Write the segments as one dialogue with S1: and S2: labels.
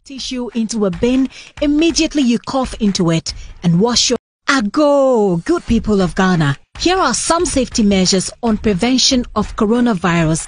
S1: tissue into a bin, immediately you cough into it and wash your Ago, good people of Ghana. Here are some safety measures on prevention of coronavirus.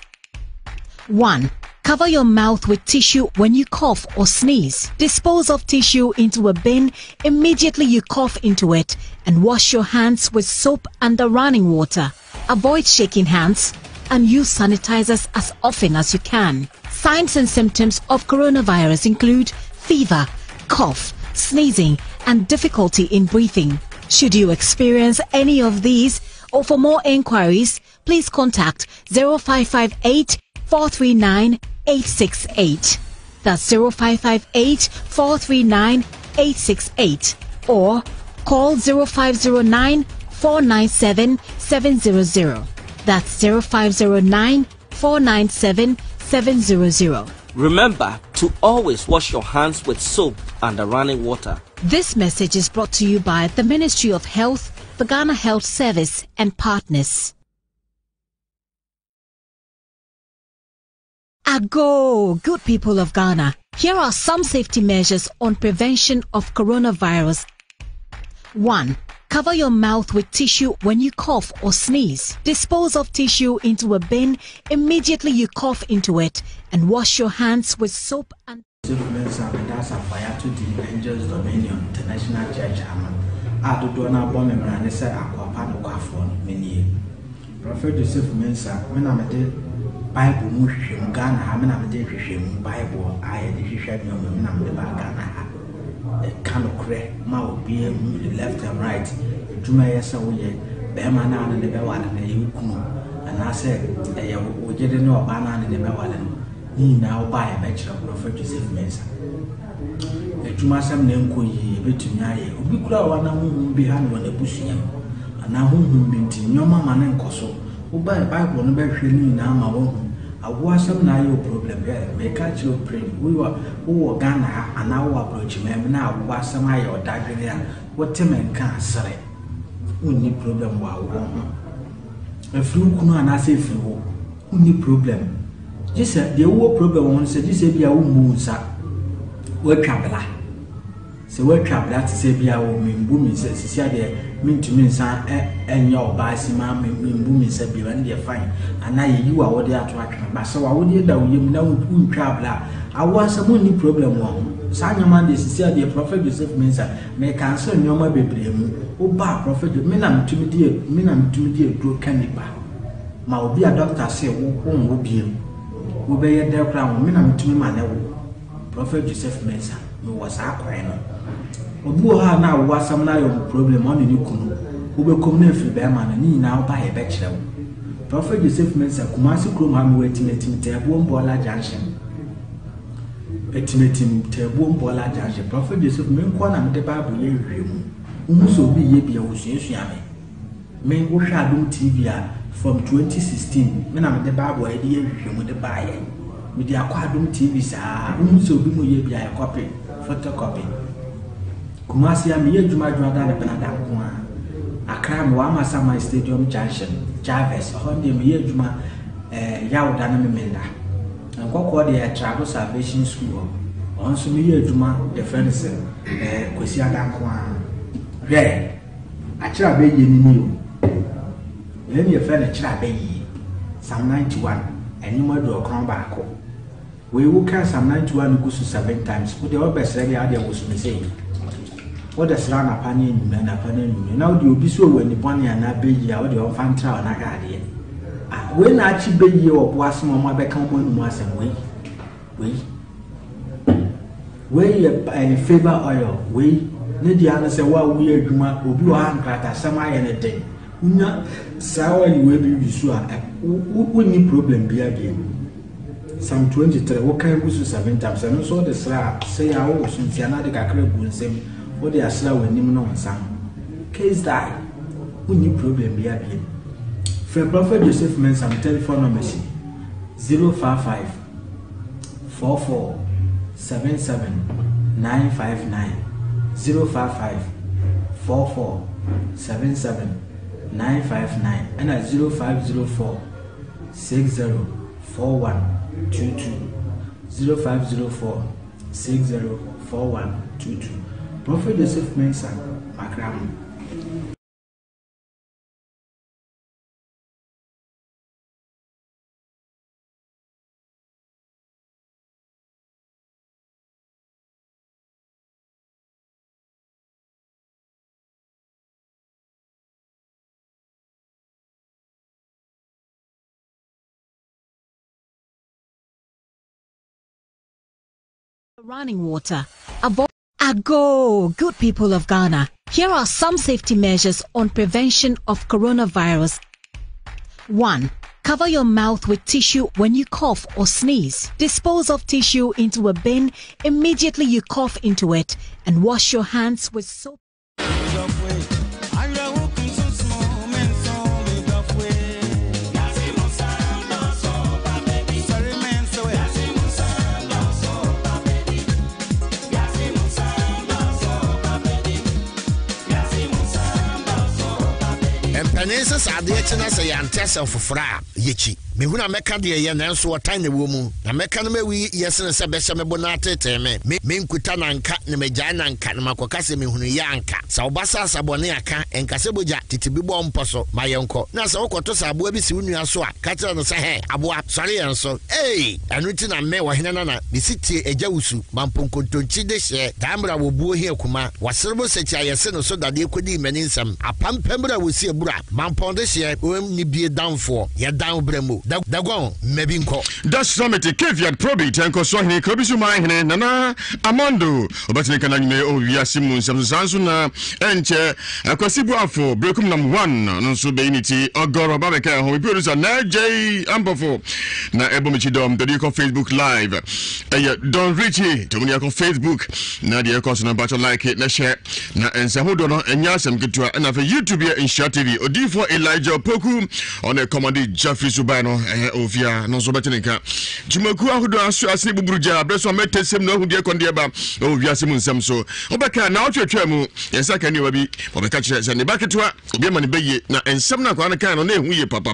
S1: 1. Cover your mouth with tissue when you cough or sneeze. Dispose of tissue into a bin, immediately you cough into it and wash your hands with soap under running water. Avoid shaking hands and use sanitizers as often as you can. Signs and symptoms of coronavirus include fever, cough, sneezing, and difficulty in breathing. Should you experience any of these, or for more inquiries, please contact 0558 439 868. That's 0558 439 868. Or call 0509 497 700. That's 0509 497 700.
S2: Remember to always wash your hands with soap and running water.
S1: This message is brought to you by the Ministry of Health, the Ghana Health Service, and partners. Ago, good people of Ghana. Here are some safety measures on prevention of coronavirus. 1. Cover your mouth with tissue when you cough or sneeze. Dispose of tissue into a bin, immediately you cough into it and wash your hands with soap and
S3: Angels Dominion International Church Ado dona bombe mrane se akwapa no kwafo meni Prophet Joseph Mensa mena mede Bible mu hwehwem Ghana ha mena mede hwehwem Bible aye de hwehwem no mena mede ba Ghana ha e kano kre ma obi e left and right duma yesa wo ye be ma na ne be wala na ye kunu ana se e ye wo gede ne oba na ne be wala ni na oba ye be kire Prophet Joseph Mensa Ejuma sam na enko yi betumi aye obi kura wa na honhom bi ha no na busua ana honhom bi nti nyoma ma ne nkoso wo ba Bible no be hwe ni na ma wo awo asam na aye problem be me ka chi o pray wo Ghana ha ana wo approach me na awo asam aye odadwene a wo temen ka asere unni problem wa wo ho afru kunu ana se firi wo unni problem jise de wo problem won se jise bia wo mu nsa wo twabla se wo twabla te se bia wo membu mi se sisia de mintumi nsa enya oba asima membu mi se bia ne de fine ana yi wa wo de ato atwa ba se wa wo de da wo yem na wo twabla awo asam ni problem wo sa nyama de sisia de Prophet Joseph Mensa me cancel nyoma bebre mu wo ba Prophet me na mtumi de dro kaniba ma obi a doctor say wo biem wo be ye de kra wo me na mtumi ma ne wo Prophet Joseph Mensa me was akwan no obu ha na wo asam na yo problem on ni kunu wo be kom na firi be ma na ni na wo ba ye be kire wo Prophet Joseph Mensa Kumasi krom ha me wetimetim te abo mbola junction etimetim te abo mbola junction Prophet Joseph me nko na me de Bible ye hwemu umuso bi ye bia wo suasua me wo hwa Adom TV a from 2016 me na me de Bible ye de hwemu de ba ye me di akwa Adom TV sa umuso bi mo ye bia ye copy photocopy Kumasi am ye dwuma da na Canada ko a Accra mo amasa my stadium junction Jarvis honde me ye dwuma yawda na me menda nkokko de travel salvation school onso me ye dwuma the friends kwesi adanko a re akira be ye ni o ye ni friend akira be yi Psalm 91 enuma do okron ba ko we will can Psalm 91 go to 7 times but the best ready are there was me say what does run upon you and upon you now do be so when the bonny and I be ya or the infant trial and I got it when I chi be ye or was my become one was and we a favor oil we need the answer what we are doing will be one cracker some anything sour you will be sure we need problem be again. Psalm 23 what can go to 7 times and also the slab say I was in Tiana Kakre Nsem what they are slow when him no sam case die we need problem be again. For Prophet Joseph Mensa telephone number 055 44 77 959 055 44 77 959 and at 0504 6041 22 0504 604122. Prophet Joseph Mensah, Makram.
S1: Running water. Ago, good people of Ghana. Here are some safety measures on prevention of coronavirus. 1. Cover your mouth with tissue when you cough or sneeze. Dispose of tissue into a bin immediately you cough into it and wash your hands with soap.
S4: Penenses are the HNS and test of Fra, Yichi. Mehuna meka de ye nanso watan ne wo mu na meka no mawi yesene se be me bonate teme me nkuta na nka ne megya na nka na makoka se mehunu ya nka sa obasa sabone aka enka se boja titibi bo mposo mayenko na se wokoto sabo bi si unua so a ka tira no se he aboa sori yenso anuti na me wahena na bisiti ejawusu mamponkontonchi de hye damra wo buo hi akuma waserbo se chia yese no so dade kodi mani nsam apampambra wo si ebura mamponde hye ni bie danfo ye dan bremu Dagon, Mebinko.
S5: Dash Summit, Keviat Probit, and Kosohini, Kobisuma, Nana, Amando, Obatinikaname, Ewiase Mu Nsem Sansuna, Enche, Akosibuafo, Brekum Nam 1, Nonsubainity, Ogoro Babeka, who we produce a J. Ambofo, Na Ebomichidom, the Duke of Facebook Live, Don Richie, to me on Facebook, Nadia Cosna, but like it, na share, Na and Sahudono, and Yasam Gitua, and for YouTube in Share TV, Odifo Elijah Poku, on a comedy Jeffrey Subano. Ovia no so betenika Jumaku ahudo aso asne buburuja breso metesem no ahudie konde ba Ewiase Mu Nsem so obeka na otwetwa mu yesa kan ni bi obeka kire se ne baketwa obi ma ne beye na ensem na kwa kan no na ehu ye papa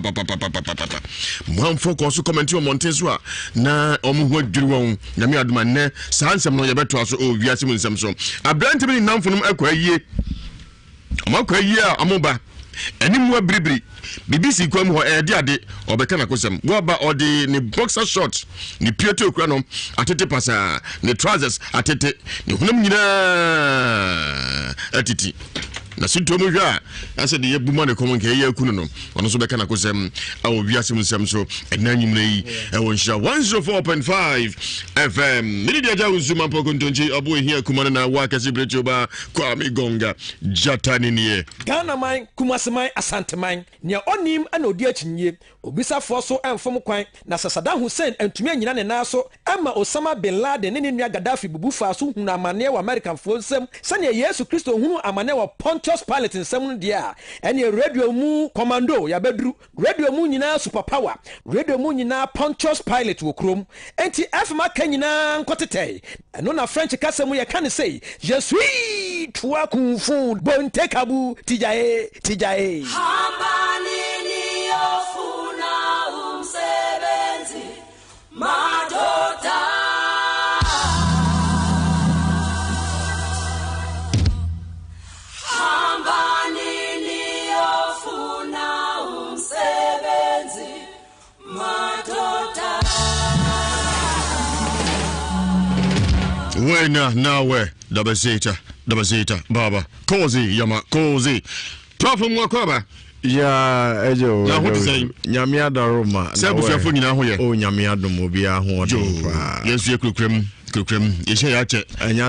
S5: mo focus comment o monten so a na omu ho adwiri won na me aduma ne sa nsem no ye beto so Ewiase Mu Nsem so abrante bi namfunum akwa yie amakwa yie a amoba animu abribri BBC kwam ho ade obeka na kosem go ba odi ni boxer short ni pieto kura no atete pasa ni trousers atete ni hunam nyina atiti na sintomo hwa ase de yebuma ne komo nke ye akunu no ono so beka na kosem Ewiase Mu Nsem so enanyim nei wonsha 104.5 FM mini dia ja uzuma pokontonji obo ehia kumana na wakasi brechoba kwa migonga jatani nie
S6: Ghana man kumaseman asanteman nia onim ana odi achinye obisafo so emfom kwan na Saddam Hussein antumi anyina ne na so ama Osama bin Laden ne nua Gaddafi bubufa so hunu amane wa American fo nsem sane Yesu Kristo hunu amane wa Pontius Pilate nsem dia ene radio mu commando ya bedru radio mu nyina superpower radio mu nyina Pontius Pilate wo krom enti afma kanyina nkotete eno na French kasemu ye kan say je suis toi kung fu bonte kabu tijae
S7: Hambanini ofuna umsebenzi madoda Hambanini ofuna umsebenzi madoda
S5: Wena nawe dabazeta baba kozi yama kozi Prof Mwakwaba
S8: ya ejo
S5: na what say
S8: nyamia daroma
S5: se busuafo nyina ho ye
S8: o nyamia domo bia ho
S5: kwa yesu ekukrem ye ya che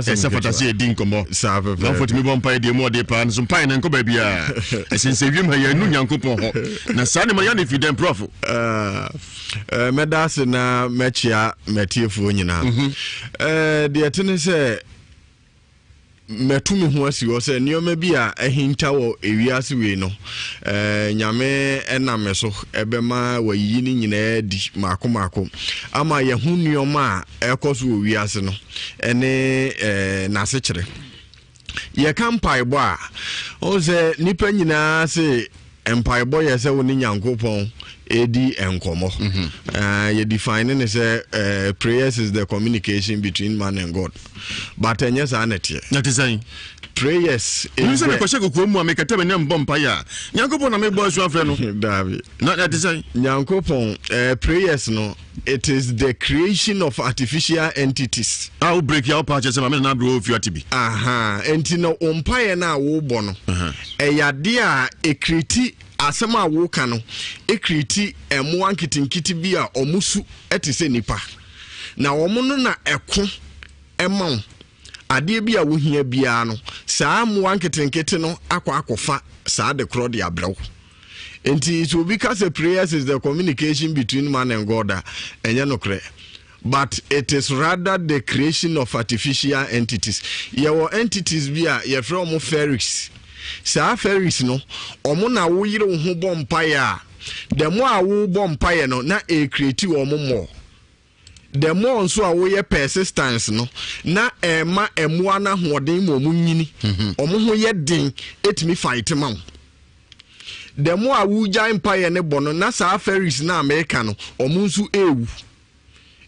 S5: esa fatasi edin komo
S8: sa fe
S5: na fotimi bompa de mo de pa nso pai na nkoba bia esense wiem ha ya nu nyankopon ho na sa ne ma ya ne fiden prof
S8: medas na mechia metiefo nyina de etene se metumi ho asi wo se nioma bi a ehinta wo Ewiase we no nyame ename so ebema wayi ni nyina di mako ama ye hu nioma a ekoso Ewiase no ene na se kire ye kampai bo a o se nipa nyina se empire boy yɛ sɛ wo ne Nyankopɔn edi enkomo. You define it as prayers is the communication between man and God. But yes, that is saying prayers. You say because you go make a time and bumpire. Nyankopon na me boys one friend. David. Not that is saying Nyankopon prayers no. It is the creation of artificial entities. I'll break your patches and I'm not grow if you are to be. Entino umpire na wo bono. Yadia a criti asema wo kano. A criti emu ankitinkiti bia omusu etise nipa. Na omuno na eko emon. Adie bia wo hia bia no. Saa mu ankitinkiti no akwa saa de kro de abrew. And it will be because prayers is the communication between man and God, but it is rather the creation of artificial entities. Your entities be a from fairies. Sa fairies no, omuna wo yire wo bompire. The more wo bompire no, na e create omo more. The more nso a wo ye persistence no, na ema emua na hoden mo nyini. Omo ho ye den etimi fight man. The more wuja empire ne bono na sa fairies na America no omunsu ewu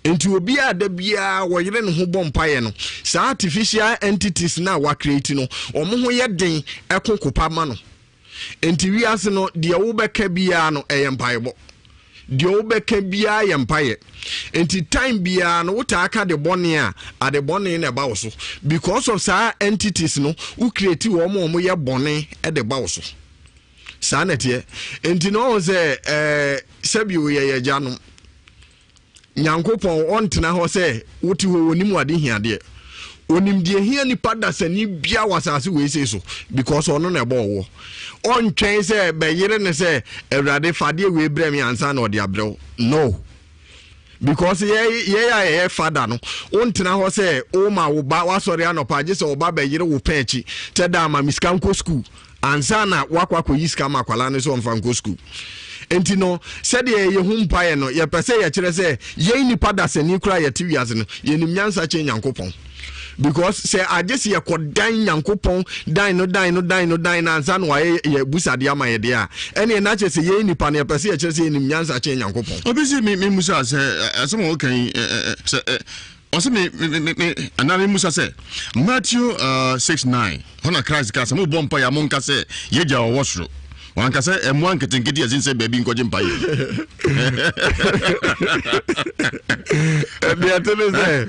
S8: enti obi a da bia wo yire ne ho bompaye no sa artificial entities na wa create no omo ho ye den ekokopa ma no enti wiase no de wo beka bia no empire bo de wo beka bia empire enti time bia no wuta aka de bone a ade bone na ba wo so because of sa entities no who create wo mo ye bone e de ba wo so Sanete, and you know, Sabu ye Janum Nyankopon on Tina Hose, what you will nimwadi here, dear. Onim dear here ni padas and you bia was as we say so, because on a ball. On chain say, by Yeren say, a rade fadia we bremi and son or diablo. No. Because ye father no on Tina Hose, oh my Uba Soriano Pages or Baba Yero Pechi, Tedama Miscanco school. Ansana wakwa yiska makwala ne so mfanko school entino said ye humpaye no ye pese ye kire se ye nipa da sani kura ye tiwiase no ye nim nyansa che Nyankopon because say agesi ye kodan Nyankopon dan na ansa no ye busade ama ye de a ene na che se ye nipa ne pese ye kire se ye nim nyansa che Nyankopon obisi me musa se asemo okan also me another Musa say Matthew 6:9 hona Christ ka some bompa ya monka say yeja o washro wan ka say emu anketenketi azin say baby nkoje mpa ye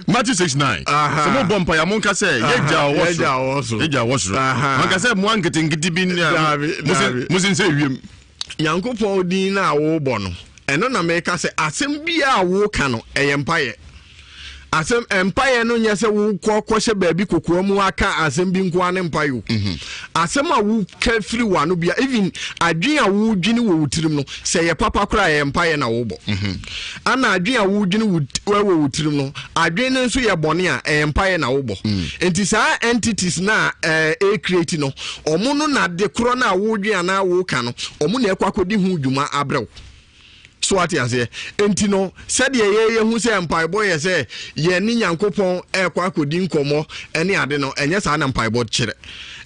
S8: Matthew 6:9 some bompa ya monka say yeja o washro wan ka say emu anketenketi bi musin say wiem Nyankopon din na wo bo no eno na me ka say asem bia wo ka no eyempaye asem empire no nyese wo kwokwohye baabi kokoro mu aka asem bi nko ane empire asem a wo ka free wano bia even adwen a wo dwene wo wutirim no se ye papa kra empire na wo bo ana adwen a wo dwene wo wutirim no adwen no nso ye bone a empire na wo bo enti saa entities na create no omo no na de kro na wo dwen na wo ka no omo na ekwakodi hu dwuma abrew so what you say entino said ye hu say empire boy say ye ni Nyankopon ekwa kodi nkomo ene ade no enye sa na empire boy kire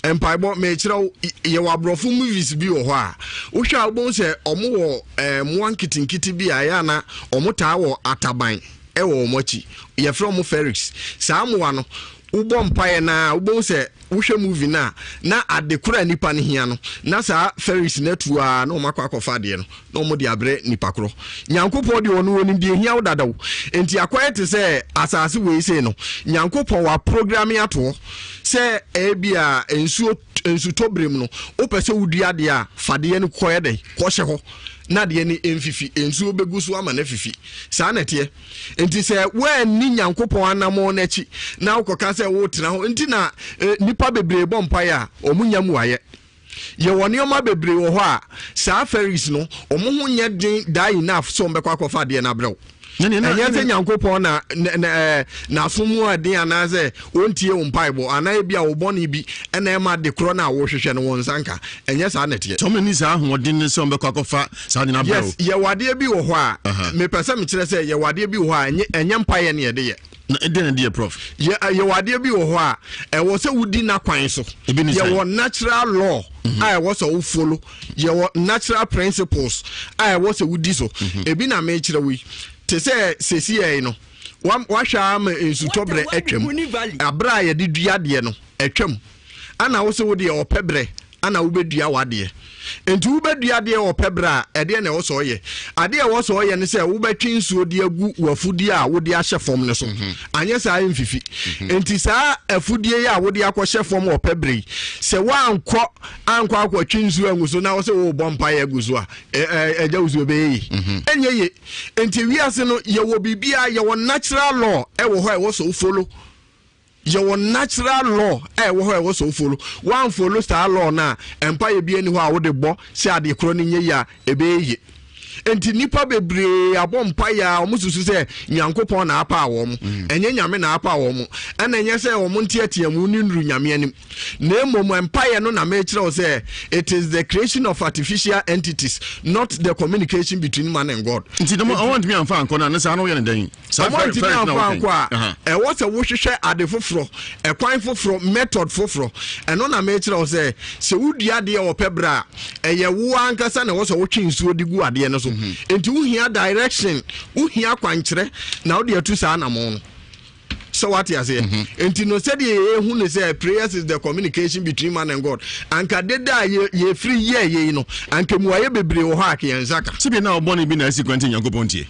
S8: empire boy me kire ye wabrofo movies bi wo ho a wo hwa wo say omo wo mo ankitinkiti bi aya na omo taa wo ataban e wo mochi ye from Felix sa amwa no ubo mpaye na ubo se wohwe movie na adekura nipa ne hia no na sa Ferris netua na omakwa akofa de no na omo de abre nipa kro Nyankopon de ono woni de hia wodadaw enti akwaye te se asase we se no Nyankopon wa programming ato se ebia ensu tobrem no opese wudua de a fade ne koye de ko hye ho na de ni emfifi ensu obegusu ama na fifi sa na te enti se we ni Nyankopon anamo na chi na ukoka se wo tena ho enti na nipa bebre bompa ya omunyam waye ye woni oma bebre wo ho a sa Ferris no omo ho nya den die enough so mbekwa kofa de na brew enye se Nyankopon na asomu aden anaze ontie wo mpaibo ana bia wo boni bi ena ema de kro na wo hwehwe no won sanka enye sa na tie so many sa hoden ne se mbekwa kofa sa de na brew yes ye wade bi wo ho a me pese me kire se ye wade bi wo ho a enye mpaye ne ye de ye then dear prof ye wade bi wo ho a e wo se wudi na kwan so ye wo natural law I was a follow your natural principles. I was a woody so ebi na me chire we te say sesi no wa hwa am ensutobre atwam abra ye de dua de no atwam ana wo se wo de opebre ana wo bedua wade enti wo bedua de opebra ede na wo so ye ade e wo so ye ne se wo betwi nsuo de agu wafudi a wo de ahye fom ne so anye sa mfifi enti sa afudie ya wo de akɔhye fom opebre se wa ankɔ akɔtwi nsuo angu so na wo se wo bompa ye agu so a eja usuo be yi enye ye enti wiase no ye wo bibia ye wo natural law e wo ho e wo so follow your natural law wo ho e wo so follow one follow star law na empire bi ani ho a wo de bo se ade kro ni nye ya ebe ye enti nipa bebre abompa ya omususu se nyankopon na apa awom enye nyame na apa awom ana enye se wo ntiatiamu ni nru nyame anim na emom empire no na me kire se it is the creation of artificial entities, not the communication between man and God.
S5: Nti I want me amfa anko na ne sa no ye ne den sa
S8: very anko a e wo se wo hwehwe ade foforo e kwan foforo method foforo eno na me kire se wudua de wo pebra e ye wo ankasa na wo so wo twinsuo digu ade no so enti uhia direction uhia kwankyere na wo de atu sa na mo so what you say enti no said hu ne say prayers is the communication between man and God anka deda ye free ye no anka muaye bebre wo ha ake nsaka
S5: sibe na obone bi na asikwante Nyankopon tie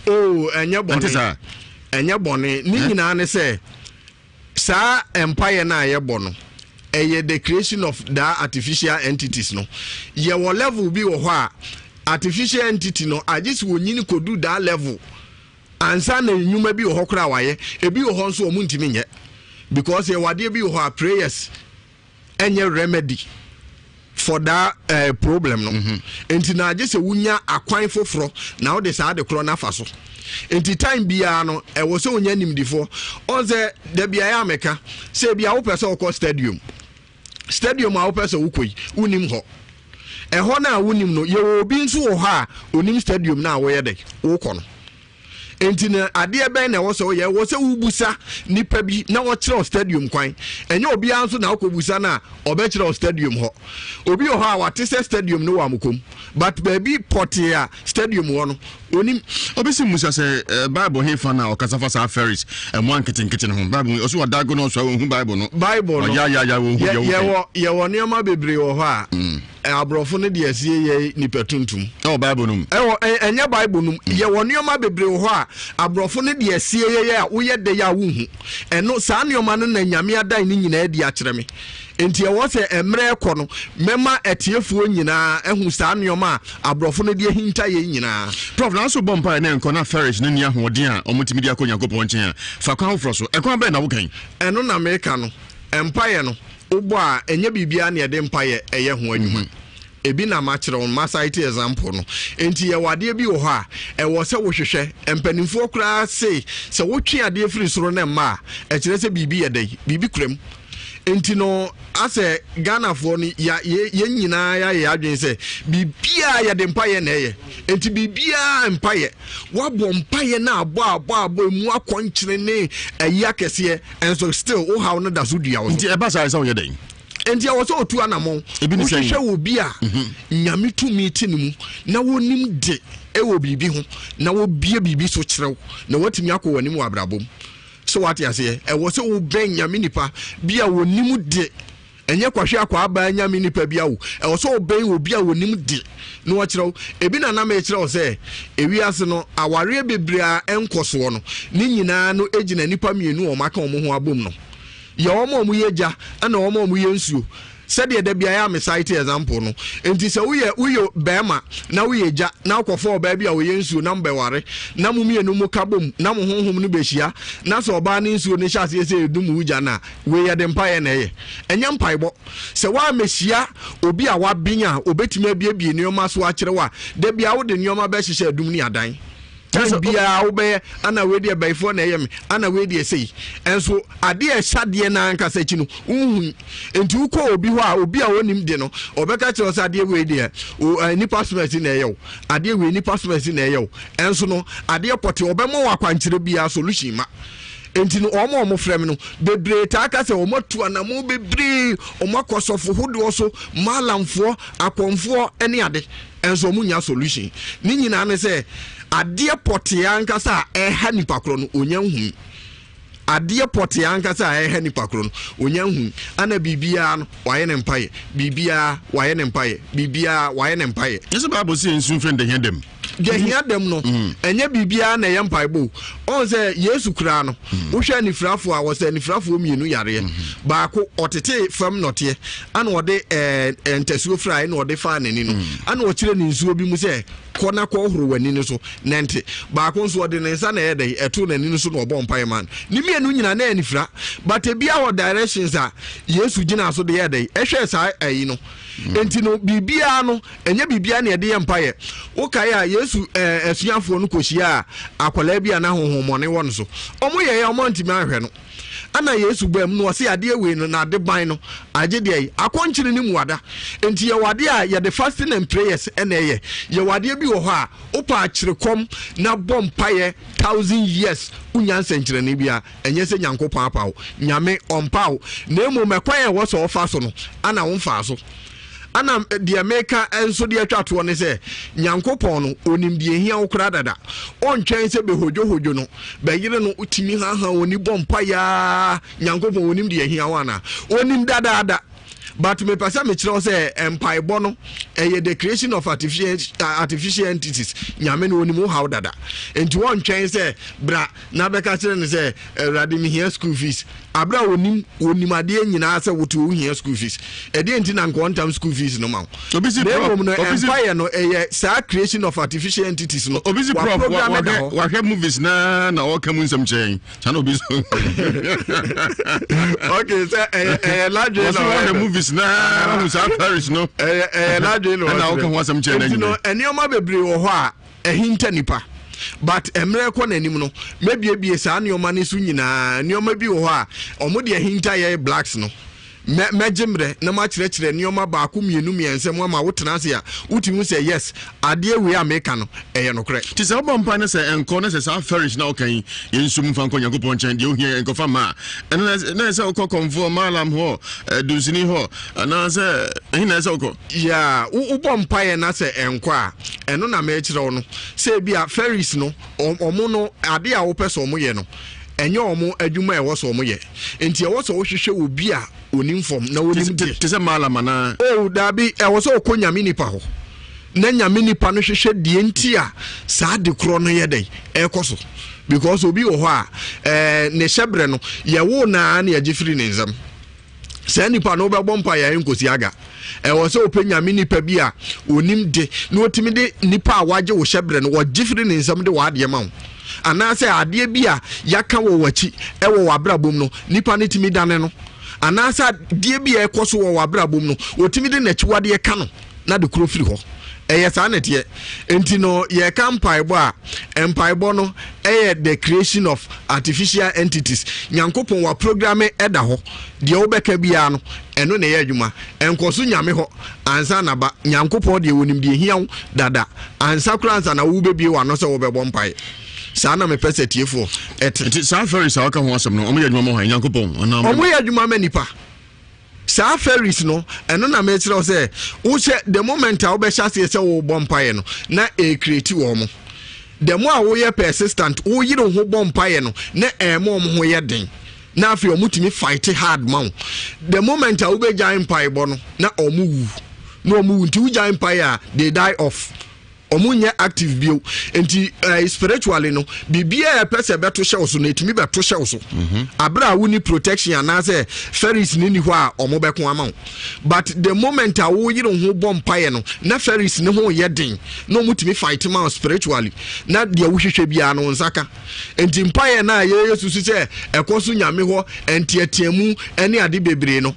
S8: enye bone ni nyina ne say sa empire na ye bono the creation of that artificial entities no ye wo level bi wo ho a artificial entity no agis wo nyini kodu that level ansa na nyuma bi wo hokra waye ebi wo ho nso omuntimi nye because ye wade bi wo prayers enye remedy for that problem no enti na agis wunya akwan foforo na wo de sa de kro na faso enti time bia no e wo so onya nimdifo onze de bia ya meka se bia wo pese wo stadium a wo pese wo koi unim ho eho na wonim no ye obi nso wo ha onim stadium na wo ye de wo kɔ no enti na ade ben na wo so ye wo se wubusa nipa bi na wo kyerɛ stadium kwan enye obi anso na okobusa na obe kyerɛ stadium ho obi ho a wate se stadium no wa mokom but baby potia stadium wo no onim
S5: obisi musa se bible he fa na okasafa sa ferris mo anketenkete ho bible oso wadago no so hu bible no ya wo
S8: ye wo nioma bebre wo ho a abrofo ne de asie ye nipatuntum
S5: bible num
S8: enye bible num ye wo nioma bebre wo ho a abrofo ne de asie ye a wo ye de ya wo hu eno saa nioma no na nyame adan ni nyina adi akyere me enti wo se emre ekɔ no mema etiefuo nyina ehu saa nioma abrofo ne de hinta ye nyina
S5: prof na so bompa na enko na ferris ne nia hoden a omutimi de akɔ Nyankopɔn nkyɛn a fa kwan hofro so ekwan bɛ na wo kan
S8: eno na meka no empire no ubo a enye bibia na ede mpaye eye ho anwuma ebi na ma kyerɛ on ma site example no enti ye wade bi wo ha e wo se wo hwehwɛ empanimfo kra se wotwe ade firi soro na ma e kyerɛ se bibi ye dai bibi kuram enti no ase Ghana for ni ya ye nyina ya adwen se bibia ya de mpaye na eye enti bibia mpaye wabɔ mpaye na abɔ mu akɔnkyere ne ayi akɛse enso still wo ha no da so dua wo
S5: enti eba sa wo ye den
S8: enti ya wo so otu anamo wo hwehwɛ wo bi a nyame tumi tinimu na wonim de ewo bibi ho na wo bie bibi so kyerɛw na watimi akɔ wani mu abrabom so what you say e wo se wo ben nyame nipa bia wonim de enye kwahwe akwa aba nyame nipa bia wo e wo so wo ben wo bia wonim de no wa kyerɛw ebi na na ma kyerɛw se ewiase no aware bebrea enkoso no ni nyina no egina nipa mienu o maka o mo ho abom no ye o mo yeja ana o mo ye nsuo said the bia me cite example no enti se wo bema na wo yeja na akofo oba bia wo yensuo na mbeware na mumienu mu kabom na mo honhom no behia na so oba ne nsuo ne hyase se edum wuja na we ye de mpaye na ye enya mpaibo se wa mehia obi a wabinya obetimi abie ne oma so akere wa de bia wo de neoma be hyehyɛ edum ni adan bia obe ana we de baifo na yem ana we de sei enso ade e hyade na nka sachi no unhu enti ukọ obi ho a obi a wonim de no obeka kire so ade we de nipa smart na yew ade we nipa smart na yew enso no ade pote obemo wakwankyere bia solution ma enti no omo frem no bebre ta aka se omo tu anamu bebre omo akosofo hodo so malamfo akonfo ene ade enso omunya solution ni nyina ne se ade pote ankasa eha nipa kro no onya hu ade pote ankasa eha nipa kro no onya hu ana bibia no waye ne mpaye bibia waye ne mpaye bibia waye ne mpaye
S5: yeso bible say ensu friend de hedem
S8: gehia dem no enye bibia na ye mpaibo on say yesu kura no wo hwa nifrafo a wo say nifrafo mienu yare baako otete fam note ana ode entasuo fry na ode fa nani no ana o kire ni nsuo bi mu say kona ko horo wani ni so nante baako nso ode ne nsa na ye dey eto nani no so na obo mpaye man ni mienu nyina na nifra but ebia wo directions a yesu gina so de ye dey ehwe sa ayi no enti no bibia no enye bibia na ye de mpaye wo kai a yesu esuafo no kohia akwala bia na honhomone won so omo ye omo ntimi ahwe no ana yesu bam no se ade we no na ade ban no age de akonkyere ni muada enti ye wade a ye the fasting and prayers ene ye wade bi wo ho a opa akyerekom na bom paye 1000 years unyansa nkyere ne bia enye se nyankopon apawo nyame ompawo na emu mekwan e wo so ofa so no ana wo mfa so ana de meka enso de atwato ne se nyankopon no onim de hia wo kra dada ontwen se be hojo no be yire no utimi ha oni bompa ya nyankopon onim de hia wana onim dada but me pasa me kire say empire bono the creation of artificial entities nyame no onim how dada enti won twen say bra na beka kire ne say radi me here school fees abra onim ade nyina say wotu here school fees e de enti na nkontam school fees no ma obisi empire no sa creation of artificial entities no obisi prof wa hwe movies na o kamu nsem chen sana obisi okay say large movies na who sa Paris no large no na o kan wasam chen na no enioma bebre wo ho a ehinta nipa but emre ko nanim no mebie saa enioma ne su nyina enioma bi wo ho a omo de ehinta ye blacks no mejimre na ma kire nioma ba ko mienu miense mo ma wotena se a utimu say yes ade we America no eye no kre ti se obon pa ne se enko ne se sa ferish na okan yensum fa nko yakopon chen de ohia enko fa ma na se okọ konfo malam ho dusini ho na se hina se okọ ya ubon pa ye na se enko a eno na ma kire no se bia ferish no omo no ade a wo pese omo ye no enye omo adwuma e wo so omo ye enti e wo so wo hwehwe obi a onim form na onim te se malama na dabi e wo so okonyame nipa ho na nyame nipa no hwehwe die nti a saa de kro no ye dey e koso because obi wo ho a ne hyebre no ye wo na na agifiri ne nzam saa nipa no be bompa ya enkosi aga e wo so opanyame nipa bi a onim de na otimi de nipa a waje wo hyebre no wo gifiri ne nzam de wa de ma wo anase ade bia yaka wo wachi e wo wabrabom no nipa ne timi dane no anase ade bia ekoso wo wabrabom no otimi de nachiwade ka no na de kro firi ho sa nete enti no ye kan paibo a empaibo no the creation of artificial entities nyankopon wa programme eda ho de wo beka bia no eno na ye adwuma enkoso nyame ho ansa na ba nyankopon de wonim de hiaw dada ansa kransa na wo bebie wa no se wo bebo mpai sana me pese tiefo sa ferries a waka ho asem no omo ye adwuma mo han nyankopon omo ye adwuma manipa sa ferries no eno na me kire o se wo che the moment a wo be chase se wo bompaye no na e create wo mo the more wo ye persistent wo yire ho bompaye no na mo ho ye den na afi omutimi fight hard man the moment a wo be giant pie bo no na omu no omu nti wo giant pie a they die off omunye active bio enti spiritually no bibia pese beto hye so na etimi beto hye so abra woni protection anase ferries ni ho a omo beko ama but the moment a wo yire ho bompaye no na ferries ni ho ye den na omutimi fight man spiritually na de wo hwehwe bia no nsaka enti mpaye na ye yesu se ekoso nyame ho enti etiamu ene ade bebre no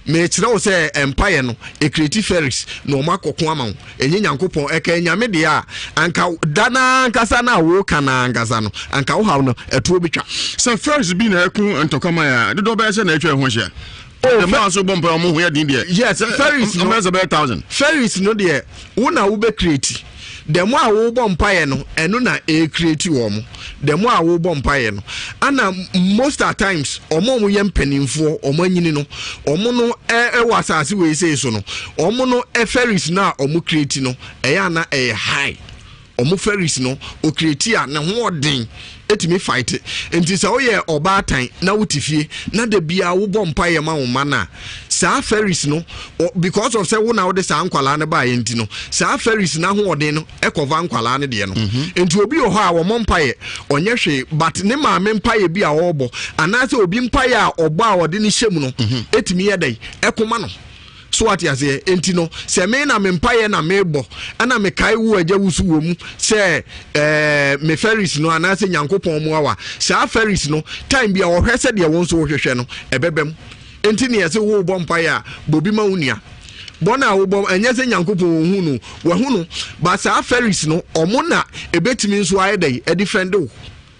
S8: me kire wo se empire no e creative ferries no makoko ama wo enye nyankopon eka nyame de a anka dana nkasa na wo kana nkasa no anka wo hawo no eto obetwa se ferries bi na eku ntokama ya de do be se na etwa ho hia the man so bompa omo ho ya din de yes ferries no 1000 ferries no de wo na wo be create the more wo bɔ mpaeɛ no ɛno na create wɔn the more wo bɔ mpaeɛ no ana most at times ɔmo yɛ mpanimfoɔ ɔmo anyini no ɔmo no ɛwɔ asase wei sei so no ɔmo no ferries na ɔmo create no ɛyɛ ana ɛyɛ high ɔmo ferries no o create a ne ho ɔden etimi fight nti sɛ woyɛ ɔbaatan na wotifie na da bia wo bɔ mpaeɛ ma wo ma na saa ferries no because of sɛ wo na wo de saa nkwalaa ne ba yɛ nti no saa ferries na ho ɔden no ɛkɔva nkwalaa ne deɛ no nti obi wɔ hɔ a wɔn mpaeɛ ɔnyɛ hwee but ne maame mpaeɛ bi a ɔrebɔ anaasɛ obi mpaeɛ a ɔbɔ a ɔde ne hyɛ mu no etimi yɛ dɛ ɛkoma no so what you say enti no se me na me mpaye na me bo ana me kai wu agya wusu wo mu se me ferries no ana se nyankopon mu awa sa ferries no time bia wo hwese de won so wo hwehwe no ebebem enti ne yese wo bo mpaye a bobi ma unia bona wo bo enye se nyankopon hu no wo hu no ba sa ferries no omo na ebetimi nso aye dai e defend wo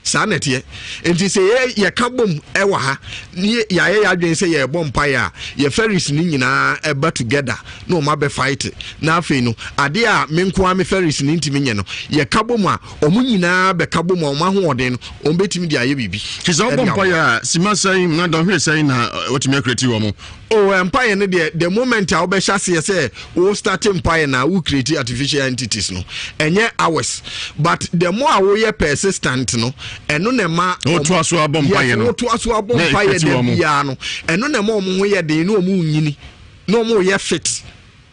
S8: saa netie enti se ye ka bom ewa ha ye adwen se ye bom pae a ye ferries ni nyina eba together no ma be fight na afei no ade a menko a me ferries ni ntimi nye no ye ka bom a omu nyina be ka bom a ma ho oden no on betimi dia ye bibi
S5: kisa bom pae a simasai na don hwe sai na wotimi akreti wo mo
S8: empire no the moment a wo be hyase se wo start empire na wo create artificial entities no enye hours but the more wo ye persistent no eno ne ma
S5: otu aso abom paye no
S8: otu aso abom paye de bia no eno ne ma omo ho ye de no omo nyini no omo ye fit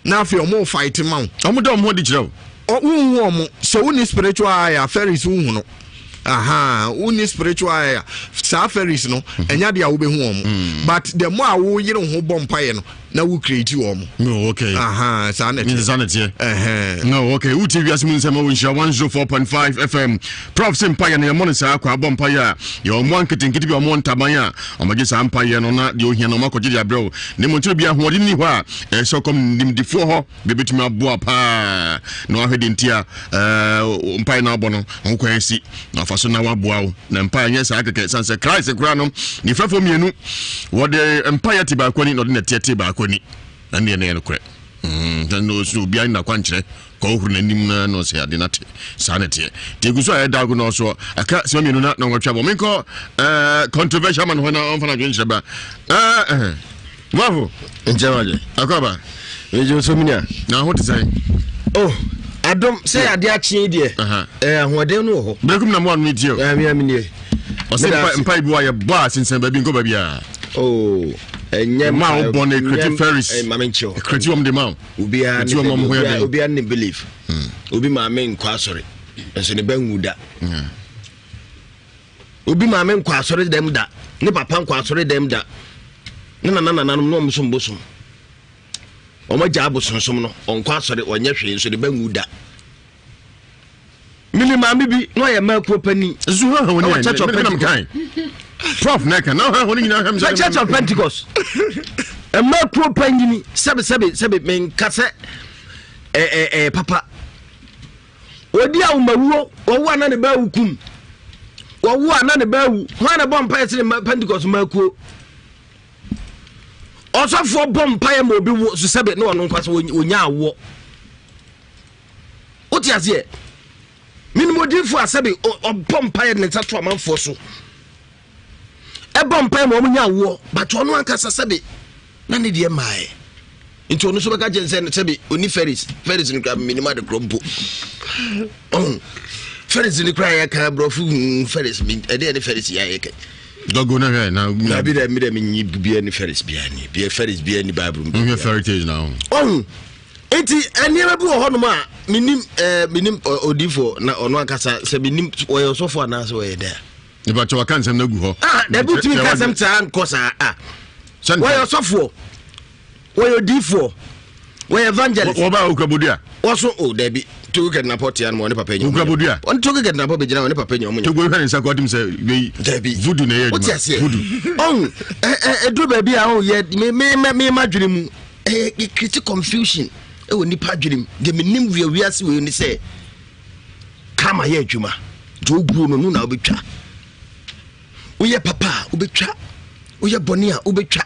S8: na afi omo fight ma
S5: omo de omo di kire
S8: o hu omo so uni spiritual aya ferries hu no uni spiritual aya sa ferries no enya de a wo be hu omo but the more wo yire ho bom paye no na wo create omo
S5: no okay
S8: sa na ti
S5: no okay uti Ewiase Mu Nsem wo nhyia 104.5 FM prof Empire na yemo sa akwa bom paye a ye omo anketenkete bi omo ntaban a omage sa Empire no na de ohia no makoje de abrɛ ne mo ntiro bia ho de ni hɔ a so kom nimdifo hɔ bebetumi aboa pa na ahwede ntia Empire na abo no ho kwansi na afaso na waboa wo na Empire nyɛ sa akeke sanse Christ kura no ni frafo mienu wo de Empire tiba kwani no de na tiete ba kwani na ne ne kure dan no so bia na kwankyerɛ ko huru na nim na no se ade na te sanete te guso a da go no so aka se mienu na nwatwa bo menko controversial man ho na on fana dwen hyeba wafo
S9: njamaje
S5: akaba
S9: ejo so minia
S5: na ho te sai
S9: adom se ade akye de ahoden no ho
S5: brekum na mo anu tie o
S9: minie
S5: o se mpa bi wa ye boa sinsen ba bi nko ba bia
S9: enye
S5: ma born a creative ferries
S9: mamencho
S5: creative om de ma
S9: obi a ne believe obi ma men kwa asore enso ne banwuda obi ma men kwa asore dem da ne papa kwa asore dem da ne nana no mo som bosom o ma ja abosonsom no on kwa asore onye hwe enso ne banwuda mini ma mi bi no ye ma ko pani
S5: zuha ha woni kan prof neka na ha woni nyina ham
S9: Church of Pentecost e ma ko panjini sebe men kase papa odi a umawuo wo ana ne ba wukum wo ana ne ba wu ho ana bom pa yesere Pentecost ma ko osofo bom pa ye ma obi wo so sebe ne wono nkwase onya awo oti ase minimo difu asebe bom pa ye ne tato amanfo so ebom pa mo nya wo but ono ankasa sebe na ne de mae nti ono so beka jense ne sebe oni ferries ni kra minima de krompo ferries ni kra ya ka brofu ferries mi e de ferries ya yeke
S5: dogo na na
S9: bi de mi de mi bia ni ferries bia ni bible
S5: mi heritage now
S9: enti eniema bi wo hono ma minim odifo na ono ankasa se minim wo yosofo na se wo ye there
S5: ne ba cho kan sem na gu ho
S9: da buti kan sem tan kosa wo yosofo wo yodifo wo evangelist
S5: wo baokrabodua
S9: wo so da bi to get na port ya no ne papa nyuokrabodua on to get na papa be jina ne papa nyu
S5: to go hwan sa kwadim se
S9: da bi
S5: voodoo na ye
S9: voodoo do ba bi a o ye me madwene mu create confusion e woni pa dwene de menim wiase we ni se kama ye adwuma do guru no na obetwa oye papa obetwa oye boni a obetwa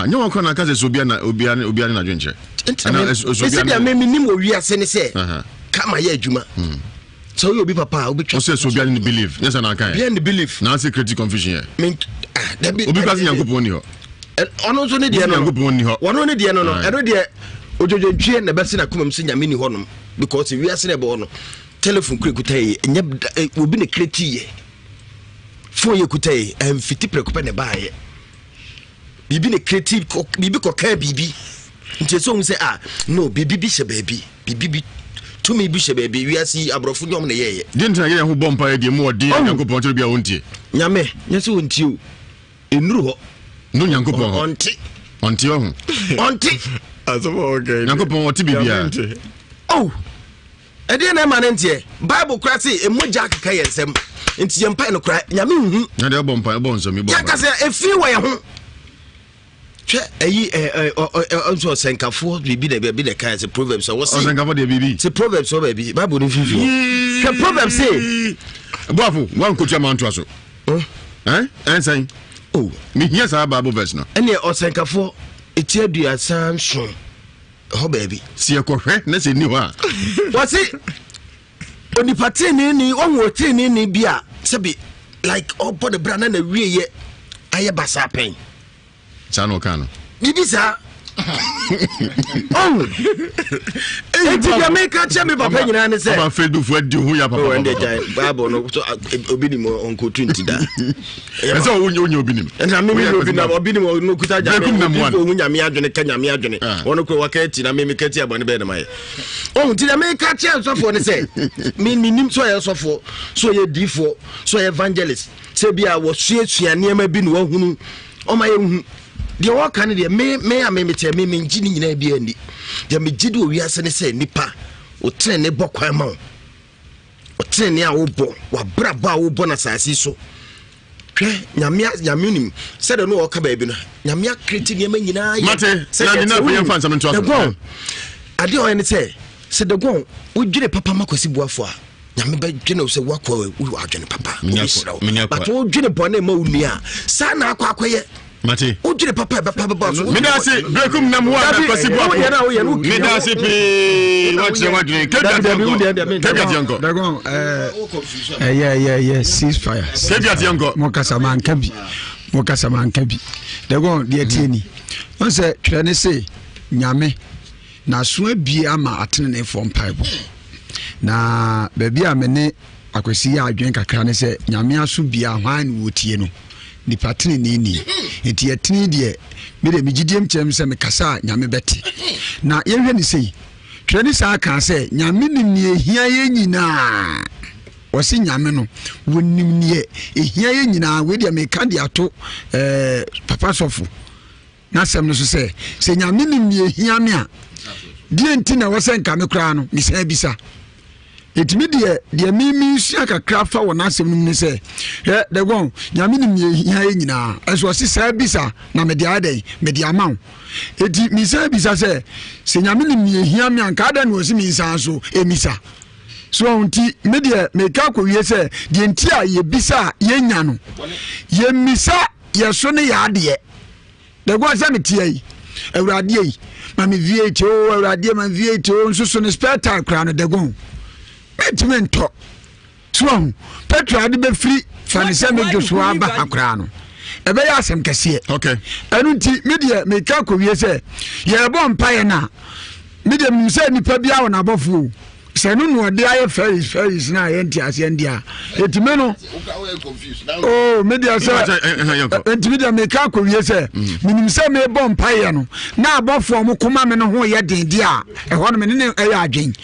S5: nyo kon na ka se obi na dwenche
S9: ese dia me nim Ewiase ne se kama ye adwuma so you obi papa obi twa
S5: so obi an believe yes na kan
S9: be and believe
S5: na secret confusion
S9: me
S5: obi ka se Nyankopon ni ho
S9: ono so ne dia no
S5: Nyankopon ni ho
S9: wono ne dia no eno dia ojojontwie na bese na komam se nyame ni ho no because Ewiase ne be ho no telephone kutai nya obi ne kreti phone ye kutai fiti prekupa ne baaye bibi ne kreti bibi ko ka bibi nti so hu se no bibi she baby bibi to me bi she baby Ewiase abrofo nyom ne yeye
S5: dinta ye ho bompa ye de mo odi Nyankopon to bia wontie
S9: nyame nyese wontie o enuru ho
S5: no Nyankopon ho onti ho onti
S8: aso okay
S5: Nyankopon oti bibia
S9: oh ede na ma ntie Bible kra say emoja akeka ye nsem nti ye mpa no kra nyame hu
S5: na de bompa e bonso mi bompa
S9: ya ka say efi wa ye ho twa ayi onso senkafo bibi de kan say proverbs so what
S5: senkafo de bibi
S9: say proverbs so baby Bible no fifi the proverbs say
S5: boafo wan ko twa manto aso ensan
S9: oh
S5: me hear sa Bible verse no
S9: ene o senkafo eti aduasa nso ho baby
S5: si ekohwe na se ni ho a
S9: wasi onipatini ni onwotini ni bia sebi like obo the brand na wieye aye basa pen
S5: sa no kan no
S9: bibi sa oh eti ya make a cheme papa nyina ne se
S5: papa Facebook fu adi hu ya papa
S9: oh ende jai Bible no so obi ni mo onko 20 da
S5: e so onye obi ni
S9: na me obi na obi ni mo no kuta ja me ko nyame adwene ka nyame adwene wono ko wakati na me kati abone be na mai oh ti na make a chance sofo ne se me nim so ye sofo so ye difo so ye evangelist se bia wo suasua niam bi no wahunu o ma ye hu de wo kan de me amemete me ngini nyina bia ni de me gidi Ewiase ne se nipa o tren ne bokwan ma o tren ne a wo bo wa braba wo bo na sasi so hwe nyame nim se de no o ka ba bi no nyame akreti ne ma nyina ya
S5: mate na ni na pe fan sam nto aso
S9: ade o ne se de gon wo dwire papa makosi buafo a nyame ba dwene se wakwa wo adwene papa but wo dwene bone ma unia sa na akwakoye
S5: mate
S9: ujire papa so
S5: me da se brekum nam wa na possible me da se pe watch kebia tianko
S10: dagon yeah ceasefire
S5: kebia tianko
S10: mo kasama kabi dagon de tieni on se twere ne se nyame na so abi ama atene ne fo mpaibo na baabi a me ne akwesi ya adwen kakra ne se nyame aso bia hwan wo tie no ni patini ni enti yetini de me de migidiem kyem se me kasa nyame beti na yehwe ni sei twani sa kan se nyame ni ehia ye nyina wose nyame no wonim nie ehia ye nyina we de me ka de ato papa sofu na sem no so se nyame ni ehia me a die enti na wose nka me kra no mi se bisa etimi de mimi sia kakra fa wona asem num ne se de gon nyame ni hia ye nyina eso si sa bisa na me de adai me de amaw eti mi sa bisa se nyame ni hia me anka ada no si mi san so emisa so onti me de me ka ko wie se de enti a ye bisa ye nya no ye misa ye so ne ya ade de gon se me tie yi awurade yi ma me VAT o awurade ma VAT o nso so ne spare time kra no de gon etmento so petrol ade be free fanise me joso aba akra no ebe ya asem kese
S5: okay
S10: enu nti media me ka ko wie se ye bo mpaye na media mi se nipa bia wona abofo se no no de aye ferries na ye nti ase ndia etime no oh media se enti media me ka ko wie se minim se me bo mpaye no na abofo mo koma me no ho ye dendi a e ho no me ne e ya adwen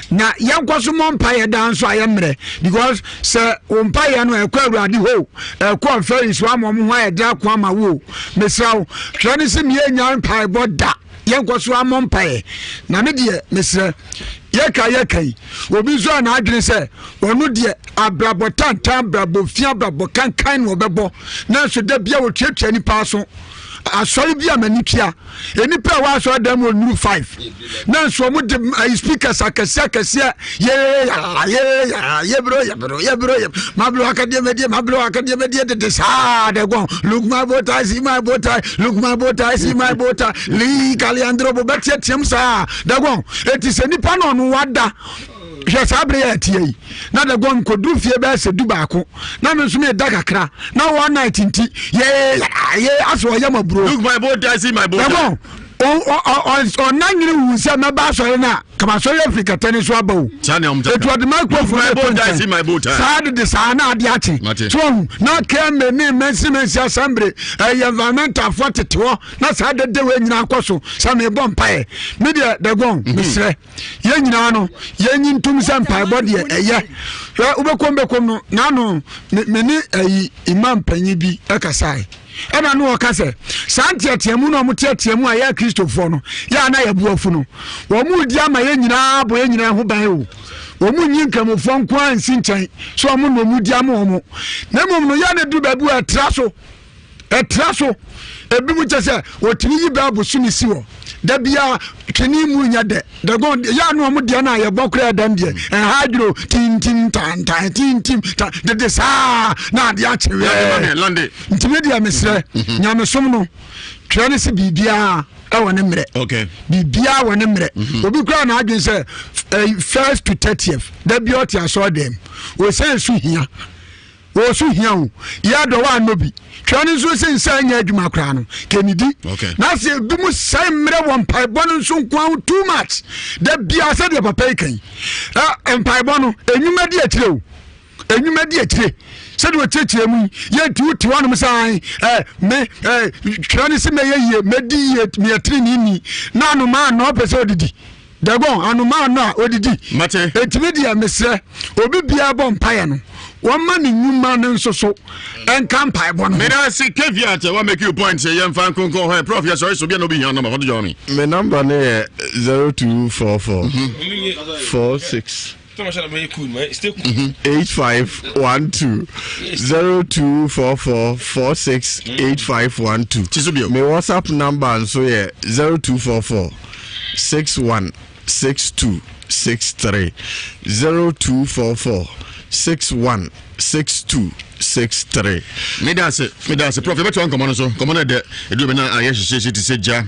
S10: na yankwaso mo mpaye dan so aye mre because se o mpaye no e kwa awurade ho e kwa ferries wa mo ho aye da kwa ma wo mesrawo hwani se me nya mpaye boda yankwaso amon mpaye na me de mesra yekai obi zo na adwene se onu de abrabo tantan abrabo fia abrabo kankan no bebo na so da bia wo twetwa ni pa so asɔre bi a mani tua enipa wa asɔre dɛm wɔ nuru 5 na nso mo de speakers akɛseɛ yebro mablo akademie de saa de go look my bota see my bota see my bota li kaliandro bo betie tiam saa de go eti se nipa no no wada hwɛ sabre ya tie na de go nkodu fie be se du baako na me nso me da kakra na one night nti aso ya mabro
S5: look my bota see my bota
S10: o nanyere wu se me ba so na kama so Africa tennis so abawo etu ade microphone
S5: my bota
S10: sad de sana ade ache so na keme ni mensi assembly environmental forteto na sad de we nyina akoso sa me bom pae me de gon misre ye nyina no ye nyintum se mpae body eye ubekom no na no me ni imam panyi bi akasai ena no okase santia tiamu no mutiatiamu aye Christopher no ya na yabuafu no wo mu di ama ye nyina bo ye nyina ho ban o wo mu nyinkamofo nko ansi nkyɛn so wo mu no mu di ama wo mu na mum no ya na du babu etra so ebi mu kyese wo tini yi ba bosu ni si wo da bia twini mu nya de go ya no mu dia na ye bokra dan de hadro tin tan de sa na dia chewe
S5: lande
S10: ntimedia mesre nyamesom no twene se bibia awo ne mre
S5: okay
S10: bibia wo ne mre obi kura na adwen se 1st to 30th da bia oti aso dem wo sen su hia wo su hia wo ya do wa no bi twene so sen sa nya adwuma kura no kenidi na se bi mu sai mre wo mpai bono so nko too much da bia se de papa ikan mpai bono enwuma di atire said we teach mu ye ti wanu sai me twani se me ye medi me atrini ni na anu ma na opese odidi dagon anu ma na odidi
S5: mate
S10: etimedia mesre obi bia bo mpaye no won ma ni nyuma ne nsoso enka mpaye bo no
S5: me na se caveat wa make you point say yem fan konko ho prof yes so bia no bi number what do you mean
S8: me number ne 0244 46 8512 0244 468512 my WhatsApp number so yeah 0244 616263 0244 616263
S5: me that's prof beto an komo so komo na de edu be na ayehye ti seja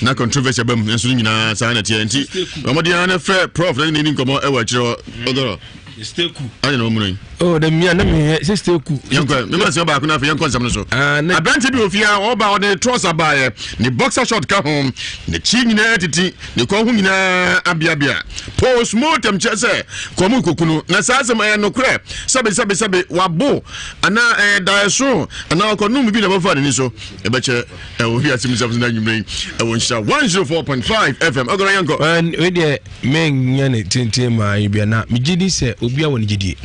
S5: na controversy bam nso nyina sa na tie nti omodi an fe prof na ni komo e wa kire odoro
S9: steku
S5: anya no muno
S9: oh da mia na me steku
S5: yanko me ma se ba ko na fe yanko nsam no so abante bi ofia oba o de trouser ba ni boxer short ka home ne chi nyina titi ne ko hu nyina abia post mortem chese komu kokunu na sa asem no kre sabe wabo ana daeso ana ko num bi na ba fa ni so e be che Ewiase Mu Nsem na nyumren e won sha 104.5 FM agora yanko
S9: we de men nya ne tente ma ibia na mi gidi se obi a woni gidi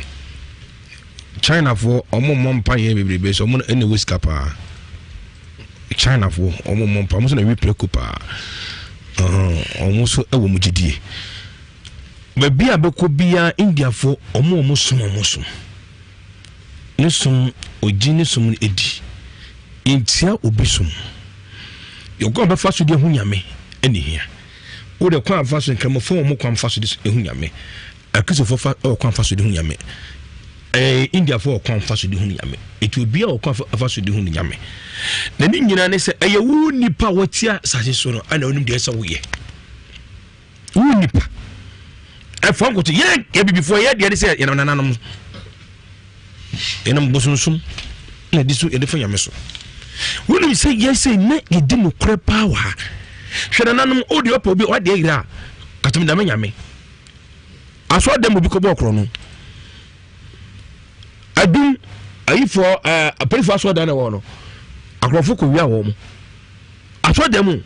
S9: China for omo mpa ye bebrebe so omo ene wiska pa China for omo mpa mo so na we preocupa omo so e wo mu gidi ba bia be ko bia India for omo sum ne sum ogini sum edi intia obisum yogo ba faso de hunyame eni hia wo de kwa faso nkramofo omo kwa faso de hunyame akisofo fa kwa faso de hunyame India for kwa faso de hunyame ethiopia kwa faso de hunyame na ni nyina ne se eye wu nipa watia sase so no ana onim de esa wo ye wu nipa efon ko to ye before ye de se ye nananom enam bosunsum na disu e defa nyame so wonu say yes say na ye di no kre power hwe nananom odi opa bi o de ira katum da nyame aso dem bi ko bo kro no adum ayifo apelifo aso da na wo no akrofo ko wia wo mo aso dem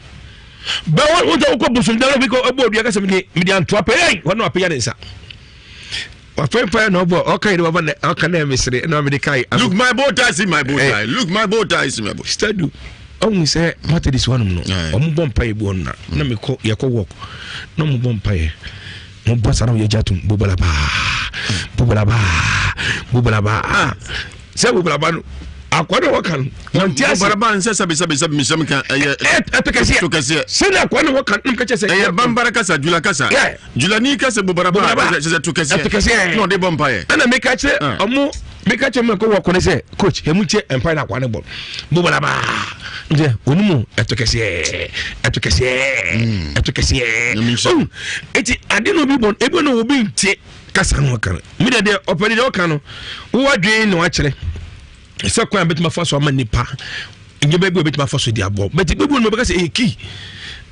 S9: ba wo jo ko busum da bi ko obo odi aka se mi di anto apa wono apya ne nsa wa pepa no bo okay do ba aka na misre no me kai
S5: look my bow tie see my bow tie look my bow tie see my bow
S9: stadu on say matter this one no o mo bom pai bo na me ko ye ko work no mo bom pai mo bossa na ye jatum bubala ba se bubala ba no akwado wakan wantia
S5: baraba nse sabe misam kan
S9: etokese sene akwado wakan nkache se
S5: bambara kasa jula kasa jula ni kasa baraba se tokese no de bompaye
S9: ana mekache omo mekache meko wakone se coach hemuche empire na kwane ball baraba nje onimu etokese eti ade no bi bon ebe no obi ntie kasa no wakan mi de opere de wakan no wo dwen no akere se kwa betima fa so amanipa nje bebu betima fa so di abo but bebu no be ka se eki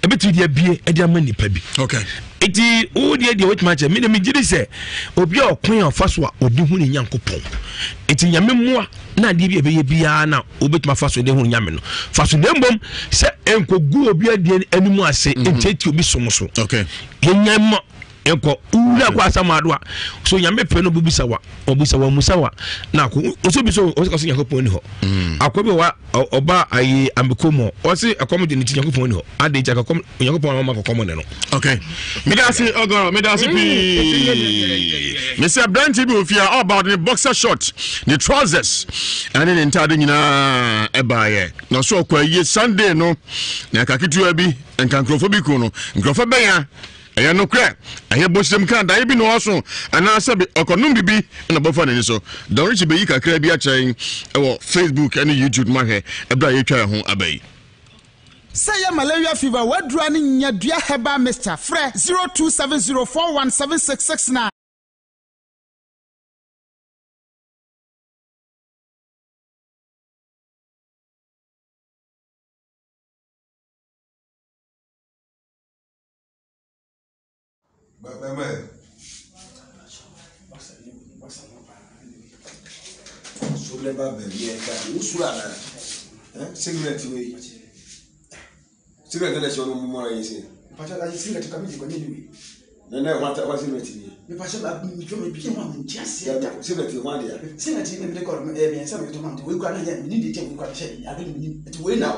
S9: ebeti di abie e di amanipa bi
S5: okay
S9: eti wo di wetima che me de me gidi se obi a okwan afa so a odi hu ni nyankopon eti nyame moa na di bi ebe bia na obetima fa so de hu nyame no fa so de mbom se enkogu obi adi animu ase enti obi somoso
S5: okay
S9: yenyama enko ura kwa samadwa so nyame pe no bubisa wa musawa na ko so bi so o so yakopon ni ho akobe wa oba ayi ambekomo o se akomo de ni yakopon ni ho ade ja akomo yakopon ma akomo ne no
S5: okay medasi ogoro medasi pi Mr. Brand bi ofia all about the boxer short the trousers and then entire nyina ebaye no so kwa yi Sunday no na kakitu abi enkankrofobik no nkrofo benya eya no kra eya bosem kan da bi no oso ana sabe okonum bibi na bofa ne so don rich be yi kakra bi a chen ewo Facebook and YouTube ma he ebra ye twa ho abai
S11: say ya malaria fever wadura ni nyadua heba Mr. Fre 0270417669
S12: Baba Sobre baba ye ka usura na cigarette we cigarette na shono mu mora yese
S3: pacha la cigarette kamiji kwa nini
S12: nene wa cigarette
S3: ni pacha la mi bi ma ntiase
S12: cigarette wa dia
S3: cigarette ni ko me sa me to ma we kwa na ya ni de we kwa che ya ga ni we na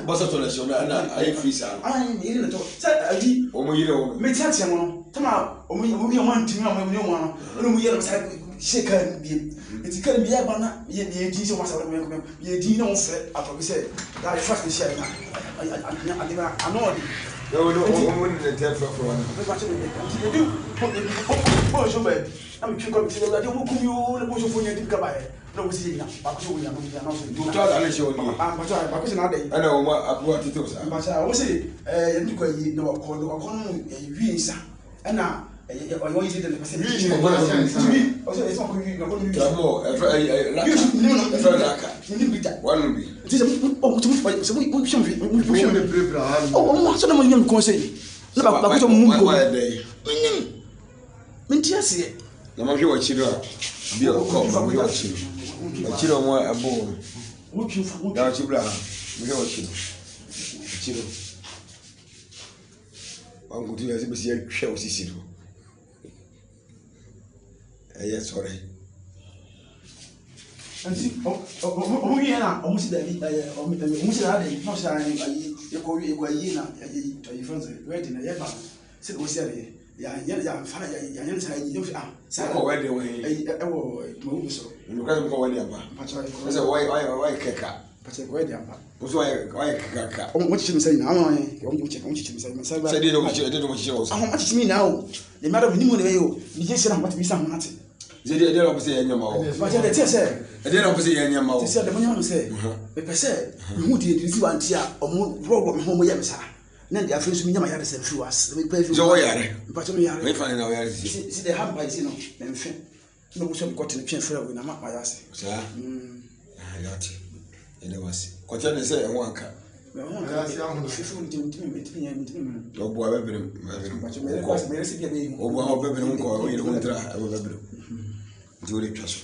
S12: bosa to la shono na ai freezer
S3: ai mi ni to sa ali
S12: o mo yire o
S3: me tiate mo tama o mo ntimi o mo no no mo yire sa sheka bi eti kan bi ya bana ye di se wasa ko ye di na o fe ato se da first be share na adiba anodi
S12: no o ni the third for one
S3: be ba che be di o so be am ki ko bi se da mo kumi o le mo so fo nya di ka ba e no mo si nya ba ko so nya no so
S12: do to da le show ni
S3: ba ko se na dai
S12: ana o ma abu atito sa
S3: ba sa o se ndi ko yi no ko no wi nsa ana o yi de le pase
S12: wi
S3: o se so ko wi no ko wi
S12: mo
S3: ni bita
S12: one bi
S3: ti se o tu se mo chon fi o mo so na mo nyam conseil na ba ko to mu ko min ti ase
S12: na ma hwe wa chiro bi o ko ma hwe wa chiro mo abo
S3: o ki fa mo
S12: da chibra mi hwe wa chiro wangu tu ya sibisi ya hwe o sisi do sorry
S3: anti o wi na o musi da bi o musi da de no sha ni ayi e ko yi na ayi to yi fanze ready na ye ba se o se ya fa ya sa yi yo sa
S12: ko we de we
S3: e wo mo bu so
S12: no ka ko we de aba
S3: pa cha ko
S12: se why keka
S3: pa cha ko we de aba
S12: o so why keka
S3: o mo chi mi sai na ama o mo chi mi sai ma sai ba
S12: se de no chi o
S3: ah mo chi mi na o le ma do ni mo le yo ni je se na mo ti mi sa mo ati
S12: zedi no pese ya nyama o
S3: pa cha de ti se
S12: no pese ya nyama o
S3: ti se de mo nyama se be pese hu di di si wanti a o mo rogo me ho mo ye me sa na de afre so mi nyama ya de se fi was me pe fi
S12: so wo yare
S3: pa cha mi yare
S12: me fa na wo yare
S3: si de have by si no me mfe no mo so mi kote ne pien fra we na ma ya se
S12: sa ya ti ele was ko cha ne se e ho anka
S3: ya si ahun fi fu di ntimi
S12: do bo abebere
S3: pa cha me ko me resi bia be
S12: o bo abebere nko o yire ho tra abebere ndi ore twa so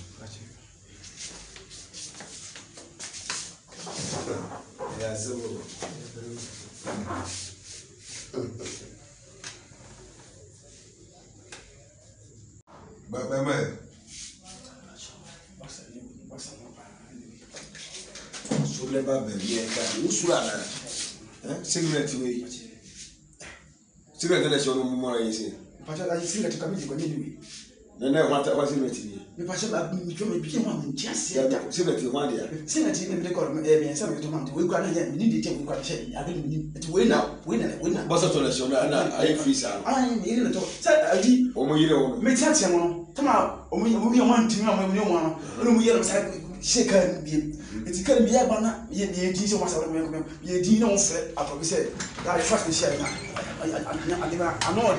S12: ya so Baba sobre baba ye ka usura na cigarette we cigarette na shono mu mora yese
S3: pacha la cigarette kamiji kwa nini
S12: Nene what cigarette?
S11: Me passion ba me became one just
S12: Yeah, cigarette one there.
S11: Cigarette me call me some to man. We got here, we need to take we got share. I didn't it win now.
S12: Boss of Toleson, I free sound.
S11: I am in the said I
S12: Omo
S11: me touch him. Come out, we want to know when you want. We yellow side shake and be. It's going to be a banner. Ye Jesus was a man. Ye Dino said, I probably said that first share. I know.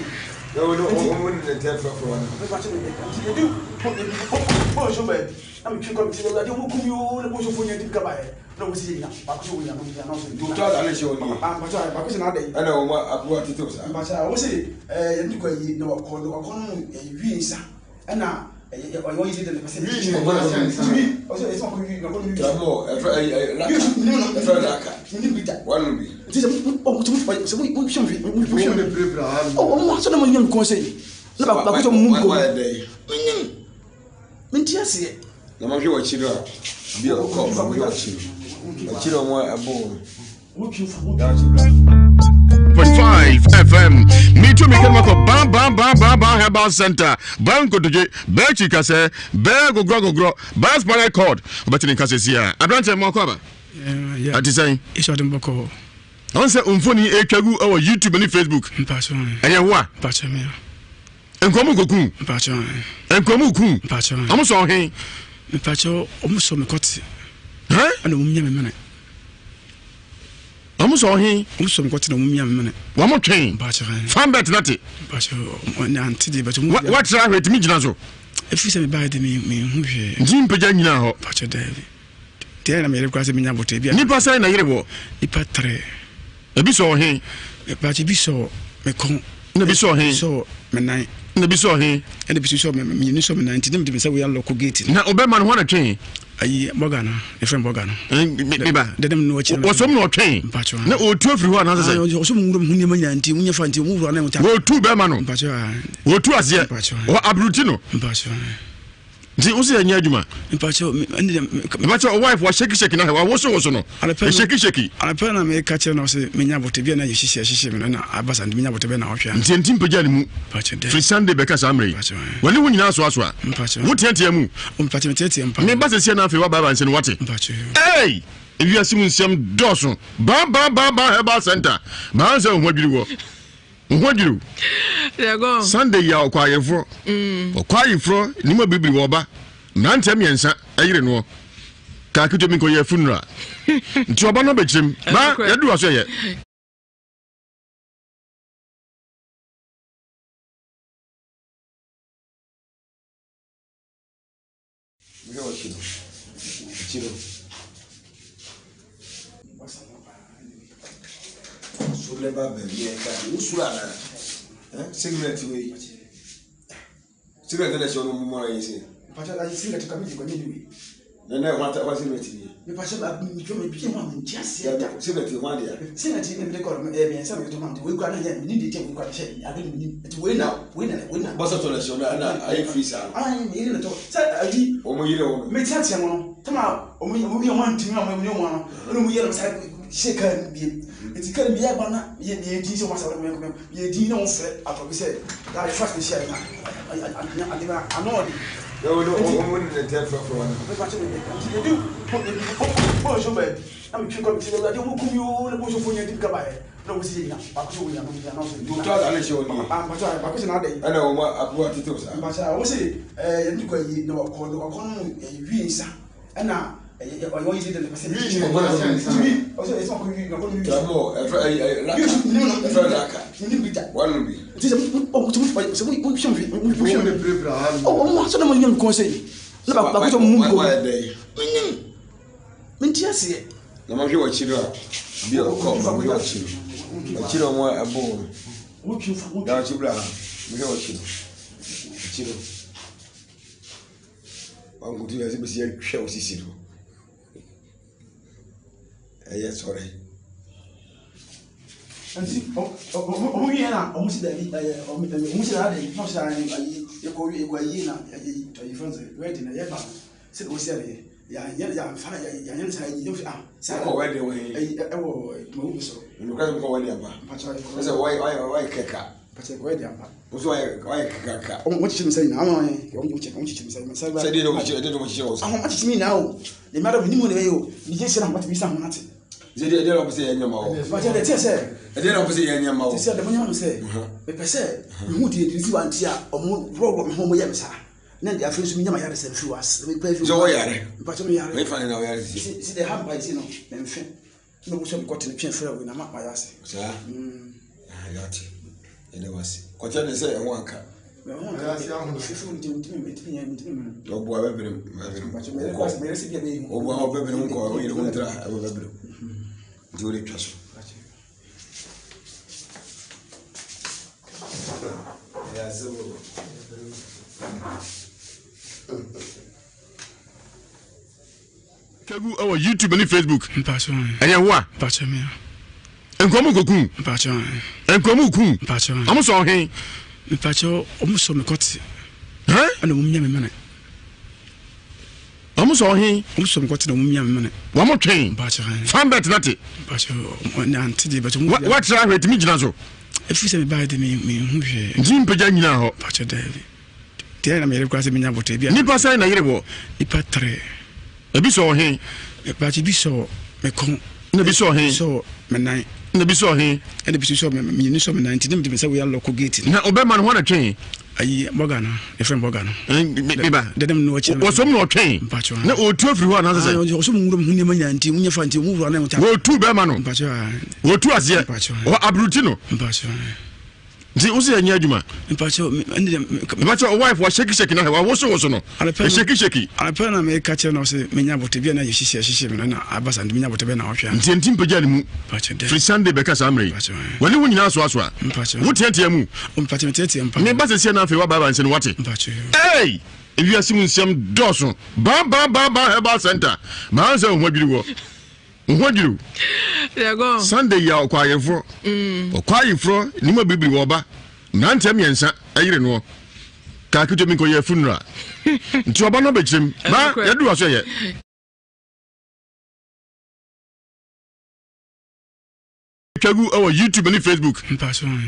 S12: No, the tell for one.
S11: You do. Push away. I'm going to the you, the push for you to come by. No, we see now.
S12: You tell Alice, you I know what I brought it to.
S11: But I was saying, you know, call visa. And now, I want you to the percentage. Also, it's not going to
S12: more. One will be.
S11: It is a so we should be. Oh, what's the money you can say? Look at the moon day. Mintiasi.
S12: No matter what you do, be a cop, but we watch you. But you don't want a bone.
S5: 5 FM. Me too, me can make a bam herbal center. Banko to Bechi Kase, Bego Grogo, Bass Banner Cord, but in Cassia. I don't say more cover. Yeah, I design. It's not in Boko. On say Umfoni Ekagu or YouTube and Facebook. And you what? Patchamia. And Komuku. Patchan. And Komuku. Patchan. I'm sorry. Patcho almost so me cotty. Huh? And a woman. I'm sorry. Also, got to the woman. One more train. Found better not it. But what's that with me, Janazo? If you say by the me, Jim Pajana, Pacha David. The enemy requires me about to be a nipper sign a year. Nipper tre. A bit so he, but be so, me come, never saw him, so, man, never saw him, and the bishop, me, so 19 to say we are local gated. Now, Oberman want a train. Bogana, a friend Bogana. They don't know what you was some more train. No, 2 everyone has a some woman and you find you move on them. Go to Bermano, go to us yet, or Abrutino. The Uzi and Yaduma, but your wife was shaking. I was also no. Shaky. I apparently make catcher no say Minabo to be an she and Abbas and Minabo to be an option. Tintin Pajanimu, Free Sunday because I'm ready. When you win us, what tell you? Maybe I say nothing about Baba and what? Hey! Ewiase Mu Nsem Dawson. Bam herbal center. Banzo what you go. What you? There go. Sunday ya quiet for. Quiet for Nima Bibi Woba. Nantem Yensa, I know. Kakuto Miko ye funeral. Jobano Bechim. Ma, you do as yet.
S12: Never be Usura. Cigarette way. Cigarette is your more easy. But I see that you come in. Then I want was in it. The passion became one just yet. Cigarette one day. Cigarette in the call me, some to man. We got here, we need to take we got share. I didn't need to win now. Boss of Toleson, I free sound. I am in the talk. Said I did. Omo, me touch him. Come out. We want to know when you want. We yellow side shake and be. It's going to be a banner. Ye Jesus was a man. Ye Dino said, I probably said that first share. I know. No, the tell for one. You do. Push away. I'm going to the you, the push for you to come by. No, we see now. You tell Alice, you I know what I brought it to. But I was saying, you know, call visa. And now, I want you to the percentage. Also, it's not going to one will be. It is oh, what's the money you can say? Look at the moon day. Mintiasi. No matter what you do, be a cop, but we watch you. But you don't want a bone. What you for? Don't you, brother? We watch you. I'm going to see a Chelsea. Yes, sorry. And see, oh, yeah, almost that you go you friends ready in a year. Sit was there. Yeah, fine. Where they were. So you can't go any other. That's a why kicker.
S11: Pache kwa dia mpa.
S12: Uso why kaka.
S11: What you say now? You check what you say. Say
S12: they don't what you say.
S11: How much me now? The matter with you you. You just say what we say not.
S12: They don't say any more.
S11: But they say
S12: they don't say any more.
S11: They say the money say. They say who did you want here or more program home yamsa. Then they are first me my yards and through us. We pay for
S12: so yeah.
S11: But we are
S12: find out where
S11: see they have by you know them no some got in the chain for when I'm at my ass.
S12: Sir. I got it. It was. What you say one car. Your boy
S5: Kagu our YouTube and Facebook. And ya wa? Enkomu kokun. Enkomu kun. Amu so hen.
S10: Mpacho omuso mekoti.
S5: Ana
S10: mumnya me mane.
S5: Amu so hen.
S10: Omuso mekoti na mumnya me mane.
S5: Wa mo twen.
S10: Mpacho.
S5: Fan bet nati.
S10: Mpacho na antidi bacho.
S5: What try hwet mi gina so.
S10: Efi se me ba de me hwehwe.
S5: Nji mpagya nyina ho.
S10: Mpacho David. Tie na me yere kwase me nya bote bia.
S5: Nipa sai na yere bo.
S10: Nipa 3.
S5: Ebi so hen.
S10: Mpacho bi so me kon.
S5: Na bi so hen.
S10: So me 9.
S5: Na bi so hen.
S10: E de bi so me ni so me 19 dem de say we are local gate.
S5: Na obema no ho na twen.
S10: Ayi Morgano, a friend Morgano.
S5: Biba,
S10: let them know what you
S5: was some no train. No, or 2 everyone has said,
S10: some woman and team, you find you move on.
S5: Go 2 Bermano, or 2 as yet, or Abrutino. The Uzi and Yajuma, but your wife was shaking. I was also no. Shaky. I pen and make catcher no say, Minabo to be an she and Abbas and Minabo to be an option. Tim Pajanimu, Free Sunday because I'm ready. When you win us, what yet you move? Maybe I say nothing about and what it. Hey! Ewiase Mu Nsem Dawson. Bam Herbal Center. Manzo what you go. What you do?
S13: There go.
S5: Sunday ya quiet for. Quiet for Nima Bibi Woba. Nantem Yensa, I know. Kakuto Miko ye funeral. Chobano Bechim. Ma, you do as yet. Kagu our YouTube and Facebook.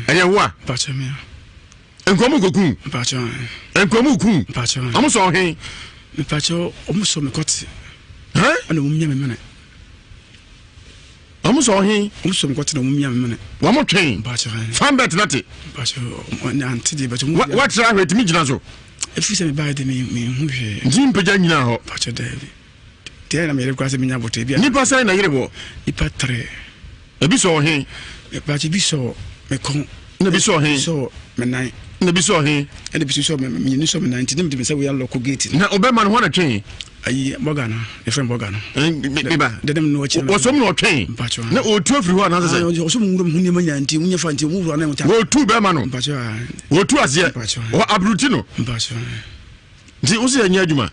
S5: And ya wa?
S10: Pachamia.
S5: Enkomu kokun.
S10: Pachamia.
S5: Enkomu kun.
S10: Pachamia.
S5: Amu so hen.
S10: Pacho omuso mekoti.
S5: Ana
S10: mumnya me mane.
S5: Amu so hen.
S10: Omuso mekoti na mumnya me mane.
S5: Wa mo twen.
S10: Pachamia.
S5: Fan bet nati.
S10: Pacho na antidi bacho.
S5: What try hwet mi gina so.
S10: Efi se me ba de me hwehwe.
S5: Nji mpagya nyina ho.
S10: Pacho David. Tie na me yere kwase me nya bote bia.
S5: Nipa sai na yere bo.
S10: Nipa 3.
S5: Ebi so hen.
S10: Pacho bi so me kon.
S5: Na bi so hen.
S10: So me 9.
S5: Na bi so hen.
S10: E de bi so me ni so me 19 dem de say we are local gate.
S5: Na obema no ho na twen.
S10: Ayi Morgano, a friend Morgano.
S5: Biba,
S10: let them know what you
S5: was some no train. No, or 2 everyone has said.
S10: Some woman who never and team, you find you move on.
S5: Go 2 Bermano. Or 2 as yet. Or Abrutino. The Uzi and Yajuma.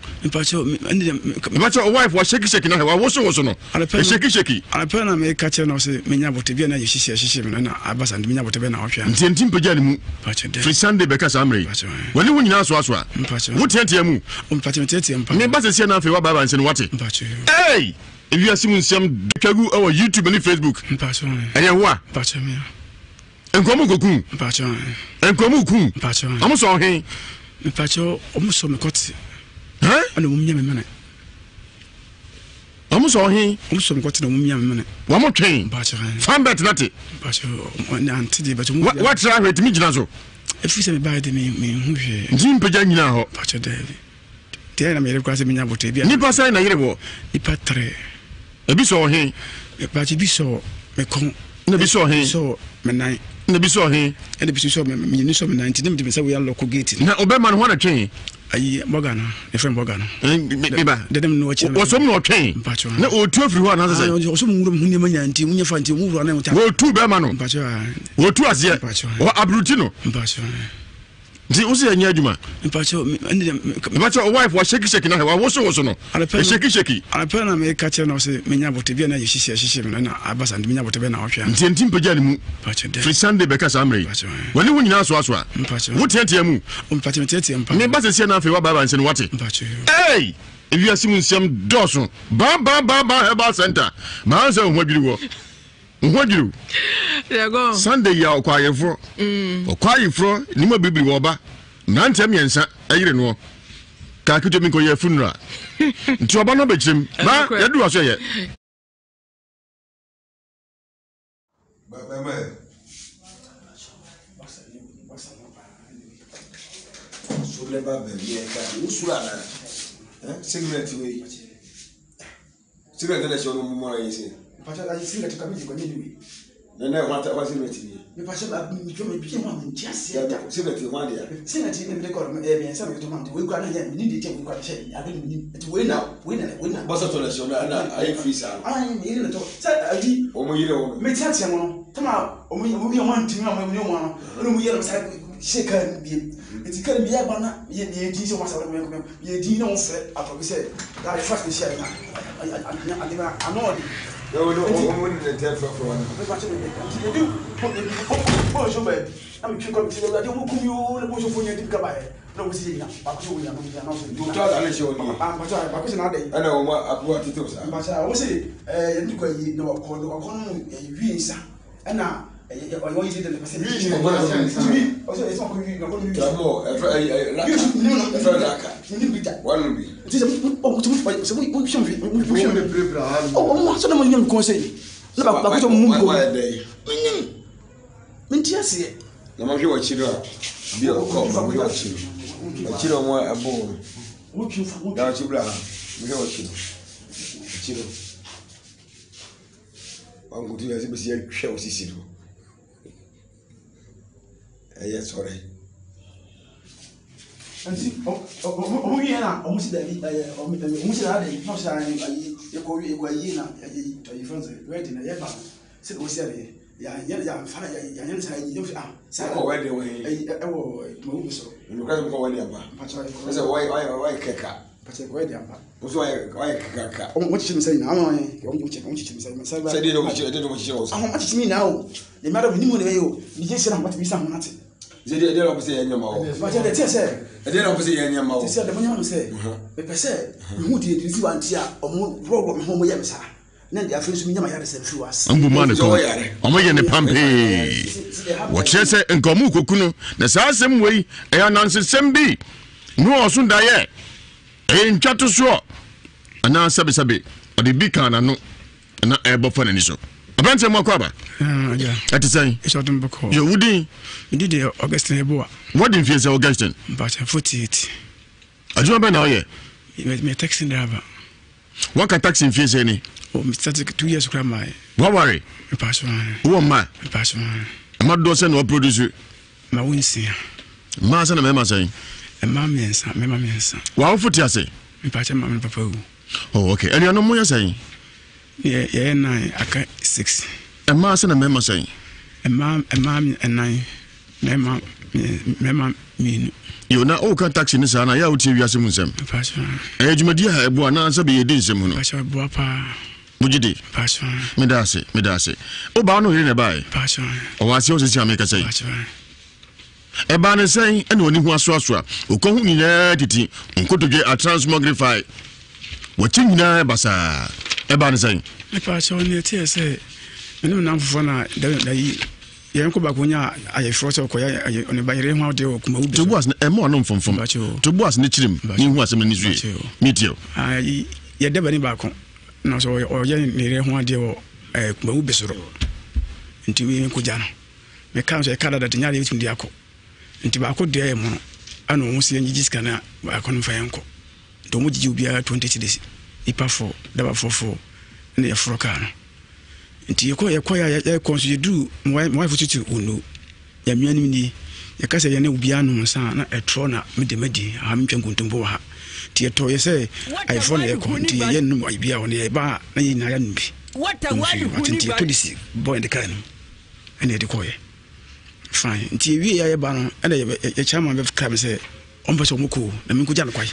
S5: But your wife was shaky. I was also no. Shaky. I pen and make catcher no say, Minabo to be an she and Abbas and Minabo to be an option. Tim Pajanimu. Free Sunday because I'm ready. When you win us, what yet you move? Maybe I say nothing about Baba and what it. Hey! Ewiase Mu Nsem Kagu our YouTube and Facebook. And ya wa?
S10: Pachamia.
S5: Enkomu kokun. Enkomu kun. Amu so hen.
S10: Pacho omuso mekoti. Ana mumnya me mane.
S5: Amu so hen.
S10: Omuso mekoti na mumnya me mane.
S5: Wa mo twen. Fan bet nati.
S10: Pacho na antidi bacho.
S5: What try hwet mi gina so.
S10: Efi se me ba de me hwehwe.
S5: Nji mpagya nyina ho.
S10: Pacho David. Tie na me yere kwase me nya bote bia.
S5: Nipa sai na yere bo.
S10: Nipa 3.
S5: Ebi so hen.
S10: Pacho bi so me kon.
S5: Na bi so hen.
S10: So me 9.
S5: Na bi so hen.
S10: E de bi so me ni so me 19 dem de say we are local gate.
S5: Na obema no ho na twen.
S10: Ayi Morgano, a friend Morgano.
S5: Biba,
S10: let them know what you
S5: was some no train. No, or 2 everyone has said.
S10: Some woman who never and team, you find you move on.
S5: Go 2 Bermano. Or 2 as yet. Or Abrutino. The Uzi and Yajuma. But your wife was shaky. I was also no. Shaky.
S10: I pen and make catcher no say, Minabo to be an she and Abbas and Minabo to be an option.
S5: Tim Pajanimu. Free Sunday because I'm ready. When you win us, what yet you move? Maybe I say nothing about Baba and what it. Hey! Ewiase Mu Nsem Dawson. Bam Herbal Center. Manzo what you go. Nhwadru.
S13: Go.
S5: Sunday ya okwayefo. Okwayefo ni ma bibi wo ba. Nante miensa ayire no. Ka kito mi ko ye funeral. Nti oba no bechirim. Ba yadu aso ye.
S12: Sobre ba be ye ka usura na. Cigarette we. Cigarette na shono mo mora yese.
S11: Pasha la cigarette ka bi ko ni.
S12: Nene wata wa cigarette ni.
S11: Me pasha ba mi jo me bi mo am ntiase da.
S12: Cigarette wa dia.
S11: Cigarette ni me ko bien ça me to man we kwa na ya ni de che we kwa che ya ni ni. We na.
S12: Bossa to la shono na ai frisa.
S11: Ni ni to. Sa aji
S12: o mo yire o.
S11: Me tiate mo no. Tama o mo man timi o mo no. O mo yire sa sheka bi. Eti kan bi agba na ye di so wasa me ko ye di na on fe ato bi se da first me share na anodi
S12: no o ni the tell for one
S11: me ba che me di po so be am chi ko ti da di mo ku yo le mo so fo nya di ka ba e na mo si nya ba ko so nya no nya no so
S12: du ta da le show ni
S11: ba ko na de
S12: ana o ma abu atito sa
S11: ba cha o se ye ndi ko yi no ko no wi nsa ana on yi de le pase
S12: ni ko na
S11: o se so ko wi no ko wi
S12: bravo laka
S11: ni bi da
S12: one bi
S11: ti se o tu se mo shon fi mo mo so na mo nyam conseil na ba ko to mo ko min ti ase
S12: na ma hwe wa chiro a bi o ko ma hwe wa chiro mo abo
S11: wo ki fa wo
S12: da chibra mi hwe wa chiro wangu tu ya sibisi ya hwe o sisi do sorry.
S11: Anti o yi na o musi da bi o musi da de no sa ni ye ko yi na to yi France ready na ye ba se o si ale ya fa ya sa yi sa
S12: ko we de we
S11: wo mo bu so
S12: no ka ko we de aba se why keka
S11: pacha ko we de aba
S12: o so why keka
S11: o mo chi mi sai na o chi mi sai
S12: se de mo chi o
S11: ah mo chi mi na o de ma do ni mo le yo ni je se na mo ti bi sa mo na te
S12: zedi ede lo pese yenya mawo
S11: ba je de tie se
S12: ede lo pese yenya mawo
S11: tie se de bonya no se be pese hu di edisi wa ntia omo rogo me ho mo yem sa na de afi so mi nyama yare se fi was
S5: ambu man ko omo ye ne pampe wo chese nkomu kokunu na sa asem wei e ananse sembi no osun daye e ntwato so ana sabe odi bi kana no na e bo fa na ni so abante mo kwaba
S10: ja
S5: ati say
S10: e shotum bako
S5: yo wudi
S10: did Augustine Eboa
S5: what in fear Augustine
S10: but 48
S5: ajuma be na oye
S10: me taxi driver
S5: what ka taxi in fear ni
S10: oh me started 2 years ago my
S5: what worry
S10: me pass one
S5: wo ma
S10: me pass one
S5: ma do se no produce
S10: ma winsi
S5: ma se na me ma say
S10: e ma mensa
S5: wa wo futi ase
S10: me pass ma me papa
S5: oh okay and you no mo ya say
S10: yeah 9 aka 6
S5: e ma se na me ma say
S10: e ma 9 mema minu
S5: yo na o kan taxi ni sa na ya uti Ewiase Mu Nsem
S10: passion
S5: e jumadi ha ebo na sa be yedi nsem no
S10: passion bo pa
S5: bujidi
S10: passion
S5: me da se o ba no ne bai
S10: passion
S5: o wa se o se ameka sei
S10: passion
S5: e ba ne sei e no ni hu aso o ko hu ni na titi nkotoje a transmogrify wo ti nyina basa e ba ne sei
S10: me passion ne tie se me no na fofo na da yi yenko ba konya aye froso ko ya oni ba yire hu de o kuma ubi
S5: to boas e mo no mfomfom to boas ne chirim ni hu asem ni zue medio
S10: ai ye de bani ba ko na so o ye ni yire hu de o kuma ubi soro nti wi ko jano me kan so e kada da tinya de bitum de akọ nti ba ko de e mo ana o se nyi jiska na ba ko no fa yenko to mo jiji ubia 20 days ipa for da ba for ne ye froka no nti yeko ya consider mo fututu unu ya mianu ni ya kasa ya ne ubia no nsa na etro na medemadi ha mpwen kuntumbo ha nti eto ye say iPhone ye ko nti ye num ibia won ye ba na yi na ya numbi
S7: what a wonderful
S10: nti to this boy in the can ene de ko ye fine nti wi ya ye ba no ene ye chama be kram say on ba so muko na min kuja no kwai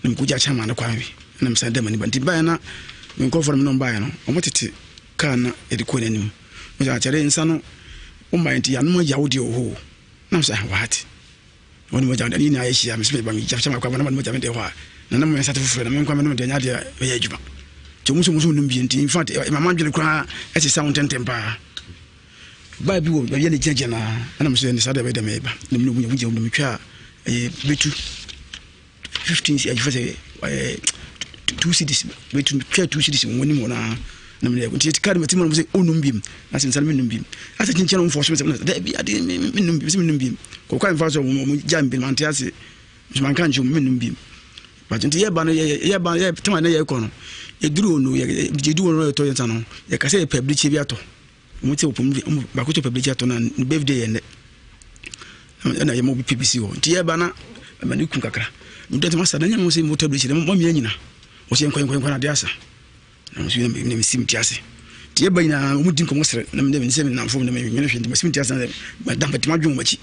S10: na min kuja chama na kwai na msa dem ni ba nti ba na min ko for no ba no o motete kana ediko nanim mo ja chere nsa no o mind ya no ya wodi oho na so what woni mo ja ni na yeshia me se ba mi ja chama kwa na mo ja me de ho na mo me sate fufure na me kwa me no de nya de ya adwuma
S11: to muso num bi nti in fact mama dwele kra e se sound tempa ba bi wo ye ne jeje na ana mo so ne sada be dem eba na me no bunya mu twa betu 15 ya jifase 2 cities betu twa 2 cities woni mo na me ne nti card me timo mo se onum bim na se nsal me num bim asa chinchen no force me da bi ade me num bim se me num bim ko kwa mfa so mo jambi man ti ase man kan ju me num bim but nti ye ba tema na ye ko no ye duru no ye jedu no to yenta no ye ka se public bi ato mo ti opum ba ko to public ato na birthday ye ne na ye mo bi PBC ho nti ye ba na ma ni kun kakra ndo te masa na nya mo se mo public de mo mi anyina o se nkwen na de asa na mo se ne mi sim ti ase ti ye ba ina mo din ko mo sere na me ne se me na fo na me nyene hwe me sim ti ase na ma dan patima dwon machi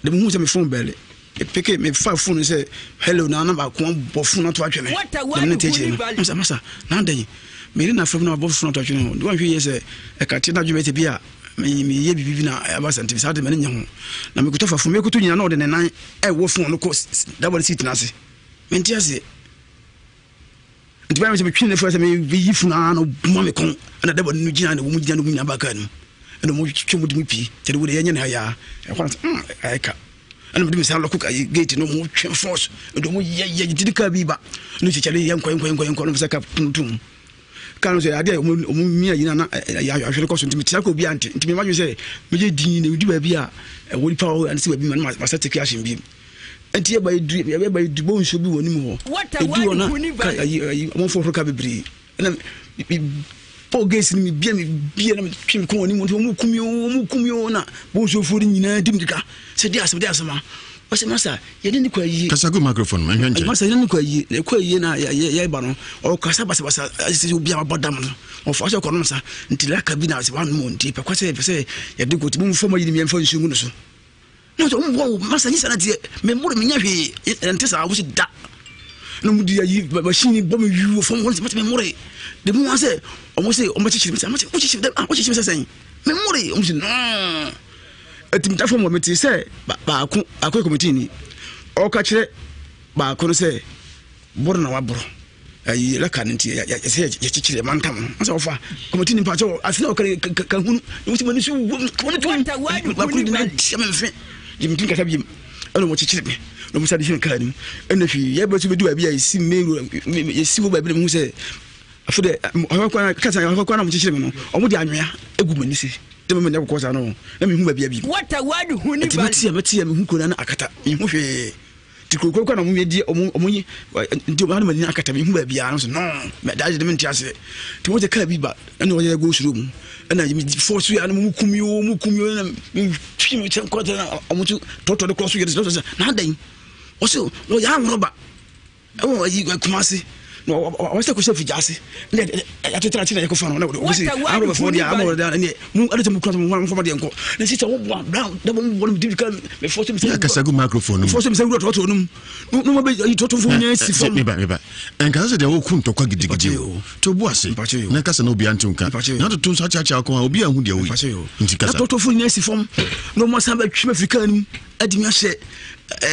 S11: de mo hu se me phone bele peke me fa phone say hello na ba ko bo phone to atwe me na teche masa na dan me na phone na bo phone to atwe me do hwe ye say e ka ti na dwuma te bia me ye bibi na aba santi sa de me nya ho na me kuto fa phone me kuto nyina na o de ne nan e wo phone no ko double seat na se me ntia se ntiba me se betwin ne fa se me yi phone na mo me kon na double no gina na wo mu gina no nya ba ka no eno mo twetwe mo de mu pi te de wo de ye nya na ya e kwa ai ka ana mudi misala lokuka gate no mo twen force do mo ye didika bi ba no chechale ye nkwen no saka tuntum kan so ade mo mi ayina na ya hwere ko so ntimi tia ko bi ante ntimi ma se me je din na udi ba bi a wo di power an se ba bi man ma sa take action bi enti ye ba du bo nso bi woni mo ho edu ona mo fo ka bibri na po gesi ni bia na twim ko woni mo kumio na bo nso fo ri nyina dimdika se dia asema o se masa ye ni kwa yi
S5: kasa go microphone man hanje
S11: masa ye ni kwa yi na ye ba no o kasa basa se obi abodam no o fa se ko no sa ntila ka bi na se wan mo nti pe kwa se ye de go ti mo fo ma yi mi emfa nsu mu no so no so mo masa ni sana tie me mo me nya hwe ente sa wo se da no mu di yi machine bo me yu fo mo me mo re de mo ase o mo se o mo chichi me se o chichi me se sen me mo re o mo se no etim ta fo mo me ti se ba akwa committee ni o ka kire ba ko no se boro na wa boro ayi la kan nti ya se ya chichire man tam asa ofa committee ni pa cho asina o kan hunu mo ti mani su ko ni to ba ko ni na ti me fe jim tin ka tabi eno mo chichire me no mo sa de hin kan ni eno fi ye ba tu be du abi ya si me ye si bo ba bi mu se afode akwa kasa akwa na mo chichire me no o mo di anwea egu mani se de me nya ko sa no na me hu ba bia bi
S9: what a word hu ni ba
S11: meti me hu ko na akata me hu hwe ti ko na mo me di o mo yi ndi o ma na mani akata me hu ba bia no so no me da je de me ntia se ti mo je ka bi ba na o ye go suru mu na me force ya na mu kumio na me twi me chen ko na o mo tu toto de cross ye na dan o se no ya roba e wo yi kumase no o se ko se fijase ne ya tetra tina ye ko fa no na o se aro fo dia amo da ne mu ade mu cross mu fo dia nko na si ta wo brown da mo won di ka me force me se
S5: ka sagu microphone no
S11: force me se ro toto no mo be yi toto fo nya si fo
S5: me ba en ka se de wo kun to kwa gidigidi to bu ase na ka se no bi antu nka na to so cha ko obi ahu dia wo nti ka sa
S11: toto fo nya si fo no mo sa ba twi Africa nim adi mi ahye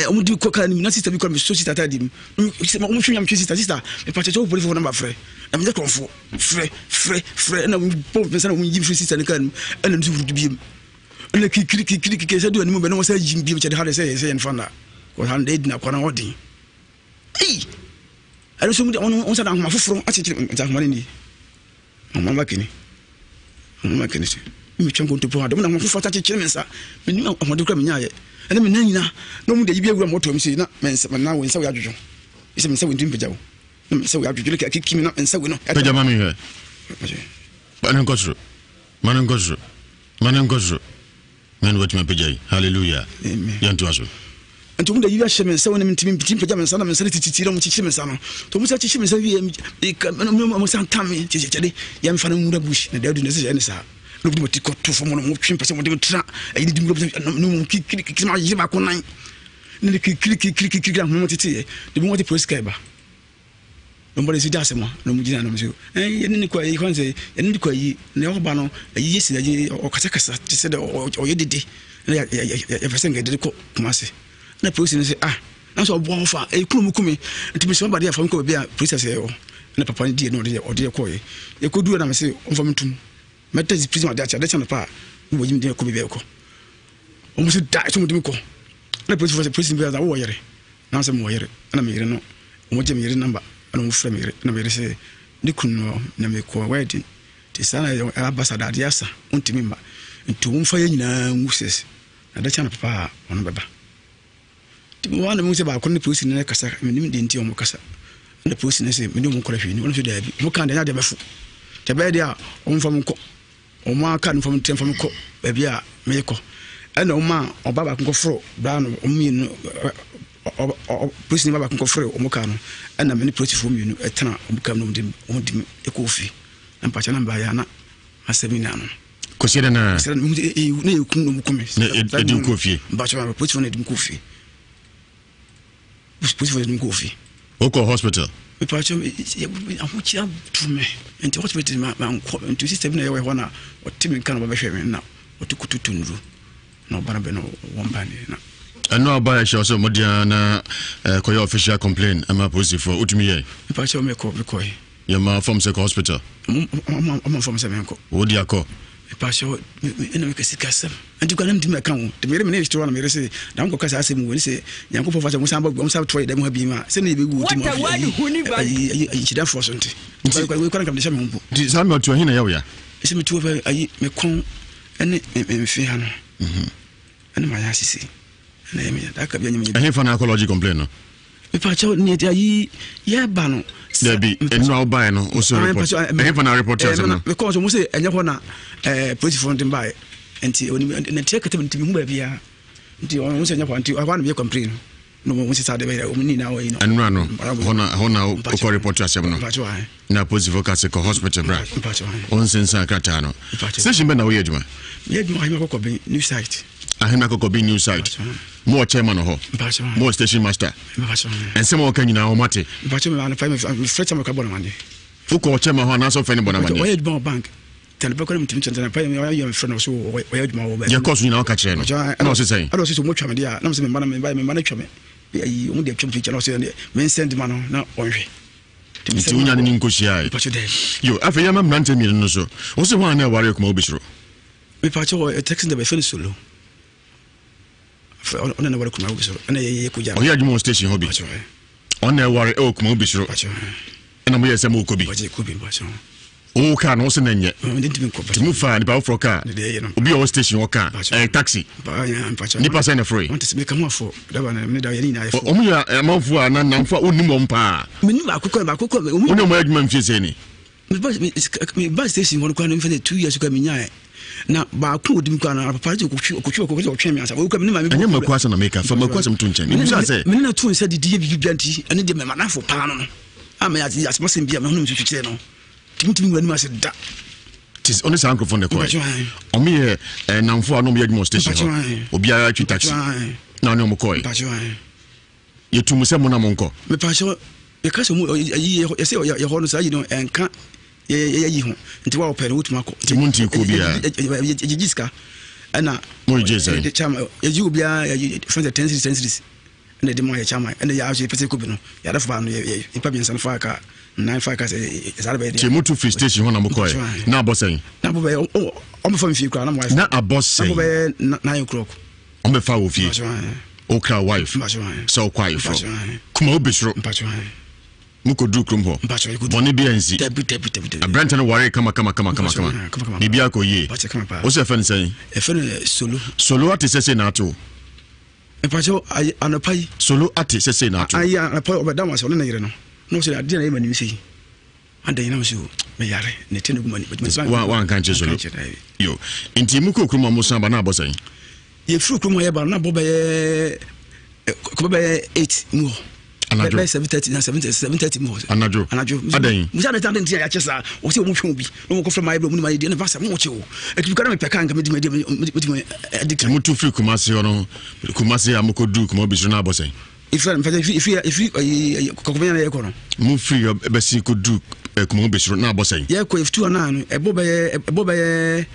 S11: o di koka ni na sister bi ko me so sister tadim o mo hwenya me sister me pa cheche o boli fo number frɛ na me konfo frɛ na po pensa na mo yim sister ne kan na nsu furu biem na kiki se do ani mo be na mo sa yim biem che de ha de se en fana ko han de na kwana odin ala so mu on sa na ho foforo a cheche ta ho ni mama kini se mi chenko to po ha de mo na ho foforo ta cheche me sa me ni ho de kra me nyaye ene me nanyina no mu de yibi agura moto mi se na mensa na wo nsa wo adwodwo ise mensa wo ndim pejawo na mensa wo adwodwo le kiki mi na mensa wo no
S5: peja mami he manen kosro men wat me peja hallelujah yantu aso
S11: antu mu de yibi ahye mensa wo ne ntimi peja mensa na mensa titiri mu chichi mensa no to mu sa chichi mensa wi mo sa tami chichi ya mfa na mu da bush na da du ne se ne sa no bi moti ko to fo mo no twin pese mo de tra ayi di mo no kiki ma yi ba ko nan ne kiki mo tete de mo te prescribe no mbole si dase mo no mu gina no so ye ne ko yi kwanse ye ne ko yi ne o ba no yi yesi aje o kasa ti se de o ye dede ya pese ngede ko kumase na police ne se na so bo fa e kunu mu kumi nti me so ba de afa ko be a police se o na papa ni die no de koye e ko du na me se on fa metum meta di prison ade acha na pa wo yim de ko bebe ko o mo se da so mo de ko na prison be za wo yere na se mo yere na me yere no o mo je me yere number na mo fra me yere na me yere se ni kunu na me ko wedding ti sana ambassador ade asa ontimi ma nti wo mfa ye nyina nguses na da cha na papa ono beba ti mo wana mo se ba ko ni prison na kasa me nim de nti o mo kasa na prison se me nim mo kora hwe ni ono so da bi mo kan de na de befu te be dia o mfa mo ko o ma ka no fam tem fam ko ba bia me ko ana o ma o baba ko fro bra no o mi no o prison baba ko fro o mo ka no ana me ni proti fo mi no etena o ka no dim o dim e ko fi na pa cha na ba ya na asemina no
S5: ko se na
S11: na e kun no mo ko me
S5: e dim ko fi
S11: ba cha ba proti fo na dim ko fi proti fo na dim ko fi
S5: o ko hospital
S11: me pa cha ahu chia tume enti hospital ma nko enti system na ye ho na o timi kan ba hwe me na o tukututunru na obana be no wombane na
S5: ano ba ya so modia na ko your official complaint ama police for utumi ye
S11: me pa cha me ko
S5: ye ma from se hospital
S11: am from se me ko
S5: o dia ko
S11: me pa cha ina me kasi kasa enti ko na ndimi kan wo de mere me ne store na mere se da nko kasa asem wo ni se yanko fa fa musa ba musa toy dem ha bi ma se ne be wu ti mo ayi chida for so nti ko ko kam de shame humpo
S5: di sa me otu hin na ye wo ya
S11: se me tu ayi me kon ene me fi ha no ene ma ya sisi ene me da ka bi anyam
S5: e fa na ecology complaint no
S11: me pa cha ni ayi ye ba no
S5: there be no buy no o so report e fa na report ya no
S11: because mo se enye ho na police front buy enti oni na take tem ntimi hu ba bia nti on se enye ho nti wa na be complain no mo se sa de be o ni na we no
S5: enra no hona o ko report ya no na police focus ko hospital bra on sensa krata no station be na we adwuma
S11: ye adwuma ha ko be new site
S5: ahina ko be new site more chairman ho more station master and some of Kenya o mate
S11: but me na five fresh am ka bona mande
S5: uko chairman ho na so fe ni bona mande
S11: we bank tell be ko mi tintin na pay me ya friend so we adwuma wo ba
S5: ya course ni na o ka kire no na so say
S11: ado so mo twa me dia na so me bana twa me ayi o mo de twa me na so me send man na onhwe
S5: ti unya ni nkoshia yo afa ya mam nante mi no so o se ho na ware ko ma obishiro
S11: me pa cho text de be feel solo on na wale kuma ubisoro na ye kuja
S5: o ya jumo station hobby on na ware o kuma ubisoro na mo yesa mo kobi o ka no se na nye timu fa ni ba ofro ka obi o station o ka taxi ni pass na free
S11: want to make am for da ba na me da ye ni na
S5: o mu ya amanfo a na namfo onni mo mpa
S11: me ni ba akukọ o
S5: mu no mo adwuma mfie se ni
S11: me ba station won kwa no mfe 2 years kwa me nyaa na ba ku odim kwa na papa ti ko twen mi asa wo kwa me ma me
S5: anya makwasa na make fa makwasa mtu nchen ni bisa se
S11: me na tu nsa didi bi bianti ane de me manafo pa no ama ya asmasem bia me hono mtwitwe no timtimi wani ma se da
S5: tis only sanko for the coin o me namfo anom ye adwuma station obi ara twi taxi na no mo koi ye tumu se mo na mo nko
S11: me pa so ye ka so mo ye se ye hono sa yi no enka ye yi ho nti wa opere wutuma ko
S5: ti munti ko bia
S11: ye jiska ana
S5: mo jeza
S11: ye chama ye ju bia ye friend the tenses na de mo ye chama na ya je pese ko bi no ya da fa no ye pa bi nsan fa ka 95 ka se za ba
S5: ti mutu free station ho na mo ko na abosen
S11: na bo be o me fa mi fi kra na mo wife
S5: na abosen
S11: na bo be 9 o'clock
S5: o me fa wo fi o kra wife so kwai fro kuma obisro muko du krum ho boni bia nsi abranta no ware kama ni bia ko ye o se fe nsen
S11: e fe
S5: solo ati sese na ato
S11: e pa jo anapai
S5: solo ati sese na ato
S11: aya anapai obeda so na yire no so ade na yema ni misi ande na so me yare ne tene gumani
S5: wa kan che solo yo inti muko krum mo san ba na abosan
S11: ye fru krum ye ba na bo be ko be 8 mu
S5: anajo
S11: 7:30 mo
S5: anajo adan
S11: musa na tande ntia ya chesa o se o mu hwe bi no mo ko from my bro mu ni ma de na vasa mo che o etu kana me peka nka me di adika
S5: mu tu free kumasi ono kumasi amoko du kuma bi na abosan
S11: if ko ko ya ko no
S5: mu free be si ko du kuma bi na abosan
S11: ye ko if tu na no e bo be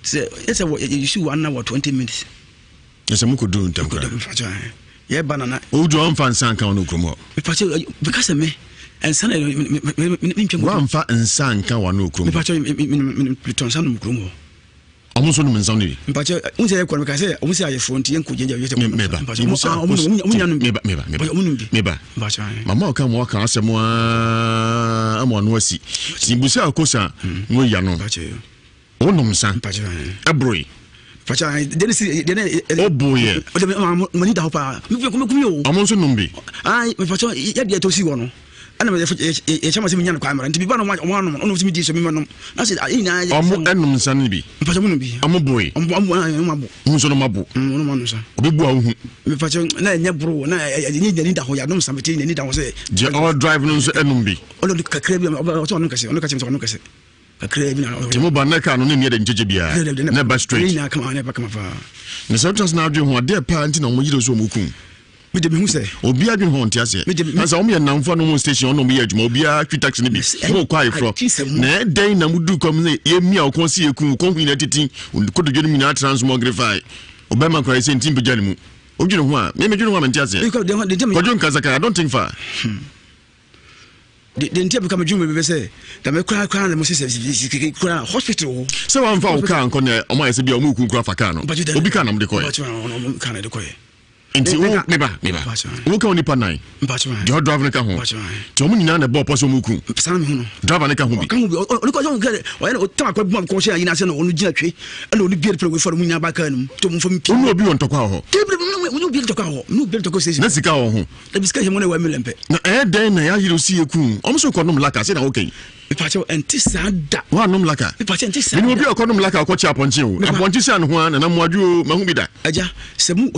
S11: se yes you see 1 hour 20 minutes
S5: yes mu ko du ntam
S11: ye banana
S5: o do am fan san kan no kromo
S11: because me
S10: and son
S5: one fat and son can one no crum.
S10: Return some crum.
S5: Almost on Sunday.
S10: But I say, I say, front and could
S5: Mamma can walk on some one was see. Simbusa Cosa, no yano. Oh, no, son, a boy.
S10: But I didn't see,
S5: oh boy,
S10: money helper.
S5: I'm also numbi.
S10: I, yet to see one. And I'm a young camera, and to be one of me, some. I said, I'm
S5: Sandy.
S10: But I wouldn't be.
S5: I'm a boy.
S10: I'm one.
S5: Who's on a mabu? Big one.
S10: But I never, and I need a whole yard, something, and I was a
S5: all driving on the
S10: Although the Caribbean about on Lucas. A craving.
S5: Timoba Naka no near than Jibia. Never straight.
S10: Come on, never come far.
S5: The soldiers now doing what their parenting on Widows Mukum.
S10: With the who say,
S5: Obia can haunt us. As only a non for no station on Mobia, Mobia, Tritax in the beast. No quiet from. Nay, Dana would do come ye me or conceal community could get me not transmogrify. Obama cries in Timber Janimu. Oh, you know what? Maybe you know what I'm just saying. Because I don't think far.
S10: The entire become a junior say that may cry the most hospital.
S5: So I'm found can't corner on my Sabia Muku Grafacano, but you don't become the coy.
S10: Canada coy.
S5: Until never. Who can only panai?
S10: But
S5: you're driving a car. Tomina Bob Posomuku. Driving a car.
S10: Look, I don't get it. Why not talk about one course in National only Jetry and only beautiful with for me now back home to move from people.
S5: No, be on Tokao.
S10: No build to go. No build to go.
S5: Let's go home.
S10: The discussion when I went Millempe.
S5: Then I you see a coon. Also, Conum Laka said, okay.
S10: Pacho and Tissada.
S5: One num laka. You will be a condom like a coach up on you. I want to send one and I'm what you, Mahumida. Aja, some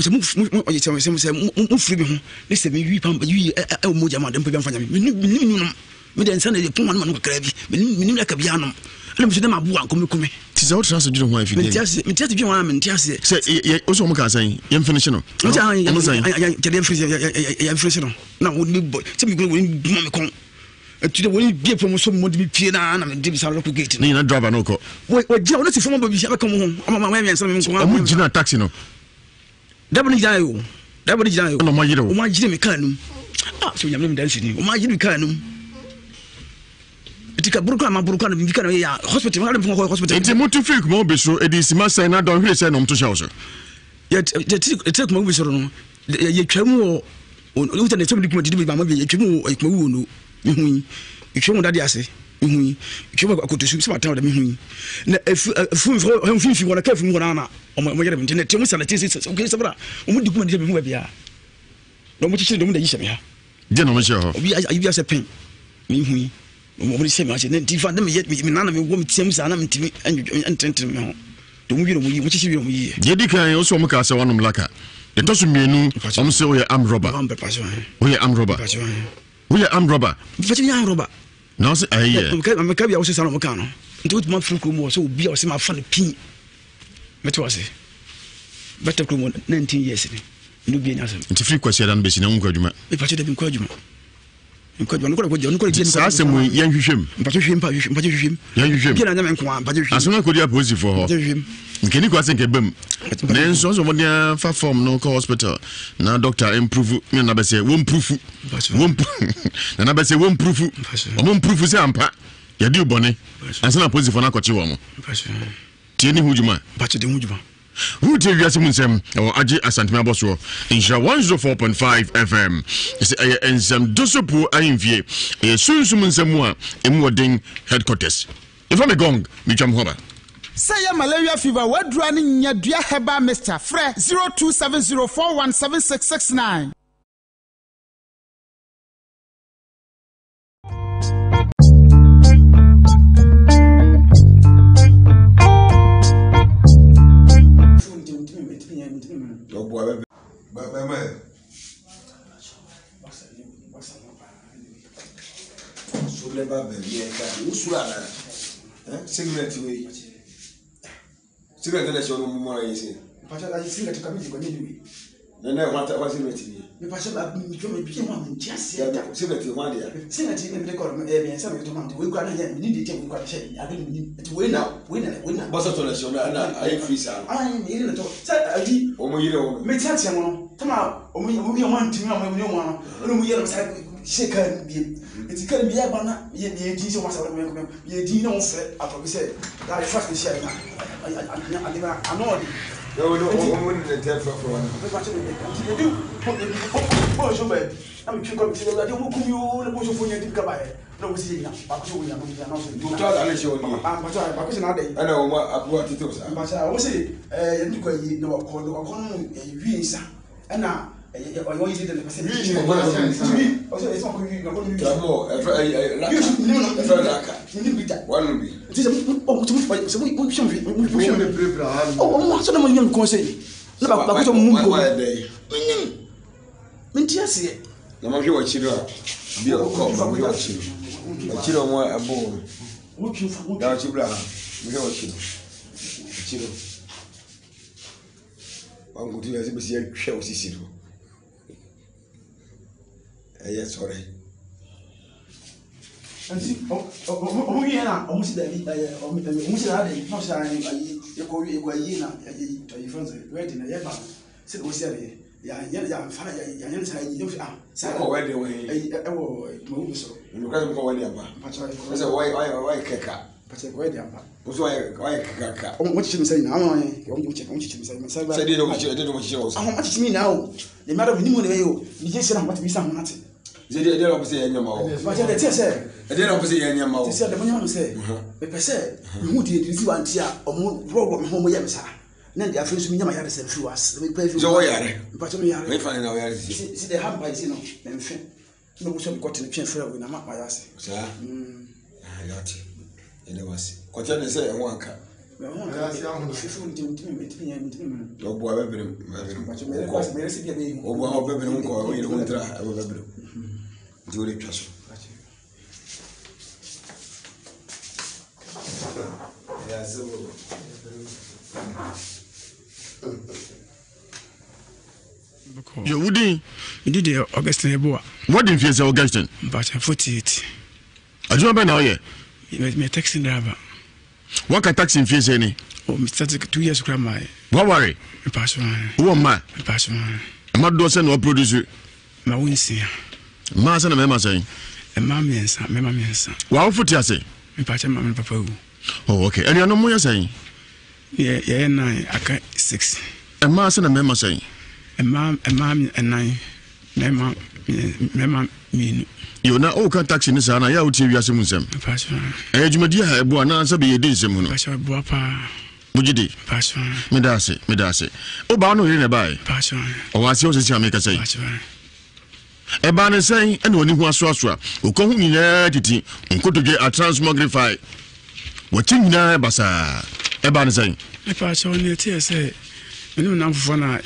S5: freedom. Listen, we pump you a Mujama and Pugam for me. We then send a poor man crabby, meaning like a piano. Let me see them up one come. Tis out as you don't want if you just you want and just say, also Moka saying, you're finishing. I'm saying, I'm finishing. Now, would be boy. Some people will come. To the be from some would be Piana and Davis are located. Nina driver no co. What jealousy from a baby come home. I'm some taxi no.
S10: Double Dio. Double Dio.
S5: No, my
S10: Jimmy Canum. Ah, so you're dancing. My Jimmy Canum. It's a Brucan, hospital.
S5: It's a motive more be so. It is Master and I don't really send them to shelter.
S10: Yet, it took movies on you come or somebody could do with my mother. You if you want that, I say, if you go to some town, if you want to care from one or my internet, tell me some okay, Sabra, what do you do? We are no much to do the Ishamia.
S5: General,
S10: we are a pen. Me, nobody say much, and then defend them yet. None of you want Tim's and I'm to me and tend to me. Do you which is you?
S5: Yedika also make us one laka. It doesn't mean I'm so I'm robber. We are robber. We are robber.
S10: But you are robber.
S5: No, I'm a cabby. I was a son of a canoe. Do it, my fruit was so be a funny pin. But was it? Better 19 years. No be nothing. It's a free question and based on Gojuma. If I should have been Gojuma. As young him, but you him, as soon as could you pose for him. Can you think a boom? Then so when you far from no hospital. Now, doctor, improve me, and I say, won't proof, and I say, won't proof, won't proof, Zampa. You do, Bonnie, and so I pose for Nakochiwamo. Tieni Hujuma, but you do. Who tell Ewiase Mu Nsem or Aji Asantema Bosro in Nhyira 104.5 FM. It's a Nsem Dosopo Ayimfie. A Sunsu Mu Nsem wa Emuoding headquarters. If I'm a gong, Micham Hoba.
S13: Say malaria fever, what running your dear Heba Mr. Fre 0270417669.
S12: Cigarette that you're more easy. Pasha, I see that you come in the community. Then I want to was in it. The Pasha became one just cigarette you want here. Cigarette in the corner, and some of the month. We got a need to take what I say. I didn't win out. What's up to us? I freeze out. I am in the top. Oh, you know, make sense. Come out. We want to know when you want. We have shake her.
S11: It's going to be a banner, ye did once ye did no say, I probably said, that is first share. I know there were no woman in the death for one. You do put the push away. I'm sure I don't come you the push for you to come by. No, we see now. You told Alice, I'm I know what it was. But I was saying, you know, call Visa, and now. I want you to yes, sorry. And see, oh, yeah, almost that almost that not saying you call you a year now, your friends ready in a year. Said, we said, yeah, I'm fine. You say, oh, where do we move so? You can't go any other. That's a why kick up. But where they are. Why kick up? What you say now? I want you to say, I didn't want you. How much is me now? The matter of you just said, what we sound. They didn't opposite any more. But I said, I didn't opposite any more. Said the man say, but said, who did you want here or more program home? Yes, then they are friends with me. I said, through us. Let me play for you. But we are finding out. See, they have by Zino and Finn. No, we shall got in the chain for when I'm up my ass. Sir, I got you. And it was what you say, one car. No boy,
S5: you wouldn't.
S10: You did the Augustine Boa.
S5: What did you say, Augustine?
S10: But I'm 48.
S5: I don't know now yet.
S10: You made me a taxi driver.
S5: What can taxi in face any?
S10: Oh, Mr. 2 years grandma.
S5: What worry?
S10: A passion.
S5: Who am I?
S10: A passion.
S5: I'm not doing no producer.
S10: My winsy.
S5: Master and Mamma saying.
S10: And Mammy and Sam, Mammy and Sam.
S5: What would you say?
S10: My passion, Mamma and Papa.
S5: Oh, okay. And you know what you're saying?
S10: Yeah, and I got 6.
S5: And Master and Mamma saying.
S10: And Mammy and I, Mamma, me.
S5: You know, all taxi in the sun. I out to Ewiase Mu Nsem.
S10: Passion.
S5: And you dear, boy, answer be a day, Simon.
S10: Passion, Boapa.
S5: Would you do?
S10: Passion.
S5: Medase. Oh, Bano in a buy.
S10: Passion.
S5: Oh, I see what you make a say.
S10: Passion.
S5: A banner saying, and when you want Swasra, who come in entity, and could get a transmogrify. What you know, Bassa? A banner saying,
S10: a passion, your tears say, and you know, for now,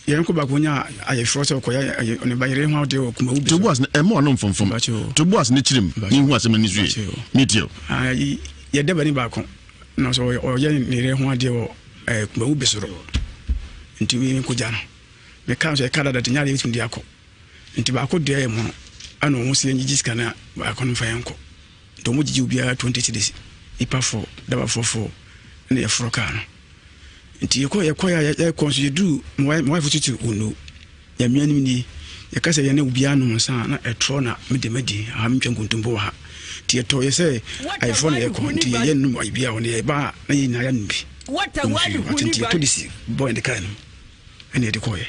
S10: Yanko Bagunya, I force or on a bayre how they to
S5: was a more known from to was Nichim, he was a ministry. Meet you.
S10: I yet never back on. No, so or young near one day or a Mobisoro into me in Kujano. The council color that in Yali from the Ako. In tobacco day, I know most in Giscana, back on Fayanko. To which you be 20 cities, Ipa 4, double 4, and a frocano. Nti ye consider do my wife to unu ya miani ni ya kasa ya ne ubia no sa na etro na medemedi am twenkuntumbo ha ti eto ye say iPhone ye ko ti ye no ibia won ye ba na ye na ya nbi what a word ti to this boy in the car and ye de ko ye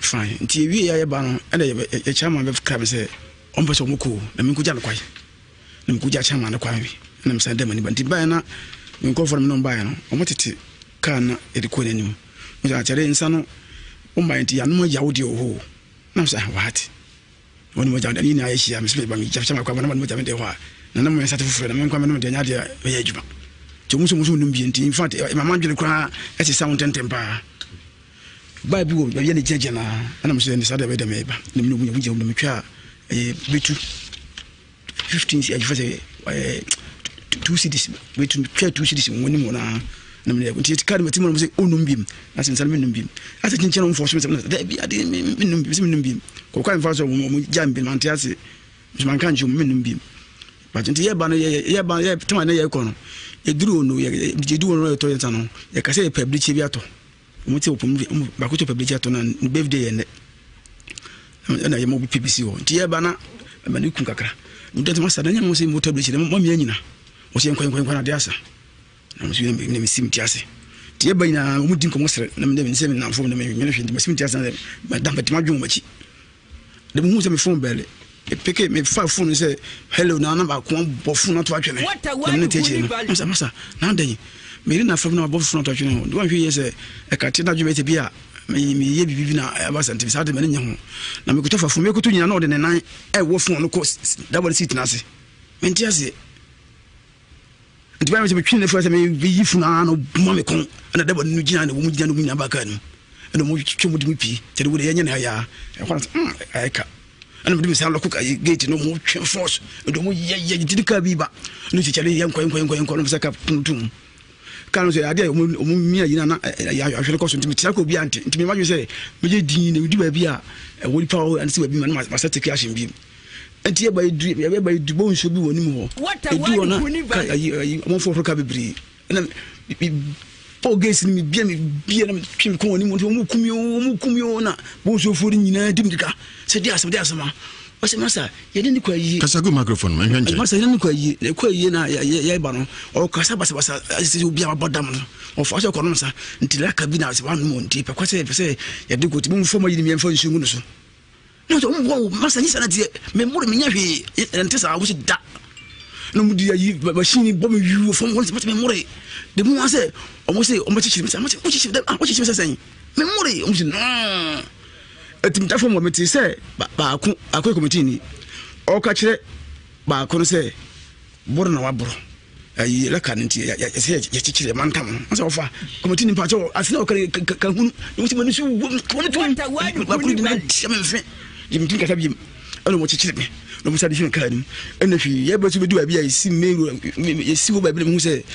S10: fine nti wi ya ye ba no and ye chairman be crab say on person muko na mi kuja no kwai na mi kuja chairman no kwai na mi say dem ni ba nti ba na mi ko for mi no ba no o motete kana ediko nanim mo ja chere nsa no o mind ya no ya wodi o na so what woni mo ja ni na yeshia me se ba mi ja chama kwa na mo ja me de ho na mo yesa tefufure na me kwa me no de nya de ya adwuma to muso num bi nti in fact mama ndwele kra e se sound tempa ba bi wo ba ye ne jeje na mo se ni sada be de me ba na me no mu je mo twa bitu 15 ya jifase 2 cities bitu twa 2 cities woni mo na na me nti tikari matimo mo se onum bim na sen salme num bim asa kinchen mo force me da bi ade me num bim ko kwa mfa so mo jambi man tiase man kan ju me num bim but nti ye ba no ye tema na ye ko no ye duru no ye du no to yenta no ye ka se public bi ato mo ti opum ba ko to public ato na birthday ye ne na ye mo bi PBC ho nti ye ba na
S11: mani kun kakra mudete masa danya mo se motor bi mo mi anyina wo se nkwan na de asa na mo suye me sim tiase tie ba ina mo din ko mo sere na me se me na fo na me hwe sim tiase na madam betima dwon machi de mo se me phone bele e peke me fa phone say hello na na ba ko bo phone na to atwene na me teche masa na dan me ri na fa na bo phone na to atwene do hwe ye se e ka te na dwon be bia me ye bibi na abasa nti sa de me nya ho na me ko fa phone me ko to nyina na de ne nan e wo phone no ko double seat na se me ntiase nti ba me se me twine fa se me yi phone na mo me kon na double no gina na wo mu gina no nyina ba ka no eno mo twemu de pi te de wo de ye nya na ya e kwa ai ka ana me sa lokka gate no mo twen force do mo ye didika bi ba no ti chale yan kwan no saka tuntum kan so ade o mo mi ayina na ya hwele ko so ntimi tia ko bi ante ntimi ma se me je din na udi ba bi a wo pa o anse ba bi ma ma set take action bi enti e ba du bo nso bi woni mu ho edu ona ayi mo fo ka bebri na po gesi mi bia na twim ko woni mu mo kumyo na bo so fo nyina dimdika se dia asema o se masa ye ni kwa yi
S5: kasa go microphone ma hwanje
S11: masa ye ni kwa yi na ya ba no o kasa basa se obi abodam no o fa so ko no sa ntila ka bi na se ba no nti pe kwa se ye de go ti mo fo ma yi ni me fo nsu no so no so mo masa ni sana tie me mo me nya hwe ntisa wo se da no mu di ayi machine bo me yu fo mo se me mo re de mo se o mo se o mo chichi me se o chichi me se sen me mo re o mo se no etimta fo mo meti se ba akọ committee ni o ka kire ba akọ no se boro na wa boro ayi la kan nti ya se ya chichire mantam no so fa committee ni pa cho asina o ka hun no se mani su wo to ba ku di na ti me fe yim tin ka tabi eno mo chichire me no mo sa di fin ka ni ena fi ya ba su be du abi ya si me ya si wo ba bi me hu se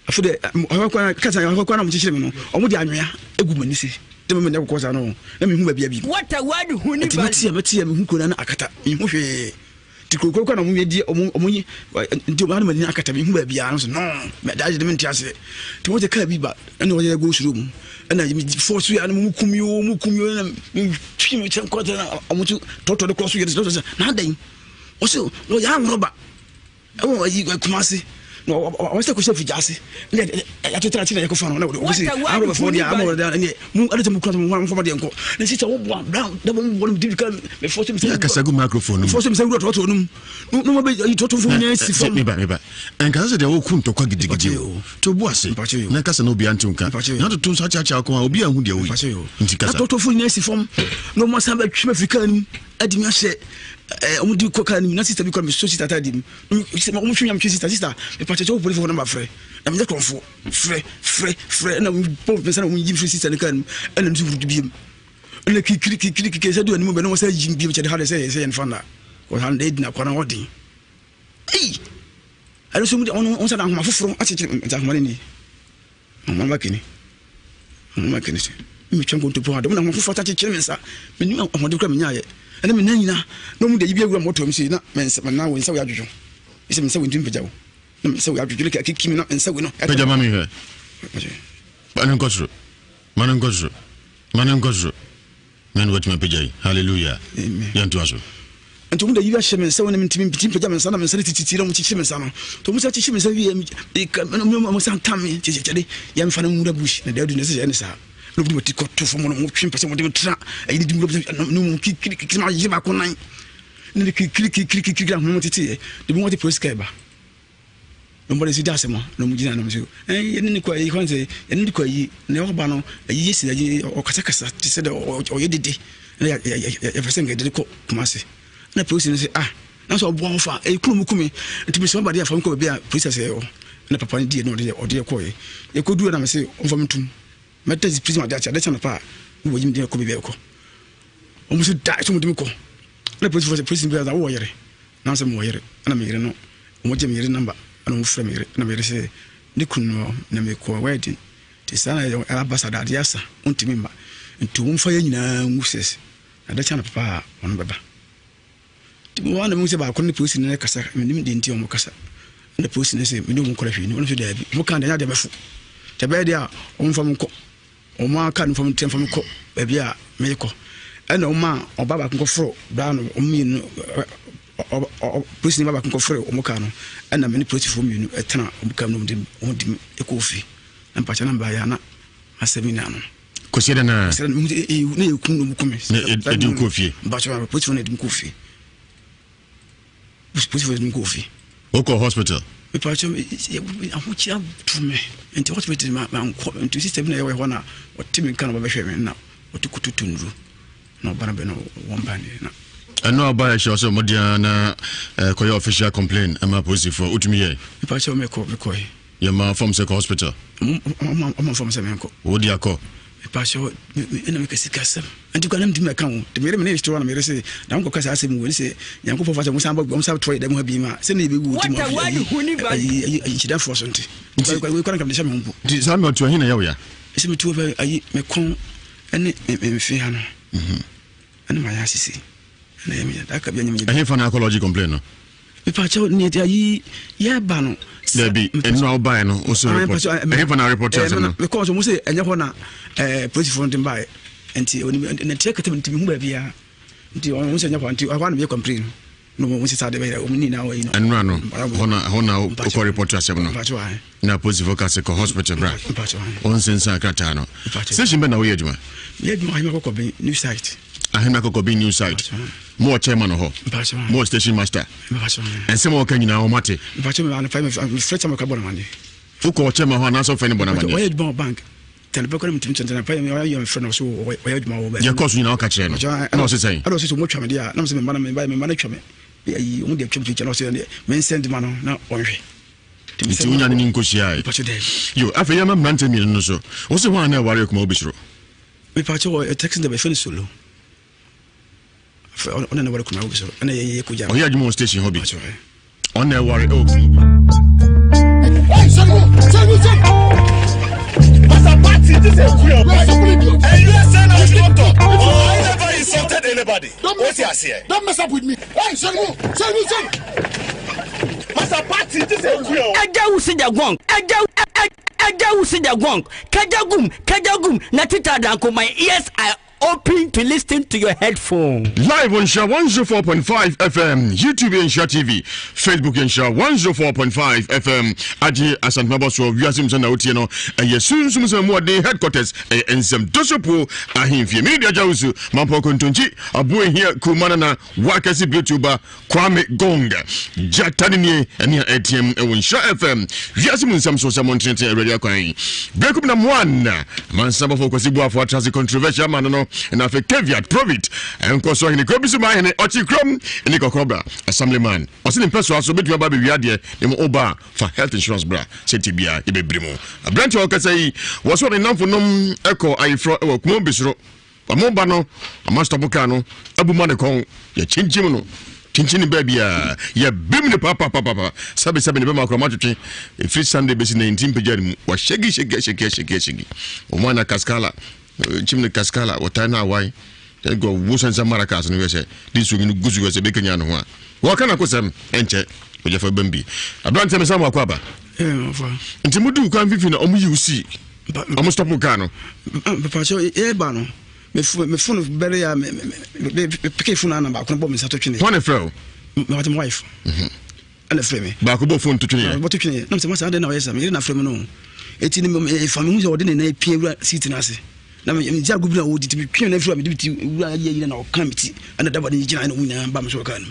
S11: afode akọ ka sa akọ na mo chichire me no o mo di anwea egu mani se me na ko sa no na me hu ba bia bi
S9: what a word hu ni ba
S11: meti me hu ko na akata me hu hwe ti ko na mo di omunyi ndi o ba na mani akata me hu ba bia no so no me da de me ntiase ti mo je ka bi ba na o je go suru mu na me force ya na mu kumyo na me twi me chen ko na amutu toto de cross ye na dan o so no ya roba e wo yi kumase no o se ko se fijase ya to tra ti na ko fa no na o se aro ba fo dia amo da ni mu ade te mu kura mu fo ma de nko na si ta wo bua brown da bo mu di ka me fo se me
S5: ya kasa go microphone
S11: fo se me se ro to no no be yi to fo ni si fo
S5: me ba en kasa de wo kun to kwa gidigidi to bu ase na kasa no bi antunka na to tun sa cha ko obi ahu de wo nti kasa
S11: to fo ni si fo no mo sa ba twi Africa ni adimi ahye omo di ko kan na sister bi ko me so sister tadi mi mo hwenya me sister me pa checho police number frɛ na me de konfo frɛ na mo pense na mo yi sister ne kan na nti wudu bi na kikiri se do ani mo be no sa yi bi che de hade say en fana ko han de na ko na odin alo so mo on sa na homa foforo a cheche ta homa ni mo makini se mi chango to po ado na homa foforo ta cheche me sa me ni mo de kra me nyaye ene me nanyina no mu de yibi agura moto mi si na mensa na wo nsa wo adwojo ise mensa wo ndim pejawo na mensa wo adwojo le ka kikimi na mensa wo no
S5: peja mami he manen koso men wat me pejai hallelujah yantu aso
S11: nto mu de yibi ahye mensa wo na ntimi pitim peja mensa na mensa tititira mu chichi mensa no to mu sa chichi mensa wi mo sa tami chichi de ya mfa na mu da bush na de adu ne se ne sa no bi mati ko to fo mo no twin pese mo de tra ayi di mu no mu kiki ma yi ba ko nan ni kiki mo titi de mo ti police kai ba no mo de si dase mo no mu gina no mo so ye ni ko yi kwanze ye ni ko yi ne o ba no yi yesi ayi o kasa ti se de o ye dede ya pese ngai de ko kumase na police ni se na so bo fa kunu mu kumi nti bi so ba de afa ko ba police se o na papa ni die no de o de ko ye ko du na me se on fa mtum meta zi prison adacha na pa wo yim de ko be ko o mu so da so mu de ko na police be da wo yere na so mo yere na me yere no o mo je me yere number na mo fra me yere na me yere se ni kunu na me ko wedding ti sana ya ambassador de asa ontimi ma nti wo mfa ya nyina nguses adacha na papa wono baba ti mo wana mo se ba ko ni police ne kasa me nim de nti o mo kasa na police ne se me no mo kora hwe ni wono so da bi mo kan da ya de befu te be dia o mfa mo ko o ma ka no fam tem fam ko ba bia me ko ena o ma o baba ko fro bra no o mi no police ni baba ko frɛ o mo ka no ɛna me ni police fo mi ɛtena o mo ka no dim ekofi na mpacha na ba ya na asɛmi na no
S5: ko sie na
S11: na yɛkum no mu kome
S5: na edim kofi
S11: mpacha police fo na edim kofi police fo edim kofi
S5: oko hospital
S11: mpacha ahochi atume enti hospital ma nko enti system na yɛwɔ hɔ na ɔtimi kan ba bɛhwɛ me na ɔtukututu nuru na ɔbana bɛ no wɔmbane na
S5: ɛno aba ɛhyɛ sɛ modia na kɔyɛ official complaint ama police for utumi yɛ
S11: mpacha mekɔ
S5: yɛ ma form sɛ hospital
S11: ɔma form sɛ menkɔ
S5: wodi akɔ
S11: mpacha ɛna meka sika sɛm anti kwa nam dimɛ kan wo de mere me store na mere se na nko kasa asɛm wo se nyankopɔ fa sɛ musa ba musa toy dem ha bi ma se na yɛbɛwu ti mo ayi chida for so nti kwa kan kam de hyɛ me mpo
S5: di sa me to hin na yɛ wo ya
S11: se me to ba ayi me kon ɛne me fi ha no ɛne ma ya sisi ɛna yɛ me da ka bi anyam
S5: ɛhe fa na ecology complaint no
S11: mpacha ni ayi ya ba no
S5: Debi, enu au buy no, also report. Even a reporter,
S11: because we say enya ho na police phone dem buy. Enti na take them to me bia. Enti we say enya ho enti I want to complain. No we say say dey o ni na we no.
S5: Enu no, hona o reporter asem no. Na police focus ko hospital bra. On sense akata no. Station be na we adwuma.
S11: Ye adwuma I make ko be new site.
S5: Ahena ko be new site. More chairman ho. More station master. And some more can you now mate.
S11: But I'm afraid I'm a carbon money.
S5: Fuko chairman ho na so fani bona money.
S11: Why you bank? Tell the bank to and pay me your friend or so where my
S5: your course you now catch no. No say.
S11: I don't see so much media. No say me man buy me manage me. You only chum channel say men send man na onhwe.
S5: Ti unya ni nkosia ai. Yo, afa ya mam nante mi no so. Wo se ho ana ware ko ma obisiro.
S11: Me pa cho text the finish solo. On na ware ko ma obisiro. Na ye ko ja.
S5: O ya djum station hobby. On na ware o.
S4: Hey, this is a real and you are saying I should talk. I never insulted anybody. Don't mess up with me. Hey, Samu. Master Party, this is real.
S14: Kajagum, my ears are open to listen to your headphone.
S5: Live on Nhyira 104.5 FM, YouTube and Nhyira TV, Facebook and Nhyira 104.5 FM. Aji asantmabo so Ewiase Mu Nsem na otie no. Yesun sum mo de headquarters ensem dosopo ahimfie. Media jawusu mampo kontonchi abu ehia kumana na wakasi YouTuber Kwame Gonga. Jatani ni eni ATM e Nhyira FM. Ewiase Mu Nsem so samontente radio kwan. Breakup na mwana. Mansaba for kwasibu afo atrasi controversial man no. And after caveat provit and koso hini kobisu ma hini ochi krom ni kokobra assemblyman osin impeso aso betu aba be wiade dem oba for health insurance bra seti bia ibebrimu abranche okasai woso ne namfo nom eko ayifro e wakumo bisro amoba no amastobuka no abuma ne kon ya chinchim no chinchini babia ya bimne papa sabe ne be makro matwetwe free Sunday besi 19 pejari wa shegi o mwana kaskala chimne kaskala watana wai go wusan samara kas no wese disu ni guzu wese be kenya no ho wa kana ko sam enche o jefa bambi abrante me samu akwaba nti mudu kan fifi na omu yusi omu stop ka no
S11: papa so e ba no me phone bere ya me pick phone na ba ko bo me sato twene
S5: one fro
S11: my wife ana frame me
S5: ba ko bo phone to twene
S11: bo to twene na me say na wa yesa me na frame no eti ni me family mu so de na pie wura seat na ase na me ja gubina wo diti pie na fira me diti wura ye na o kan miti ana daba ni gina na wunya ba me so kan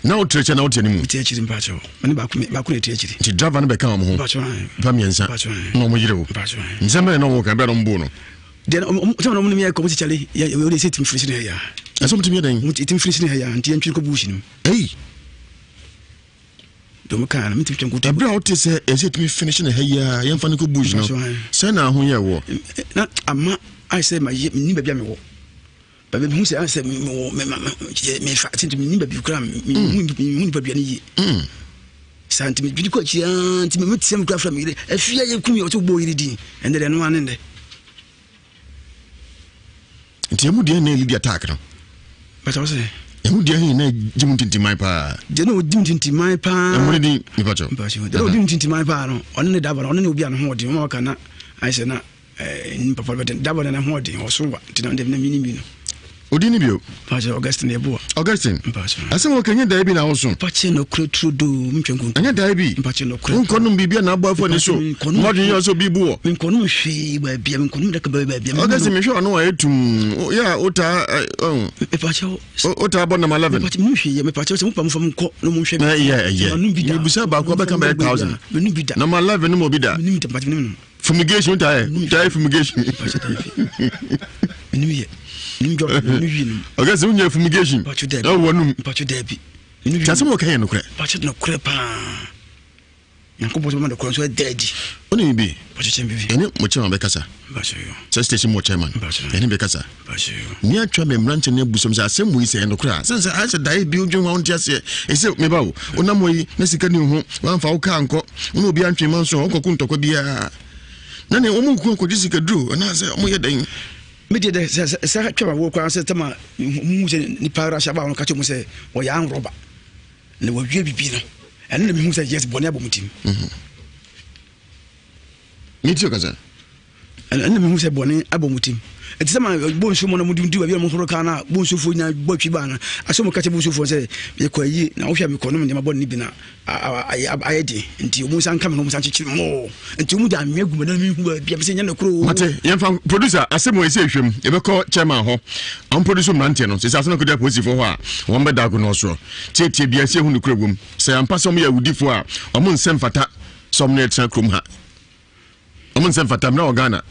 S5: na o treche na o tiani mu
S11: tiachiri mpacho mani ba ku na tiachiri
S5: ti driver na be kan mo ho
S11: mpacho
S5: ba miensa no mo yire wo
S11: mpacho
S5: nzembe no wo kan be no mbo no
S11: den o no me ko mo tichale ya we dey say tim finish ne ya
S5: aso mo tim ye den
S11: mo tim finish ne ya nti antwi ko bush nim dom kan mi tim ko
S5: abra o te say e say tim finish ne ya yemfa ne ko bush no say na ho ye wo
S11: na ama I say my ni ba bia me wo ba be hu say I say me fa tinti ni ba bi kra mu ba bia ne yi santi me bi ko chi anti me metiam kra fra me ire afia ye kum ye o to bo ire din ende de no ane nde
S5: nti emu de na lead attack no
S11: but I say
S5: emu de na jimu tinti mai pa
S11: de no jimu tinti mai pa
S5: emu de ni pacho
S11: de no jimu tinti mai pa no one ne daba one ne obi an ho de mo ka na I say na ni papa be daba na ho de o so wa tinna de na mini no
S5: Odini bio.
S10: Pacho Augustine Ebo.
S5: Augustine.
S10: Pacho.
S5: Asem o kenye dai bi na wo so.
S10: Pacho no kro do mtwenku.
S5: Anya dai bi.
S10: Pacho no kro.
S5: Nkonum bibia na abafo ne so. Modun yo so bibu wo.
S10: Nkonum hwe ba bia nkonum da ka ba bia.
S5: Augustine me hwe no wa etum. Ya ota
S10: Pacho.
S5: Ota bo na 11.
S10: Pacho mu hwe me pacho se mu pam fam ko no mu hwe.
S5: Yeah. Ni busa ba ko ba kan ba 1000.
S10: Menu bida.
S5: Na 11 no mo bida.
S10: Menu pacho menu.
S5: Fumigation tie fumigation.
S10: Menu ye.
S5: Okay, so you fumigation. Oh, one
S10: Pacho Debbie.
S5: Just more can crack.
S10: Pacho no crepa. Yanko was one of the cross were dead.
S5: Only be
S10: Pacho
S5: any much on Becassa. So station more chairman. Any Becassa. Near Tram Ranch and Busom are same we say and the crass. Since I said I build you on just here. It's me bow. Onamway, Nessican, one for Canco, no be anti monso, Uncle Kunto could be a. None of Omu could just do, and I say, oh, you're
S10: Media sa twa wo kwa se tama mu se ni para sha ba on ka che mu se wo ya roba le wo dwe bibi no ene na mu se yes boni abomutim
S5: ni tio kaza
S10: ene na mu se boni abomutim enti sama bonso mo na mu di wa bi mo horo kana bonso fo nya botwi ba na aso mo ka che bonso fo se ye kwa yi na wo hwa mi kono me ma boni bi na ayedi enti mu san kam no mu san chichi mo enti mu da anwe guma na mi hu ba bi se nya na kro
S5: mate yemfa producer asemo ese hwem e be ko chairman ho am producer mante no se aso na ko da posi fo ho a won be da go no so tie bia se hu no kro gum se ampa so mo ya wudifo a omo nsem fata so mo na etra krom ha omo nsem fata na Ghana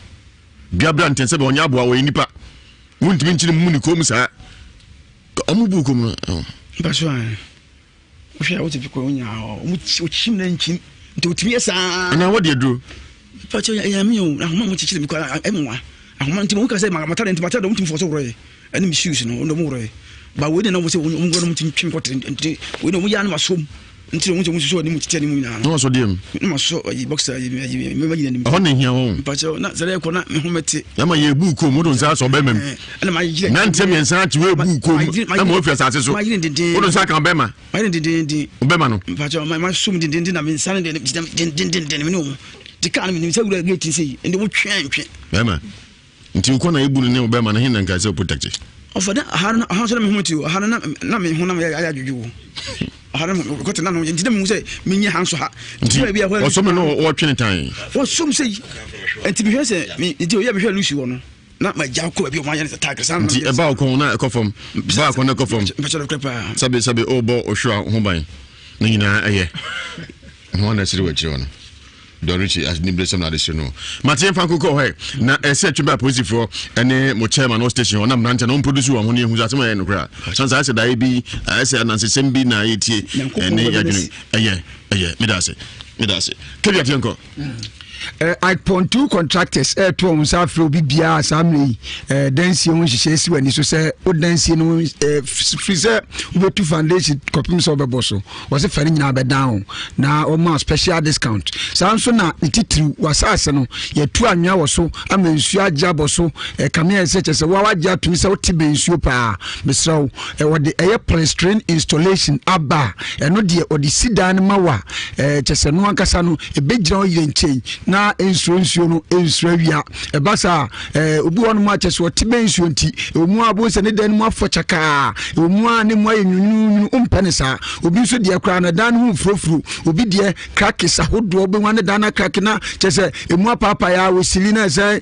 S5: bia brand se be onya abo a wo nipa wuntimi nchiri mu ni kom sa omo bu kom no
S10: ba so Ushia wote biko onya uchim na nchim nti utimi esa
S5: na wo de duro
S10: pacho ya mi o ahoma mo chichire biko emwa ahoma nti mo ka se matara nti matara mutim fo so woro ani mi shoes no ndo mo woro ba we de na mo se mo ngo no mutim twim ko nti we no mo ya na masom nti mo so ni mo chichire ni mo na
S5: no so dem
S10: no so yi boxer yi me ma yina ni
S5: ho ne hia wo
S10: pacho na zare ko na me ho meti
S5: ya ma ye bu ko mo don sa so be mem
S10: na ma yire
S5: na ntem yen sa ti we bu ko na mo ofia sa se so wo don sa kan be ma
S10: ma yire din
S5: be ma no
S10: pacho ma sum din na me san din me no di kan me ni se wura gate sei ende mo twen
S5: be ma nti ko na ebu ne be ma na hin na nka se protect
S10: ofada ha so na me ho meti ha na me ho na ya juju ahara ko tena no nti dem se menye hanso ha nti bia ho
S5: o so me no o twene tan
S10: o so sei nti bi hwese nti o ya be hwe lucy wo no na ma ja ko bia o ma ya tag san
S5: nti e ba ko na ko fom ba ko na ko fom sabe o bo o hwa ho ban na nyina eye ho na sire wa chiro no Dorichi as ni blessem na de no Matien Fanko ko he na ese tweba posifo ene mo chairman no station onam nante no produce wo ho ne hu asem ye no kra sansa ase dai bi ase ananse sembi na yetie ene yadwene eye medase kebia tienko
S10: I.2 contractors to Musafro Bibia Samley dancing when she says when you say o dancing freezer over 2 foundation copim so beboso was a fair na be down na o ma special discount sanso na ititru wasase no ye tu anwa wo so amensu agya boso kamia se chese wa wagya tumi se otibe nsuo pa mesraw wo de polystyrene installation aba eno de o de sidan mawa chese no ankasa no ebegira o yire nchen na insurance no insura ebasa obi won ma chese o tibe nsuo nti omu abo se ne dan mu afochaka omu a ne mu ayenu umpanisa obi so de akra na dan hu frofru obi de crackers ahodo obi wan dan na crack na chese emu papa ya wo silina se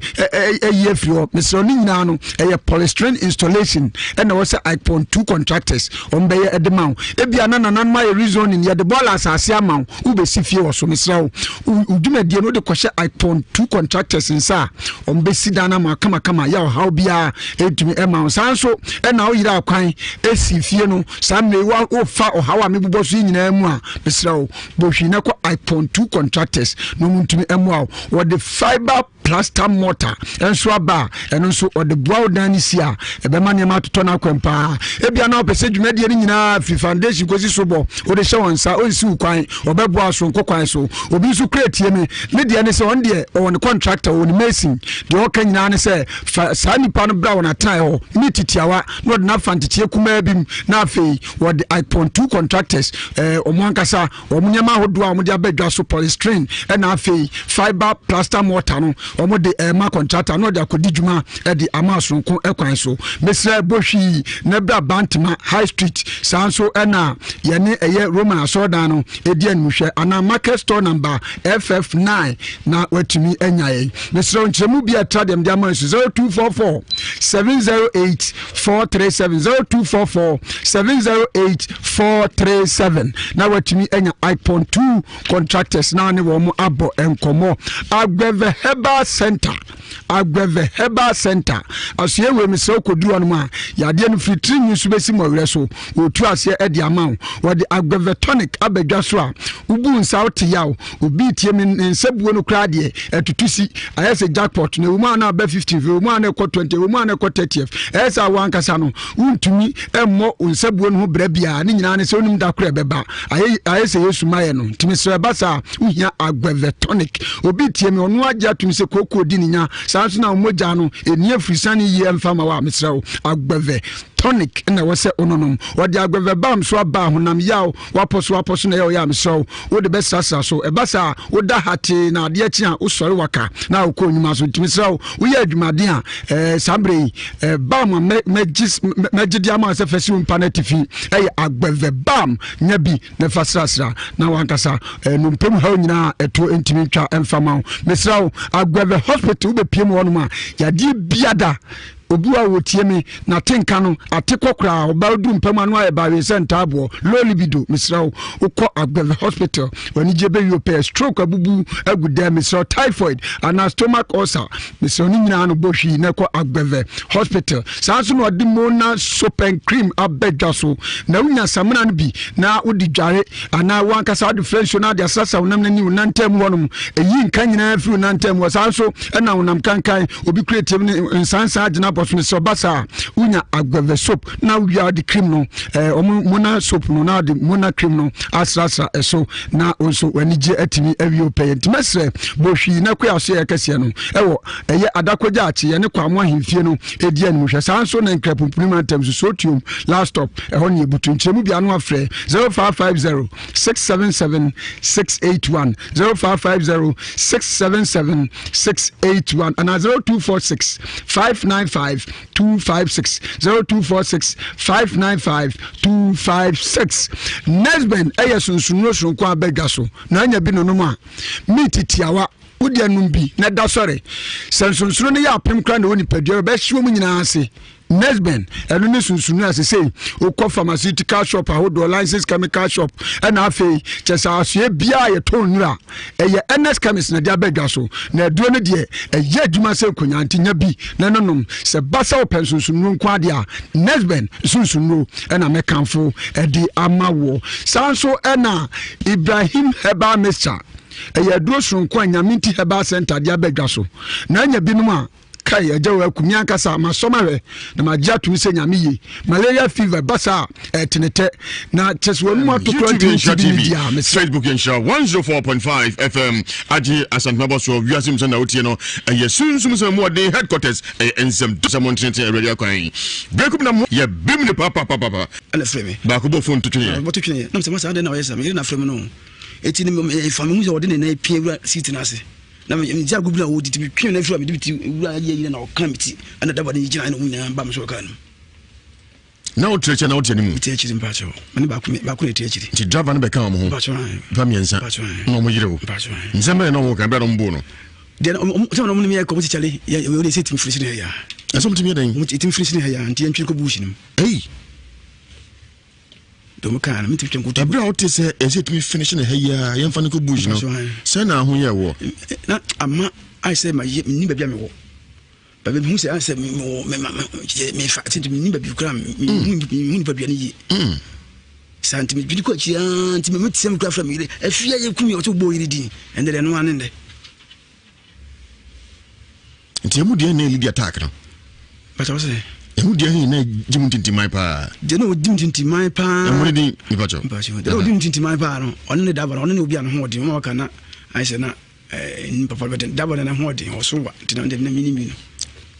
S10: eye frio mesro ni nyina no polystyrene installation and was I.2 contractors on be edema ebia na nanan ma reasoning ye the ball asase ama ube sifie wo so mesro udumedie no de kwhye I.2 contractors nsa on be sidana ma kama ya how bia etumi ema sanso na o yira akwan esifie no samme wa o fa o hawa me bubo so nyina mu a mesro bo hwi na ko I.2 contractors no muntumi emu wo the fiber plaster mortar enso aba eno nso o de brown danisia ebema ne ma toto na kwempa ebia na opese dwumadie ni nyina fi foundation kosi sobo o de hye wonsa o nsi ukwan obebo aso nkokwan so obi nso create me de ne se on de on contractor on mason de o kan nyina ne se sa nipa no bra wona try ho ni titiawa no de na fantitie kuma bim na afei wo de I.2 contractors omwankasa omnyama hodo a omde abadwa so polystyrene na afei fiber plaster mortar no omo de ma contractor no de akodi djuma e de ama sonko ekwan so mesra bohwi na bra bantama high street sanso na ye ne eye Roman asodan no edi anmuhwe ana market store number FF9 na watumi enyaye mesra nchemu bia tradem de ama 0244 708 437 0244 708 437 na watumi enya iPhone 2 contractors na ne wo mo abo enkomo Agbeve Herbal Center asiye we mi so kodu anu a yade no fitri nsu besi mo were so otu ase e de ama wo de Agbeve tonic abadwa so a ubu nsa wote yaw obi tie mi nsabuo no kra de etutusi ayese jackpot na wo ma na ba 50 wo ma na ko 20 wo ma na ko 30 esa wan kasa no untumi emmo nsabuo no ho bra bia ne nyina ne se onum da kra beba ayese yesu maye no timi so basa uhia Agbeve tonic obi tie mi onu agya tumi se koko di ninya sanso na moja no enia frisani yi emfama wa mesrawo Agbeve tonic na wose ononom wode Agbeve bam so aba honam yaw waposo na yaw ya mesrawo wo de besasa so ebasa wo da hate na ade achi a wo sori waka na wo ko nyuma so timisrawo wo ya adwumade a sambre bam megidi ama se fesi mpa na tifi Agbeve bam nya bi na fasrasra na wankasa no mpem ha nyina eto entimi twa emfama mesrawo Agbeve hospital be piem wonuma yade biada obuwa wotiemi na tenka no atekokra obawdu mpema no aye bawe center abo low libido misrawo ukọ Agbeve hospital wani jebe yope stroke abubu agude misrawo typhoid and stomach ulcer misrawo ni nyina no bohwi na kọ Agbeve hospital sanso no odi mona soap and cream abedwa so na unya samana no bi na odi dware ana wankasa odi french na de asasa wonam na ni wonantem wonum eyi nka nyina firi wonantem wo sanso na wonam kankan obi creative nsansa agina bosme so basa unya Agbeve soap na we are the cream no mona soap no na the mona cream no asrasa eso na onso wanije atimi awio pay ntimesre bohwi na kwa so yakase no ewo eye adakoja achi ye ne kwamo ahemfie no edi anu hwe sanso na nkrapumpunim terms so tium last stop eho ne butu nchemu bia no afre 0550 677 681 0550 677 681 and 0246 595 256 0246 595 256 Nesben sunsuno sunko abedwa so na anya bi no ma mititiawa wodi anum bi na da sore sunsuno ne ya apem kra na woni padua be hwe mu nyina ase Nesben enu ne sunsunu asese ukọ pharmaceutical shop ahodo license chemical shop na afei chesa asue bia ye ton nura eye NS chemist na dia bedwa so na aduro ne de eye adwuma se konyanti nya bi na nonom se basa open sunsunu nko ade a Nesben sunsunu na mekanfo edi amawo sanso na Ibrahim Herbal Mixture eye aduro sunko anyaminti Herbal Center dia bedwa so na anya binum a kai ajawa akumia kasa masomare na magia tumi se nyame malaria fever basa tenete na cheswanu atokro TV
S5: Facebook insha 104.5 FM aji asantmabo so Ewiase Mu Nsem na otie no yesunsum se mo de headquarters ensem samontinete radio kwan breakup na ye bim ne papa
S11: ala freme
S5: ba ko bo phone tutwe
S11: mo tutwe na se masa de na yesa me na freme no eti ni famu se wode na pie sit na se na me ja gubula wo diti bi twen na fira me diti wura ye na o kan miti ana daba ni gina na munya ba me so kan
S5: na o treche na o tiani mu
S11: treche mpa cho mani ba ku ne treche
S5: ti driver na be kan mo ho
S11: ba cho
S5: ba mi ensa no mo yire wo nzembe na mo kan be no mbo no
S11: de no mo ni me ko mo ti chale ya we dey set free ne ya
S5: aso mo ti me den
S11: mo ti free ne ya anti en ko bush nim do kan mi ti twen ko
S5: abra o te se e set me finish ne ya yan fa ne ko bush no se na ho ye wo
S11: na ama I say my ni ba bia me wo ba be hu se I say me fa ti ni ba bi kra me ba bia ne yi santi me bi ko chi anti me ti sem kra fra me afia ye kumi o to bo yiri din ende de no ane de
S5: nti mu de na lead attack no
S11: ba ta say
S5: emu dia hin na jimuntinti mai pa
S11: je no jimuntinti mai pa
S5: emu di ni pacho
S11: de no jimuntinti mai pa no on ne daba on ne obi an ho odi mo ka na I say na ni papa beten daba na ho odi o so wa ti na de na minimi no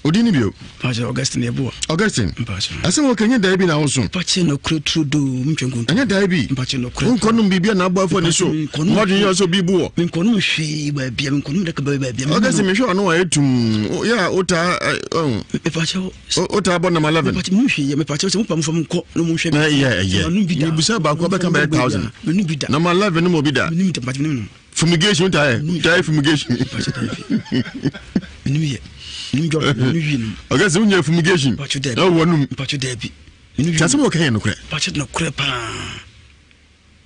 S5: Odini bio.
S10: Pache Augustine Ebo.
S5: Augustine.
S10: Pache.
S5: Ase wo kenye da bi na wo so.
S10: Pache no krudo mtwenko.
S5: Anya da bi.
S10: Pache no krudo.
S5: Nko no bibia na abo afo ne so. Mo dwen yo so bibu wo.
S10: Nko no hwe ba bia nko no de ka ba bia.
S5: Augustine me hwe no wa etum. Ya ota
S10: Pache
S5: ota abo na 11.
S10: Pache mu hwe me pache se mu pam fam nko no mu hwe.
S5: Yeah. Ni busa ba ko be ka 1000.
S10: Me nu bida.
S5: Na 11 no mo bida.
S10: Me nu bida pache no.
S5: Fumigation tie fumigation.
S10: Pache tie. Me nu ye.
S5: Okay, so you fumigation. Oh, one
S10: Pacho Debbie.
S5: Just what can you credit?
S10: Pacho no crepa.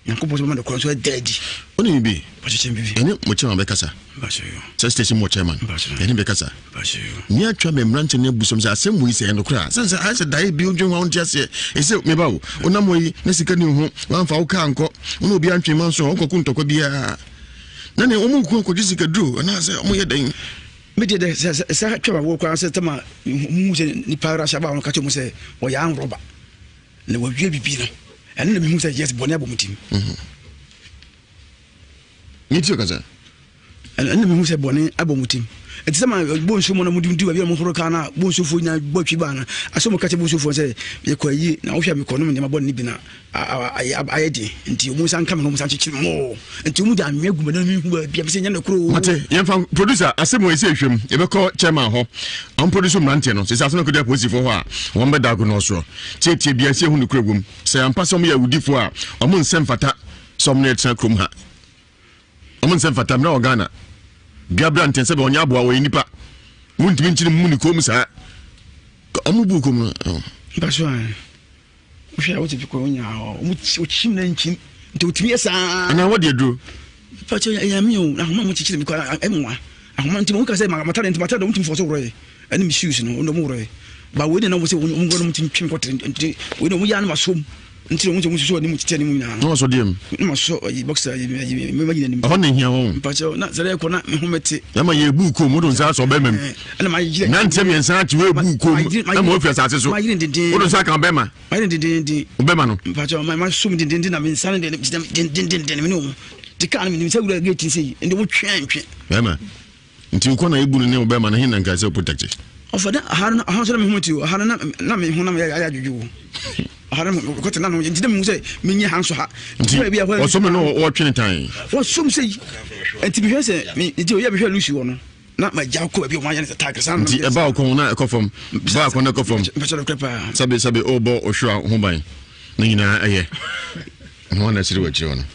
S10: Yankopo the cross were dead.
S5: Only be
S10: Pacho MBV.
S5: Any much on Becassa.
S10: Pacho.
S5: Station more chairman. Any Becassa.
S10: Pacho. Near
S5: Trump branch and Busum, same we say, and the crowd. Since I said, I build you on just here. It's a mebo. Onamwe, Nessican, one for Kanko, one will be Antrim Manso, Uncle Kunto could be a. None of Omuko could Jessica drew, and I said, oh, you're dying.
S10: Me did say Trevor walk around said Tama ni para shaba on catch say or young robber. And will be beaten. And then the said yes, Bonabo team.
S5: You took us.
S10: And then the said Bonnie Abomutim. It's some bone so mona mudim do a Motorcana, Bonsu Funa, Bochibana. I saw catch a bush for say, Yakoy, now we have economy in my body bina. I did until you must come home such more. And to Mudan, you will be absent the crew.
S5: Young producer, a similar station, if a call chairman ho, on producer Mantino, says I don't could deposit for her, one by Dagonoso. Take TBS who the crew, say I'm passing me a woody for a moon sem fata, some net crumha. A moon sem fata, no Ghana. Gabrant and Sabo Yabwa, or Nipa. Won't mention Municoms. Omubukum.
S10: That's why. We shall to go now, which him to me, and
S5: now what do you do?
S10: But I am you, I'm not teaching because I'm one. I want to look at my talent, but I don't think for so way. And misuse no more. But we don't know what's going to chimp and we don't want mushroom. Until we show him telling me now.
S5: No, so dim.
S10: Must show a boxer.
S5: Honey here,
S10: but not the record.
S5: Yama ye buko modon sa so bema.
S10: And my
S5: Nantem yen sa twe buko. Na mo ofia sa so. Modon sa kan bema.
S10: I didn't
S5: bema no.
S10: But my sum didn't have been Sunday no. The kind of say we get see and the change.
S5: Bema. Until kona ebu ne bema na hin nka say protect.
S10: Of that how should I move to? How na me huna ya juju. Haram got na no didn't mu say me hanso ha.
S5: Or some no or twenty time.
S10: What some say and to be say me you be lose one. Not my Jaco be one attack.
S5: The about corner from back on the from Sabi obo or sure home. Nina aye. No one is what you want.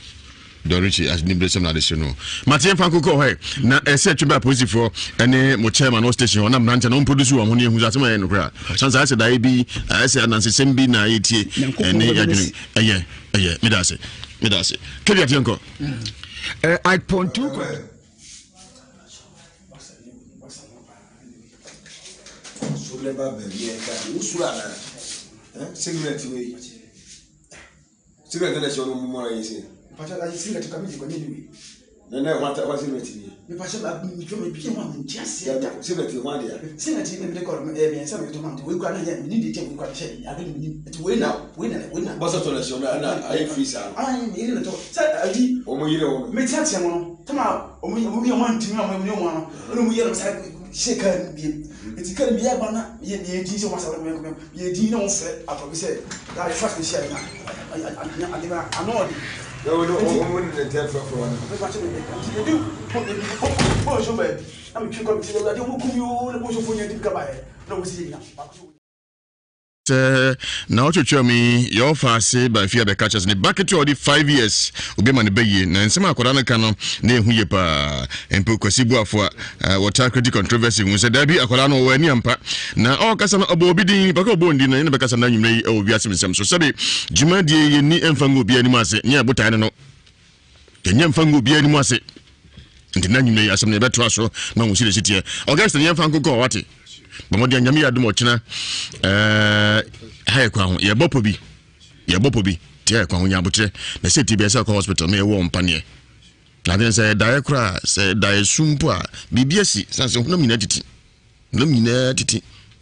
S5: Dorichi as nimble some additional. Martin Franco go hey. Na set to be positive for any mo chairman no station on am non produce one who's at my end. Chance I said I be I said Nancy Sembi na eti and yeah, me that's it. Kebi ationko.
S10: I point to
S12: so never be usura cigarette way. Cigarette na show no more easy. Pacha I see that coming to continue. Nana what is it? Me pacha me be one just say that cigarette one there. Cigarette me dey call me and some to man we can hear me need to take we can share. I don't to win now. Boss to the show na I free sir. I mean to say I o mo yire o. Me chat say no. Tama o me want to me o me want. No mo yire say shake bi. It can be a banana, ye did so much of them, ye did not say, I probably said, that first share. I know. No, wouldn't tell for one. You do. I'm going to tell you, the bush of your deep cabay. No, see
S5: now to show me your fast by fear the catchers in the bucket already 5 years. Ubema be and some Korana canon name Huyepa and Pukosibu for water critic controversy. We said there be a Korano or any ampa. Now all Cassan obobiding Bako Bondi and the Bacasana you may Ewiase Mu Nsem. So Sabi Jumadi ni Enfangu be any masse near Butano. The Nyamfangu be any masse. And the name you may as some never trust so no see the city. August the Nyamfangu go what it. Bamodi anyame ya dumo china haye kwa ho ye bopo bi tie kwa ho nya botre na se TBS ko hospital me wo mpane na den say dae kra say dae sumpo a bibiasi sanse ho na mina titi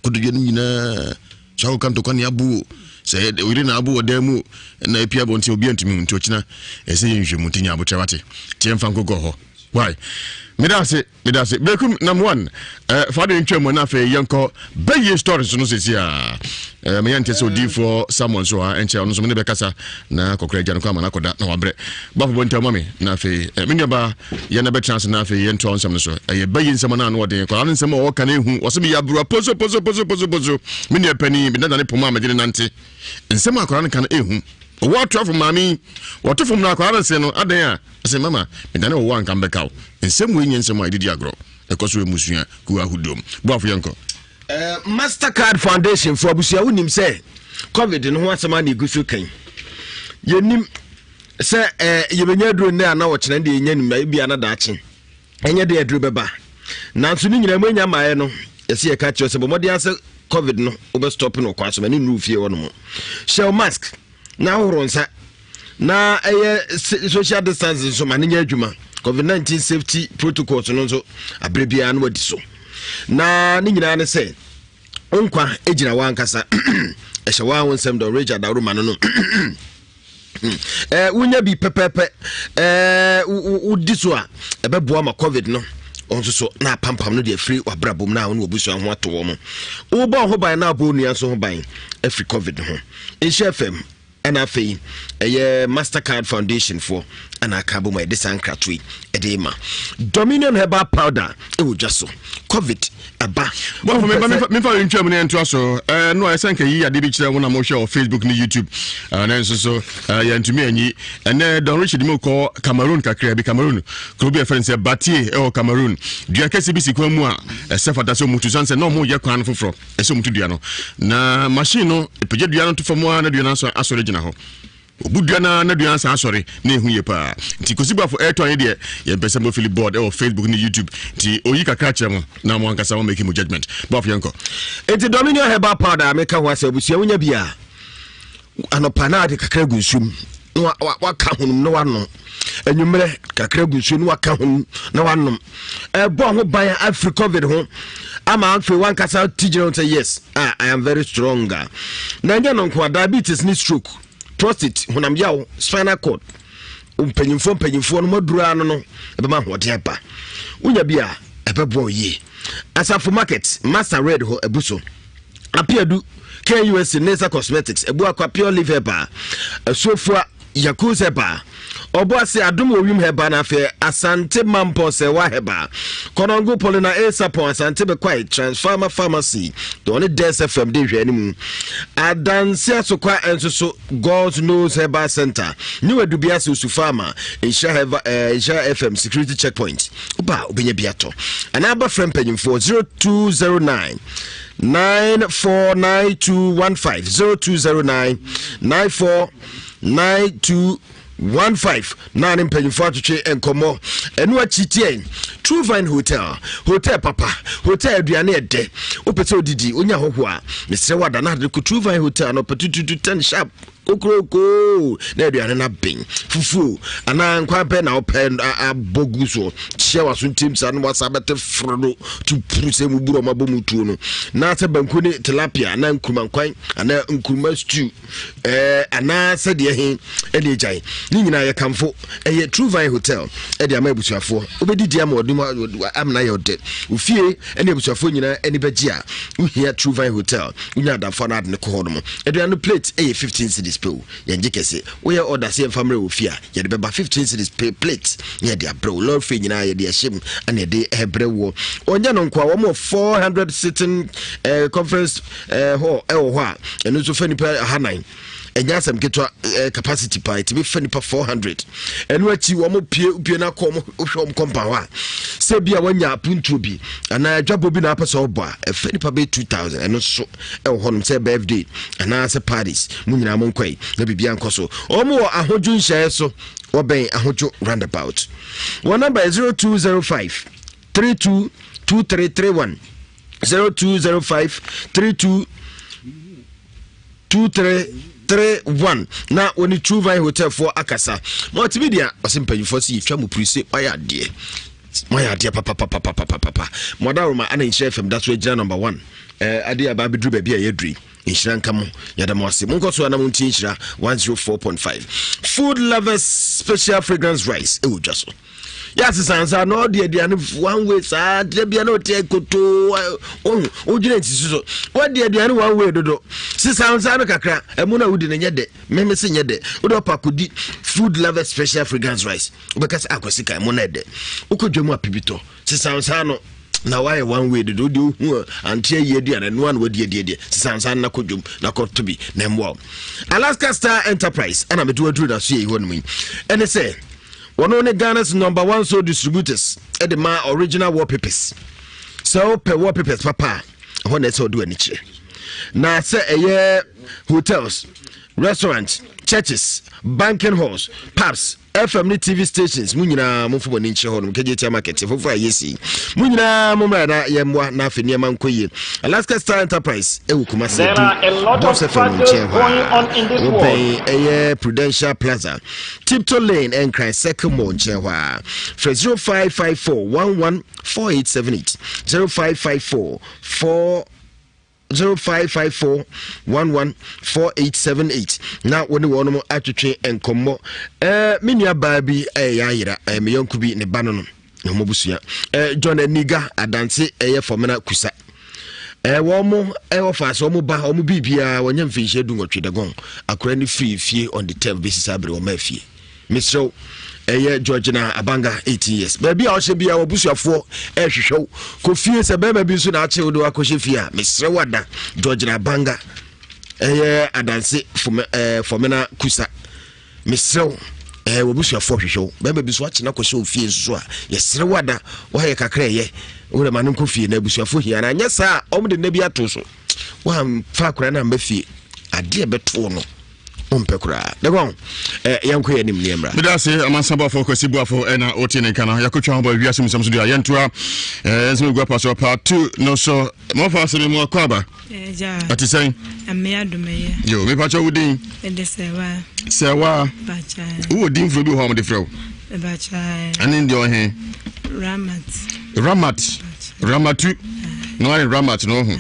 S5: kododwe no nyina chawo kanto kwa ne abu say ori na abu odamu na epia bonti obi antimi nti ochina ese ye nhwemu tinya botre wate tie mfa nkogo ho Why? Medase Bekum number 1 father in German na fe yanko be stories no sesi a me yante so di for someone so enche ono so me be kasa na kokra gya no kwa na koda na wabre ba fo bonta mami na fe me nyaba ye na be chance na fe yento onsam no so ye be nsam na no wode kwa nsam o ka na ehu wo se be ya bru pozo me ne pani me na ne poma ma gire nante nsam akora na kan ehu what from mami what from na akora se no adan a se mama me na ne wo an kan be kaw nsam we nyensam a didi agro ekoso emusua ku ahudom bo afo yanko
S9: Mastercard Foundation for abusia wonim say covid no ho asema na igusu kan yenim say yebenya duro na na wo kyena de yenyanim na bia na daache enye de aduro beba nanso ni nyina manya maaye no yesi ye ka kyo se bomodi ase covid no obe stop no kwaso mani nu fie wono mo shell mask na horonsa na social distancing so mani nya adwuma covid-19 safety protocols no so abrebia no wadi so na ni nyina ne se onkwa ejina wankasa ehye wa wonsem do Richard Daruma no unya bi pepepe udiso a ebeboa ma covid no onso so na pampam no de free wabrabom na won obusu ho ato wo mo wo ba ho ban na bo nua so ho ban free covid ho FM NFA Mastercard Foundation for anakabo my disankratwe edema Dominion herbal powder just covid aba
S5: well for me for in Germany and so no I think yi ade bi kire wona mo share on Facebook ni YouTube na so ya ntumi anyi and Don Richard mo ko Cameroon kakra bi Cameroon ko bi friends batie e o Cameroon dua kesi bi sikwa mu a sefata so mutu sanse no mo ye kwan foforo e so mutu dua no na machine no epeje dua no to famo na dua no so asore gina ho obudana na dua san sorry na ehu ye pa nti kosiba for airtime ye de ye pese mo fili board or Facebook ni YouTube nti oyi kakra chemo na mo ankasa mo make mo judgment ba of yanko
S9: enti Dominion herbal powder make ho ase obusia wonya bia anopa na de kakra gunsum wa ka hunum no wano enwumre kakra gunsum no wa ka hunum na wanom bo ho ban Africa covid ho ama afi wan kasa tijiro say yes I am very stronger na nya no kwa diabetes ni stroke prostate honam yaw spinal cord mpanyimfo no madura no ebe ma ho de ba unya bia ebe bo ye asafo market master red ho ebuso apiadu Ewiase Nasal Cosmetics ebu akwa pure liver bar sofua yakuza bar obo ase adom owim heba na fe asante mampo se wa heba konongo polina esapon asante be kwai transformer pharmacy the only des fm de hwe animu adanse asokwa ensoso God knows heba center ni wadubia se usufama Nhyira FM security checkpoint oba obenya biato anaba frem panyimfo 0209 949215 0209949215 nane mpanyimfo atwetwe enkomo enu achitie True Vine Hotel papa hotel aduane ede opese odidi onya hoho a mesre wada na de True Vine Hotel no petutu 10 sharp okroko na aduane na ben fufu ana nkwa pe na open abogu so chewa so teams an wasabete frodo to puse mu buro mabomutu no na se banku ni tilapia na nkuruma nkwan ana nkuruma stew ana se de he ene ejai ni nyina ye kamfo eye True Vine Hotel e de amabusuafo obedidi amodum amna ye ode ufie ene abusuafo nyina ene begia uhia True Vine Hotel unya adafo na adne ko hono aduane plate eye 15 cedis pe yenje kese we order se family ofia ye de beba 15 cedis per plate ye de abro lord fe nyina ye de ahyem ane de hebrewo onya no nkwa wo 400 sitting conference hall ho a eno so fani pa hanan enya sam ketwa capacity pa it be fani pa 400 eno achi wo mo pie na ko mo hwom compound wa se bia wanya apuntu bi ana adwabo bi na apesa obo a fani pa be 2000 eno so honum se birthday ana se parties mu nyina mo nkwai na bibia nkoso omo ahoju nhye so oben ahoju roundabout one number is 0205 322331 0205 322331 na woni True Vine Hotel for akasa multimedia osimpanyufo si twa mu prise oya de papa modaruma ana Nhyira FM that's where jam number 1 ade aba bedru ba bia yedri Nhyira nkamo yadamwase munkoso ana munti Nhyira 104.5 food lovers special fragrance rice just Yes, Sansa, no, dear, one way, sir, Debiano take to Ujin. What dear, one way to do? Sansa, Kakra, and Muna would in a yede, Memesin yede, Udopa could eat food lover special fragrance rice, because Aquasica monede. Ukojuma Pibito, Sansano. Now I one way to do until ye and one would ye dear Sansana Kujum, Nakot to be name well. Alaska Star Enterprise, and I'm a do that see one win. And they say, one only Ghana's #1 soul distributors at the my original wallpapers. So per wallpapers, papa, when they so do any cheer. Now say a year hotels, restaurants, churches, banking halls, pubs, FM TV stations, Munina Mufo Ninche Hon, KJT Market, for Yesi. Munina Mumana Yamwa Nafinia Mankoye. Alaska Star Enterprise, Ewukumasi.
S15: There are a lot of factors going on in this world.
S9: A Prudential Plaza, Tiptoe Lane, and Cry Second Monchewa. For 0554 114878 0554 0554 114878. Now when you want to actually and come minia baby Nhyira me yonku bi ne banon no mobusia John Niga adanse formena kusa womo ofa so mo ba omo bibia wonyam finhye du ngotwe dagon akora ni fie on the 10 basis abre o ma fie Mr. Georgina Abanga 18 years. Baby, I should be our busuafo show. Kofi se bema bi so na ache odo akoshe fia. Mr. Wada Georgina Abanga adanse fomena kusa. Mr. Wobusuafo hwehwe. Bema bi so ache na akoshe ofie so a. Yesre Wada wo he kakra ye. Wo ma nko fie na busuafo hia na anya sa omde na bi ato so. Wa fa kora na mbafie. Ade beto no. Umpekura. The wrong. Yanko yanim niemra.
S5: Bidase amansamba for kwesibuafo ena otine kana yakotwa hobo Ewiase Mu Nsem so dia yentoa ezime gwa paso part 2 no so mo fa se mu akwaba.
S16: Ja.
S5: Atisen.
S16: Ame adomeye.
S5: Yo me pacho wudin.
S16: Ede sewa.
S5: Sewa.
S16: Bacha.
S5: Wo din fo bi ho mo de frɛ.
S16: Bacha.
S5: Ani ndi o he. Ramatu. No ani Ramat no ho.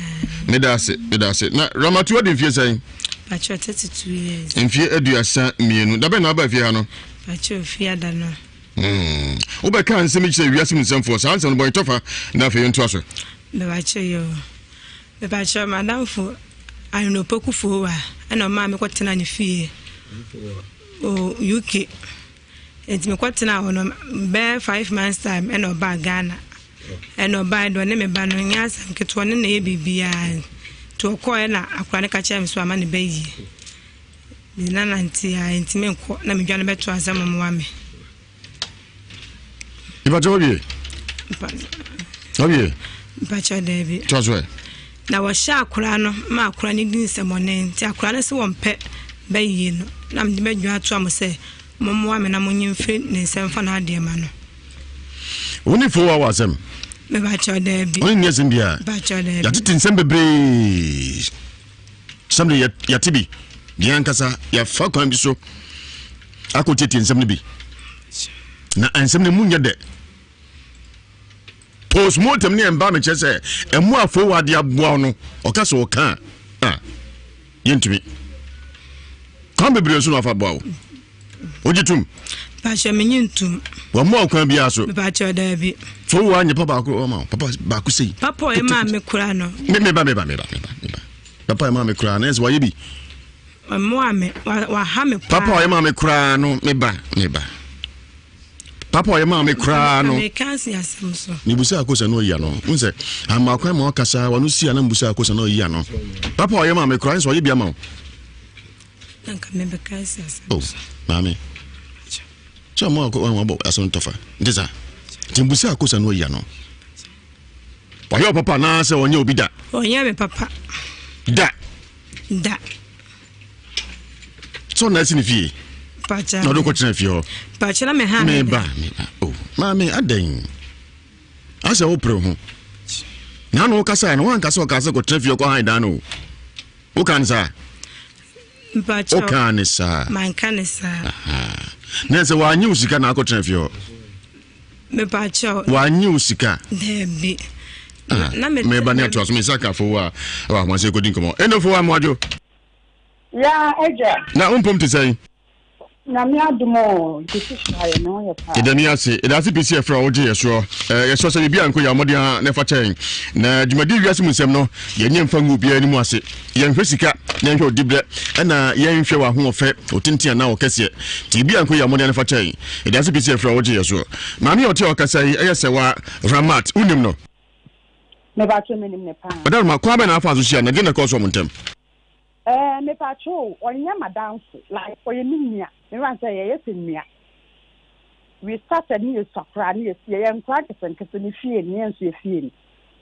S5: Medase. Na Ramatu odi fie sai.
S16: Pacho 32 years.
S5: Mfie aduasa mienu. Da be na ba fie ha no.
S16: Pacho fie da no.
S5: Wo be kan se me kire Ewiase Mu Nsem for sa ansem no boy tofa na fe yento aso.
S16: Be pacho yo. Be pacho madam fo ayino poku fo wa. Ana ma me kwotena ni fie. O UK. Enti me kwotena wono be 5 months time and oba Ghana. And oba do ne me ba no nya asam keto ne na ye bibia. To call na akwani ka che so ama ne bayi ni nana nti a ntime nko na me dwane beto asam mo wa me
S5: iba jobi obi
S16: ba cha debi
S5: tozwe
S16: na wo sha akura no ma akura ni din semone nti akura ne se wo mpe bayi no na me de dwa ato am se mo wa me na mo nyimfe ne nsem fa na ade ma no
S5: woni fo wa wasem
S16: me ba cha debi
S5: woni nyezim bia
S16: ba cha debi
S5: ya titin sembe bre samde ya tibi diankasa ya fa kwan bi so akoti tin semne bi na ansem ne munya de postmortem ne emba me chese emu afo wa de aboa no okaso o kan yentumi kan bebre so no afa boa ojitum
S16: ba cha me nyintum
S5: wa mo kwan bia so
S16: ba cha debi
S5: so wa nye papa ko ma papa ba ku sei
S16: papa e ma me kura no
S5: me ba papa e ma me kura no es wa yebi
S16: mo ame wa ha me
S5: papa e ma me kura no me ba papa e ma me kura no
S16: me kansi asem so
S5: ni busa akosa no ya no unse ama kwan ma okasa wa no si ana busa akosa no ya no papa e ma me kura so yebi ama
S16: nka me be kansi asem
S5: oh mami so mo ko wa bo aso ntofa ndiza timbusa akosa no ya no wa yo papa na se onye obi da
S16: onye me papa
S5: da so na sinifie
S16: pacha
S5: no do ko tena fie ho
S16: pacha na me ha
S5: me ba oh mami adan asa wo pre ho na no kasa na wan kasa o kasa ko tena fie ko han dan no o kan sa
S16: pacha
S5: o kan sa
S16: man kan sa
S5: na se wa nyi usika na ko tena fie ho
S16: me pacha
S5: wa nyi usika
S16: debi
S5: na me ba ne to so me saka fo wa mo se ko din komo eno fo wa mo ajo
S17: ya eja
S5: na umpom te sai
S17: Nami adumo kisishaya no ye pa.
S5: Idaniase, idasi pisi efra oje yeso. Yeso se bibia nko ya mode na fa chen. Na dwumadi Ewiase Mu Nsem no, ye nye mfa ngu bia ni mu ase. Ye nhwe sika, ye nhwe odibre, na ye nhwe wa ho ofe, otintia na okese. Ti bia nko ya mode na fa chen. Idasi pisi efra oje yeso. Mami oti okasai eyese wa Ramat unim no.
S17: Me ba che menim ne pa.
S5: Madam ma kwa be na afa aso na gina ko so montem.
S17: Me pa cho onya madam like oyeminia. Me wan say ye yesimia. We started new sokra ni ye nkwa kese ni fie ni enso fie.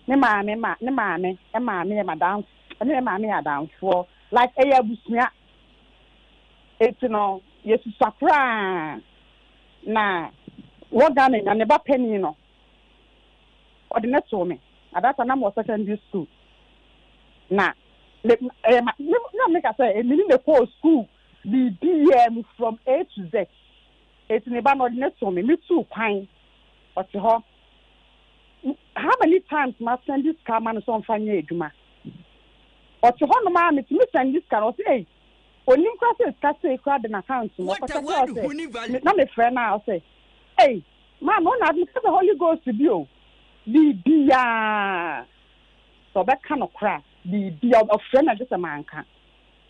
S17: Ne maame e madam ne maame adam for like eya busua. It's no yesu sokra na wogane na ne ba penny no. Ordinate to me. At that time I was secondary school. Na no make I say meaning the whole school the DM from A to Z. It's never ordinate to me too kind. But how many times must send this car man so fanye eduma? But to how no me send this car or say onim kwase kase crowd an account mo na me friend now say hey man no na because the Holy Ghost to you bibia so be kind of crack bibia of friend na just a man kan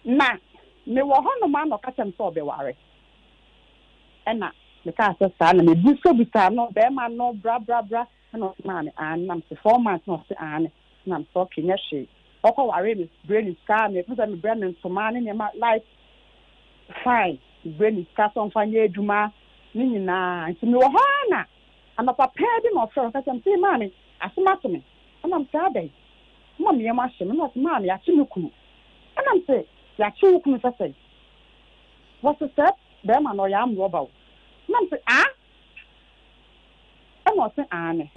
S17: na me wo hono man no ka tem so be ware ena me ka say sa na me buso no be man no bra no man an nam se 4 months no se an nam so kinya she okọ ware me brain scar me put me brain so man ne ma life fine brain scar so fanye eduma ni nyina nti me wo hana ama papa bi no fro ka sem say mami asema to me am say adai mami ya ma hye me no mami ya chi me kunu am say ya chi wo kunu say what's the step be ma no ya am roba am say am o say ane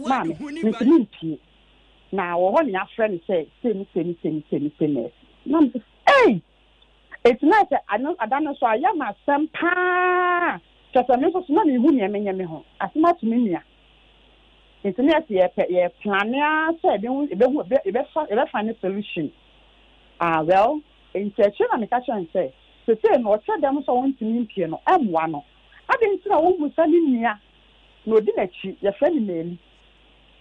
S17: mami me ti na wo ho ni afre ni say me am say hey it's nice I don't so I am asempa because me so na me hu nyame nyame ho asema to me nia internet ye plan ya say be find solution well in church na me catch and say no che dem so won timi mpie no emwa no ade ntina wo musa ni nia no di na chi ye fa ni meli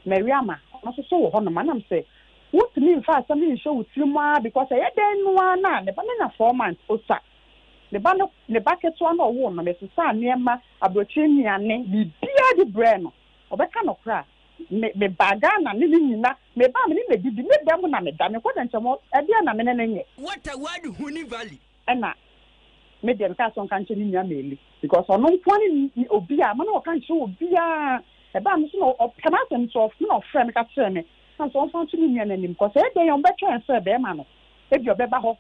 S17: Mariama no so wo ho no manam say wo timi mfa asem ni show tirimu because ye den no na ne ba na 4 months osa ne ba keto na wo no me sesa niema abrochi niane bibia di brand no obeka no kra me baga na ne nyina me ba me ne didi me dem na me da me kwada nchemo e bia na me ne nye
S9: what a word huni valley
S17: ena me dem ka so kan cheni nya meli because ono kwani obia ma na o kan che obia e ba me so no o kama sem so no frame ka chere me na so on cheni nya na nim because e dey on be try say be ma no e bi obeba ho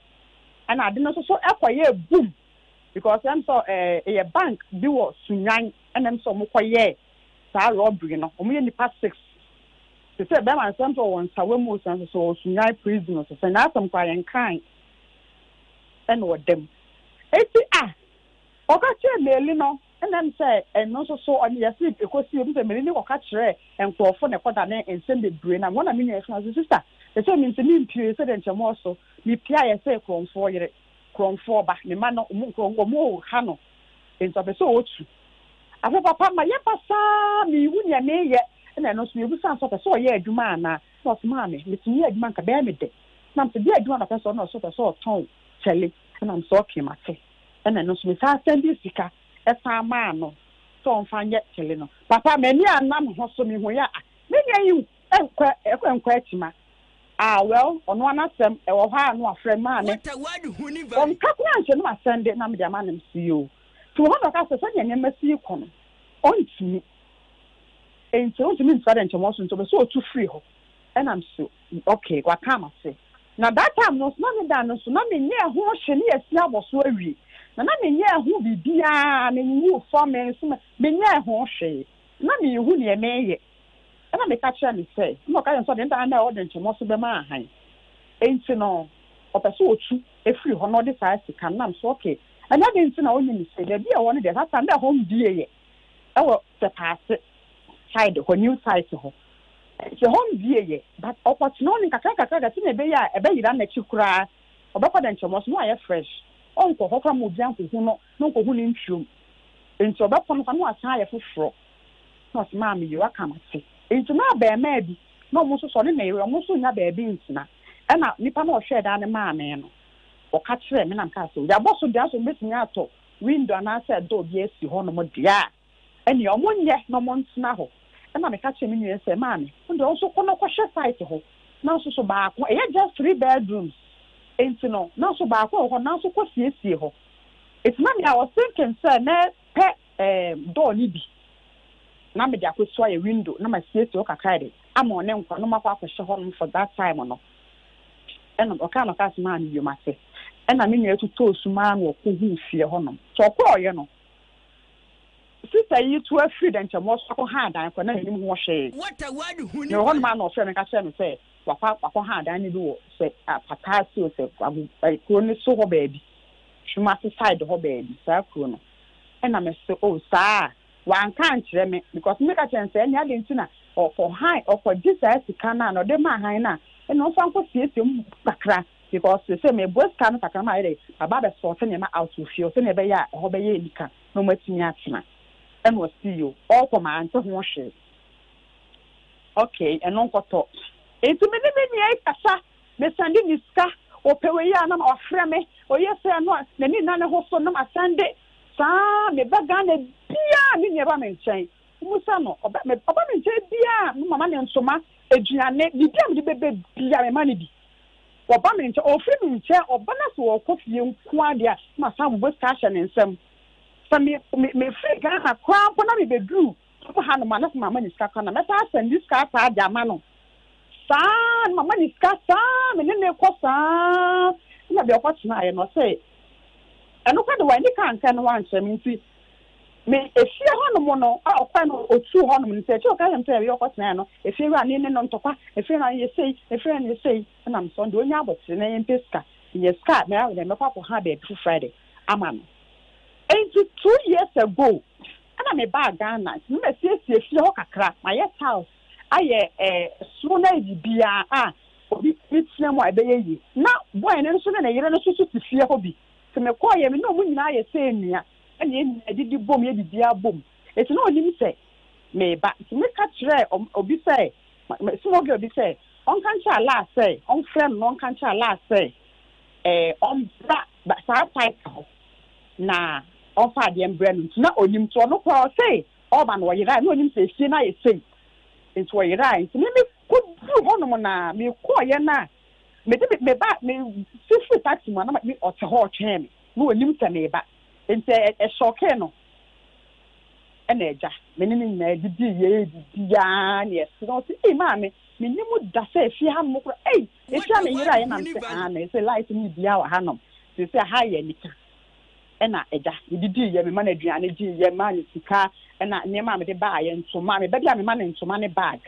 S17: ana ade no so ekwaye boom because I'm so a bank bi wo sunyan and I'm so mokoye sa robbery no omo ye nipa 6 se say be man some so won sawe mo so sunyan prison so na some kwayen kan and what them eti oka che meli no and I'm say and no so on yes ekosi obi say meli ni oka kire enkrofo ne koda na ensem be brain na wona me nya sister they say me ntimi mpie say den chemo so mi pia ye say kromfo yere kromfo ba ne ma no mo ha no ento be so otu afa papa ma ye pasa mi wu nya me ye na no so mi bu san so pe so ye adwuma na so ma me mi ye adwuma ka be me de na me de adwuma na pe so no so pe so ton chele na me so kemate na no so mi sa sendi sika e sa ma no so on fa ye chele no papa me ni anam ho so mi ho ya me nya yi enkwa etima well ono anasem e wo ha no afre ma ne on kakwa nche no asende na me de ma nem CEO to ho no ka se so nya masi ko no on timi ento on timi nsare nche mo so nto be so otu free ho and I'm so okay wa kama se na that time no so me da no so na me nya ho hye ne yesi aboso awie na me nya ho bibia me nyu for me so me nya ho hye na me hu ne emeye na me catch me say no ka yen so den da na order nchemo so be ma han enti no opeso otu efiri ho no de sa sika nam so okay ana de enti na onye mi say da bia won de ha sa na ho mbie ye e wo se pass side ho new site ho se ho mbie ye but opportunity kaka ga ti na be ya e be yira na chikura obekwa de nchemo so no aye fresh onko ho from obian ko no no ko hu ni ntwom enti obapon fa no asa ye foforo no se ma me yo aka mate enti na ba ma bi no mo so ne na ere mo so nya ba bi ntina e na nipa na o hwe da ne ma me no o ka kire me na nka so ya boso dia so metinya ato window na say door bi esi ho no mo dia eni o mo nye no mo ntina ho e na me ka kire me nwe se ma me ndo so kono ko hwe site ho na so ba ko e just 3 bedrooms enti no na so ba ko ho na so ko siesie ho it's not me I was thinking sir na pe door ni bi na me dia ko so a window na ma siesie o kakra de ama one nkwa no makwa ko hwe ho no for that time no ena o ka no ka sma ni yoma se ena me nwe to suma no ko hu fie ho no so ko oye no sister yi to afri dan chamo so ko ha dan ko na ni mu ho hwe
S14: what a word hu ni
S17: no ho ma no so me ka se me se wakwa ha dan ni bi wo se patasi o se ko ni so ho baabi shuma se side ho baabi sa ko no ena me se o sa wan kan kire me because me ka chen se enya de ntina o for high o for Jesus kana no de ma han na ena o fan ko siesie mu kakra because se me boss kan kakra ma ire baba be so se ne ma out of feel se ne be ya ho be ye nika no matini atena ena o see you all for my ante ho hwe okay eno nkoto etu me ni ai kasa me sande ni ska o pewe ya na o frɛ me o yese no na ni na ne ho so no ma sande sa me baga na bia ni ne ba me nkyɛn musa no oba me nkyɛn bia no mama ne nsoma eduane bibia me de bebe bia me ma ne bi oba me nkyɛn o firi me nkyɛn oba na so o kofie nko ade a ma sa mo ska hye ne nsɛm sa me firi ga na kwa mpo na me beduru ko ha no ma na mama ne ska kana me sa send ska ta ade ama no sa mama ni ska sa me ne ko sa na be ko tena ye no say eno kwa de wani kan no wan hyɛ me nti me efie ho no mo no a okwa no otu ho no mo nti o ka yem say be ko tena no efie ra ni no ntokwa efie ra ye sei efie na ye sei na me so de onya abotre na ye peska ye ska me a de me kwa ko ha be Friday ama no 82 years ago ana me ba Ghana me sie efie ho kakra my house aye suna bibia obi titia mo abeye yi na boy ne nso na yere no susu tifie ho bi se me ko ye me no mu nyina ye se enua ene edidi bom ye bibia bom eti no onim se me ba me ka kire obi se small girl obi se on kan cha la se on friend no on kan cha la se on ba sa type ho na on fa de embrand na onim to no ko se o ba no yere na onim se fie na ye se into a right me could do hono na me ko ye na me de me ba me sifu taxi mo na me o te ho twen no onim se me ba ente e shoke no e na eja me ni na didi ye didi ya na e so se e ma me nimu da se fi ha mo kro e sha me yira ye na me se na se light ni bia wa hanom se ha ye nika e na eja didi ye me ma na aduane ji ye ma ni sika na nema me de ba ye ntoma me ba bia me ma ne ntoma ne bag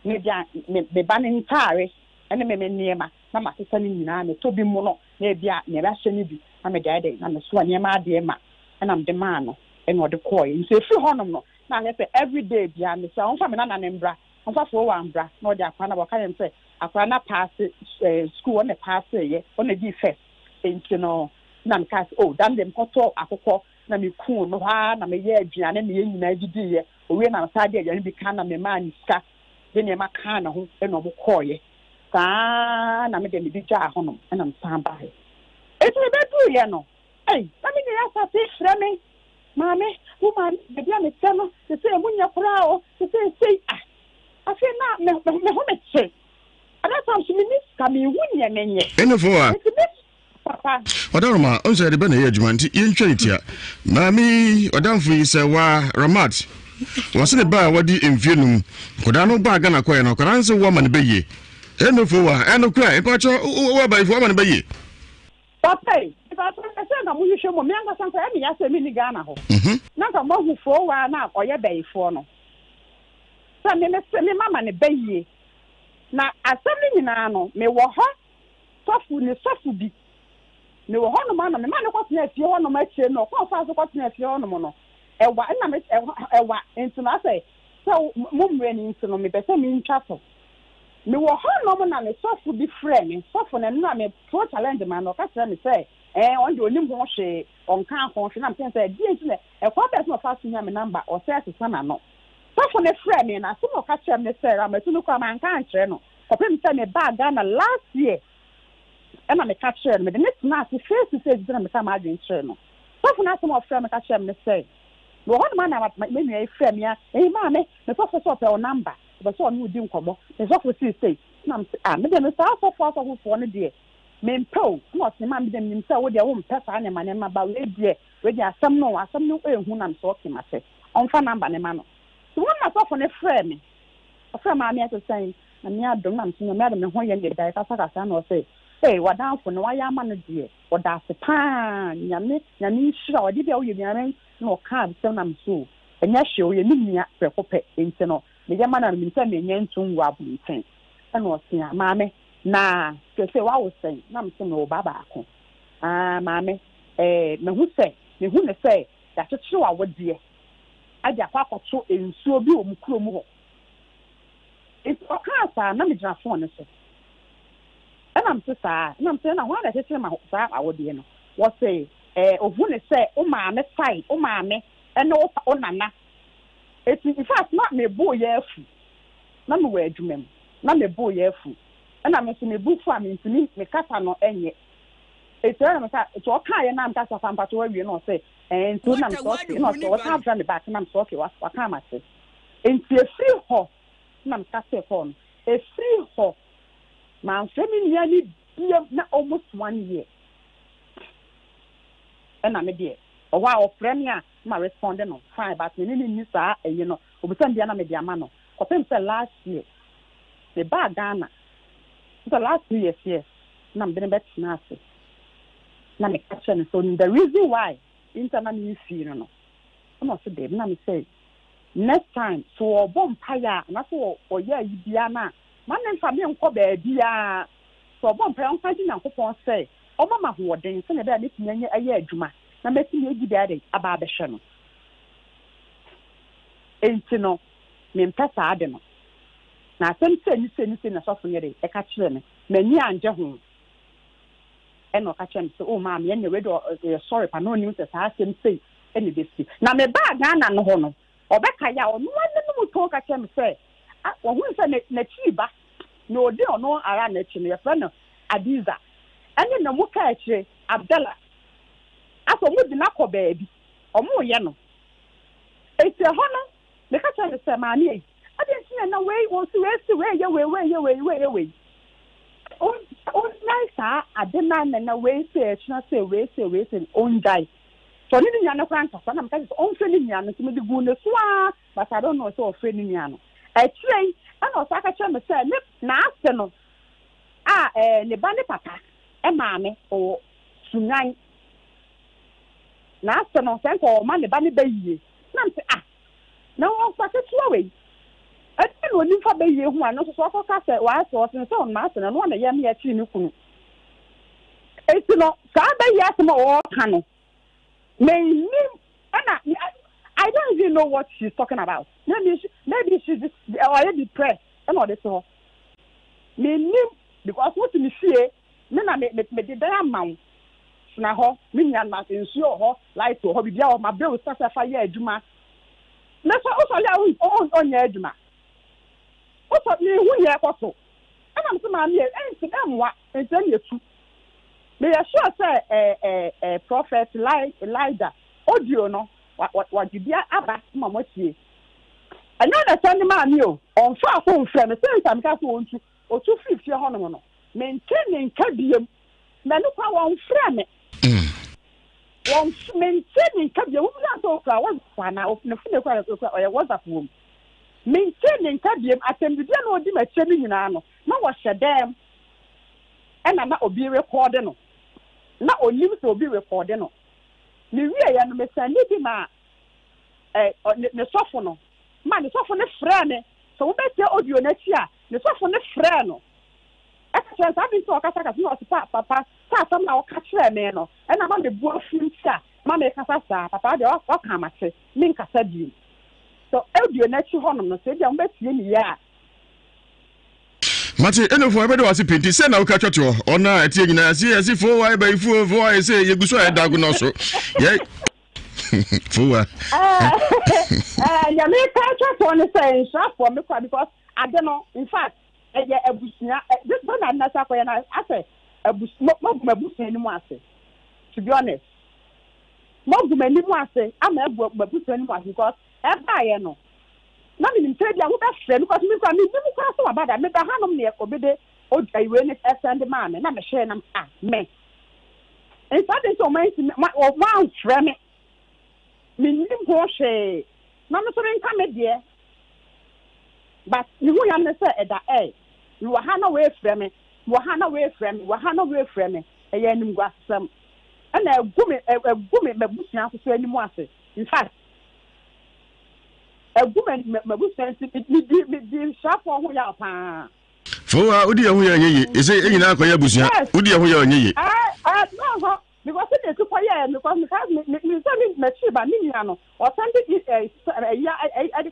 S17: me bia me ba ne ntare ene me nema na ma sesa ni nyina me to bi mu no na bia me ba hye ni bi na me dai dai na me so nema ade ma na me de ma no ene o de koy nse fi honom no na me say everyday bia me say on fa me na ne mbra on fa fo wa mbra na o de akwa na bo ka yem say akwa na pass school on the pass ye on the first enti no na me ka oh dan dem ko to akokɔ na me ku no ha na me ye aduane me ye nyina gidi ye owie na sa de aduane bi kan na me ma ni ska de ne ma kan na ho e no mo koye saa na me de me bi ja ho no na me san ba he etu be du ye no ei na me ya sa se frɛ me mame woman de bia me tɛ no se se munya kura o se se afi na me ho me che ada sam so me ni ska me hu nye menye
S5: enofo a Odaroma, on said the Bene Edgemanti, in Chaitia. Mammy, Odamfree said, Wa Ramat. Was in the bar what the infinum. Could I no bargain a coin or can answer woman be ye? Enofo, and no cry, but what by woman be ye?
S17: Papa, if I said, I'm going to show my younger son, I said, Mini Ghana. Not a more for a while now, or your bay for no. Some me mamma and a bay. Now, as something in Anno, may walk hot, soft with the soft be. Me wo hono ma na me ma ne kwatena afie hono ma chie no kwa fa so kwatena afie hono mo no ewa na me ewa ntuna say so mo mre ni ntino me pese me ntwa so me wo hono mo na me sofo bi frɛ me sofo na na me pro challenge ma no ka tell me say on the only one she on can't function. I'm saying, dear, a quarter of fast me number or says to son or no. So for the friend, and I still catch him, Mr. I'm a two come and can't channel. For him, send me back down last year. And I'm a catcher, but the next night, the face to say, I'm a margin channel. So for not some of them, catch him, say. But one man, I might maybe a friend, yeah, hey, mammy, the first of our number, but so you didn't come up. There's what we say. I'm the south of what of one day. Men pro, not the man them himself with their own person and my name about lady, where there are some no, who I'm talking, I say, on fan number, and man. So one myself on a friend, my to say, and me, I don't know, madam, and when you get that, I or say, hey, what down for no, I am on a dear, or that's the pan, Yami, sure, did you no card, so I'm so, and yes, show you need me for pet internal. The young man will tell me, yen soon wobbly thing. And was here, mammy. Nah, to say what I was saying, I'm saying, no, Baba. Mammy, me who say that it's true, I would dear. I just papa so in so be Mukrumo. It's a car, no, me just want to say. And I'm so sad, and I'm saying, I want to tell my I would dear. What say, of when they say, oh, mammy, fine, oh, mammy, and no, oh, nana. It's in fact not me boy, yes. None where to me. Not me boy, yes. And I'm a book for me to meet me, Catano, and yet. It's all kind and I'm Casa Pampatu, you know, say, and so I'm talking, not what I've done the back, and I'm talking what can I say. And see a free horse, I'm Casa phone, a free horse. My family nearly almost 1 year. And I'm a dear. A while premier, my respondent on fine, but we need you know, we send the enemy the amano. Or last year, the bad Ghana. The last 2 years, yes. Now I'm being better nasty. Now I'm catching so the reason why internet you see, you know. I'm not so dead. Now I'm saying next time, so a bomb paya, and I saw or yeah, you be a man. My name for me and Kobe, dear. So a bomb paya, I'm fighting and coupon say, oh, Mamma, who are dancing about this a year, Juma. Na meti me gi daddy aba be hwe no enti no me mpesa ade no na asem se na sofo ne de e ka kire me mani anje ho e no ka kire me so o ma me ne we do sorry pa no nim se sa asem se e ne be si na me ba Ghana no ho no obeka ya ono wane no mu to ka kire me se wo hu se na chiba no de ono ara na chi no ye fra no Adiza ene na mu ka kire Abdallah aso mu di na ko baabi omo ye no eti ho no me ka tell se ma ni ade ntin na we won si we ye on nice ade na we se china se we on die so ni nya na kran ka na me ka se on fe ni nya no so me di gu ne so but I don't know so fe ni nya no e train ana o sa ka tell me se na ase no ne ba ne papa e ma me o sunyan na ase no se ko ma ne ba ne ba yie na me na o fa ke tuwa we e no ni fa ba yie hu ano so so ka se wa so so na ase no na ye me ya chi ni kunu e ti no sa ba yie ase mo o ka no me I don't even know what she's talking about. Maybe she's just already depressed and all this so me because what me see me the amount na ho me nya na nsuo ho light ho bibia ho ma bill start fire adwuma na so o so le on nya adwuma o so me hu ye kwaso ana me ma me ensi amwa enten yetu me ya sure say prophet Elijah audio no what bibia aba ma motie ana na send ma me o on fa ko nfre me sense am ka so ontu o 250 ho no maintain nka biem na no kwa won frɛ me won maintain nka biem wo na so kwa won kwa na no fu de kwa o ye WhatsApp wo maintain nka biem atembibia na odi ma che ni nyina no na wo hye dem na obi record no na onim so obi record no ni wie ya no me sani bi ma ne sofo no ma ne sofo ne frɛ me so wo bete audio na chi a ne sofo ne frɛ no exercise I've been talking about no papa sa some na o ka kire me no e na ma me bu afun tia ma me kasa sa papa de o ka ma che me nkasa bi so audio na chi honom no so dia mo betie ni ya
S5: Mate eno fo ebe do wasi pinti se na uka chocho ona etie nyina si fo wa ebe fo wa se yeguso e dago no so ye fo wa
S17: ya me ka chocho ne say for me because I don't know in fact ebusia this one na sa ko ya na ase ebusia ni mu ase to be honest moguma ni mu ase ama ebusia ni mu ase because eba ye no na me nim trade ya wo be frɛ because me kwa so abada me ba hanom ne obede ojaiwe ne send man na me share na me and so dey so man one frɛ me nim ho hwe na me so nka me de but you who am say eda you wa ha na we frɛ me eya nim gwasam ana egume mabusia so animu ase in fact egume mabusia di sharp ho ya pa
S5: fo wa odi ho ya nyeye ese enyina akoya busia odi ho ya nyeye
S17: no because they to fire because me say me chiba ni nya no o send the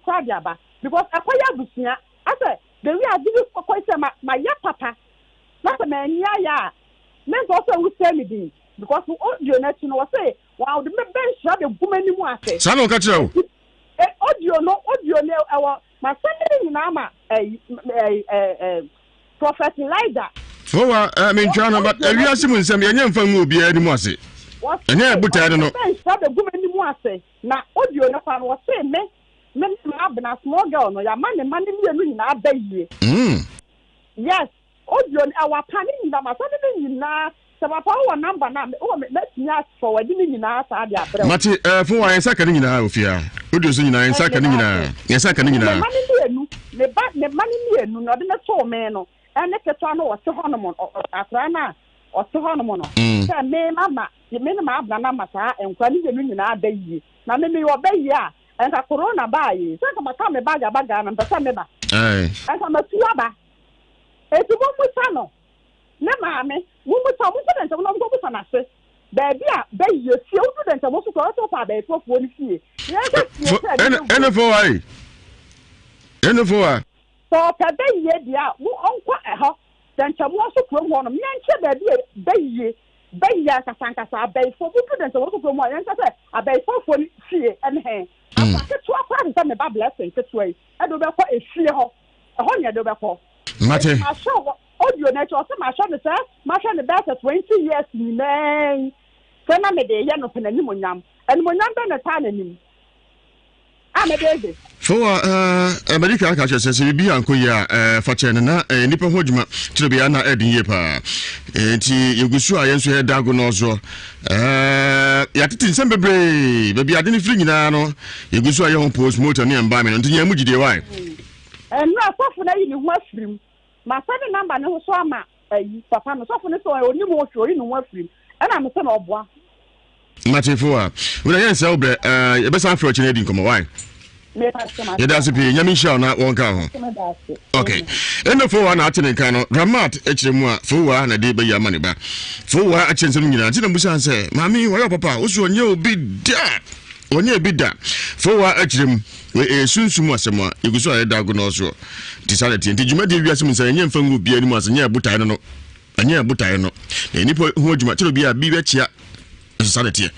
S17: crowd aba because akoya busia ase the way I did it for quite my ya papa na me nya ya me go say we say me din because audio net no say wow the bench the woman ni mu ase
S5: sa no ka kire o
S17: audio ne my son na ma prophet Elijah
S5: fo wa me ntwana but Ewiase Mu Nsem yenye mfa ngu obi ani mu ase enye buta no
S17: bench the woman ni mu ase na audio ne kwa no say me abna small girl no ya man mienu nyina abaye yes audio our pan nyina ma so ne nyina se papa wo number na me tinya forward ni nyina sa dia brɛ
S5: mate fo wa yensa ka ni nyina ofia audio so nyina yensa ka ni nyina ne mani mienu no de ne to me no ene keto no wo se ho no mo akra na o se ho no mo no se me mama me ne ma abna na ma sa enkwa ni mienu nyina abaye na me yo baye a enka corona ba yi se ka maka me baga na mpesa me ba enka matuwa ba etu mo musa no ne maame mo musa mo se denta mo musa na se baby a ba yi si o du denta mo so ko to pa ba fofo ni fie ene fo wa
S17: so ka ba yi dia mo onko eho denta mo so ko mo no me nche baby ba yi akasankasa ba fo bu du denta mo so ko mo yan ka se abai fofo ni fie ene akake to akwa nta me ba blessing keto yi edo be ko efie ho eho ne edo be ko
S5: mate
S17: ma show audio na cho se ma show ne se ma show ne better 20 years ni man se na me de ye no penani monyam eni monyam be na ta na nim a me de
S5: fo America ka che se bi anko ya fa che na nipa ho djuma tire bi na edin ye pa enti yegusu ayenso he dago no zo ya titi nsem bebre be bi ade ni firi nyina no yegusu aye ho post motor ne mba me no ntnya mu gide wai
S17: no asofu na yi ni ho afirim ma sa de number ne ho so ama papa no asofu ne so oni mo hwo yi ni ho afirim ana me se na oboa
S5: mate fo we na yensa obre e be san fro chine di nkomo wai ya da su fi nyami sha na wonka ho okay eno fo wa na atene kan no dramat echire mu a fo wa na de be ya mane ba fo wa a chense nyina tina musa nse mami wo papa osu onye obi da fo wa echire mu we sunsumu asema yeguso aye dago no so disability nti juma de Ewiase Mu Nsem enye mfa ngu bia ni mu ase nya butai no anya butai no na nipo hu adwuma tiro bia bi bechia society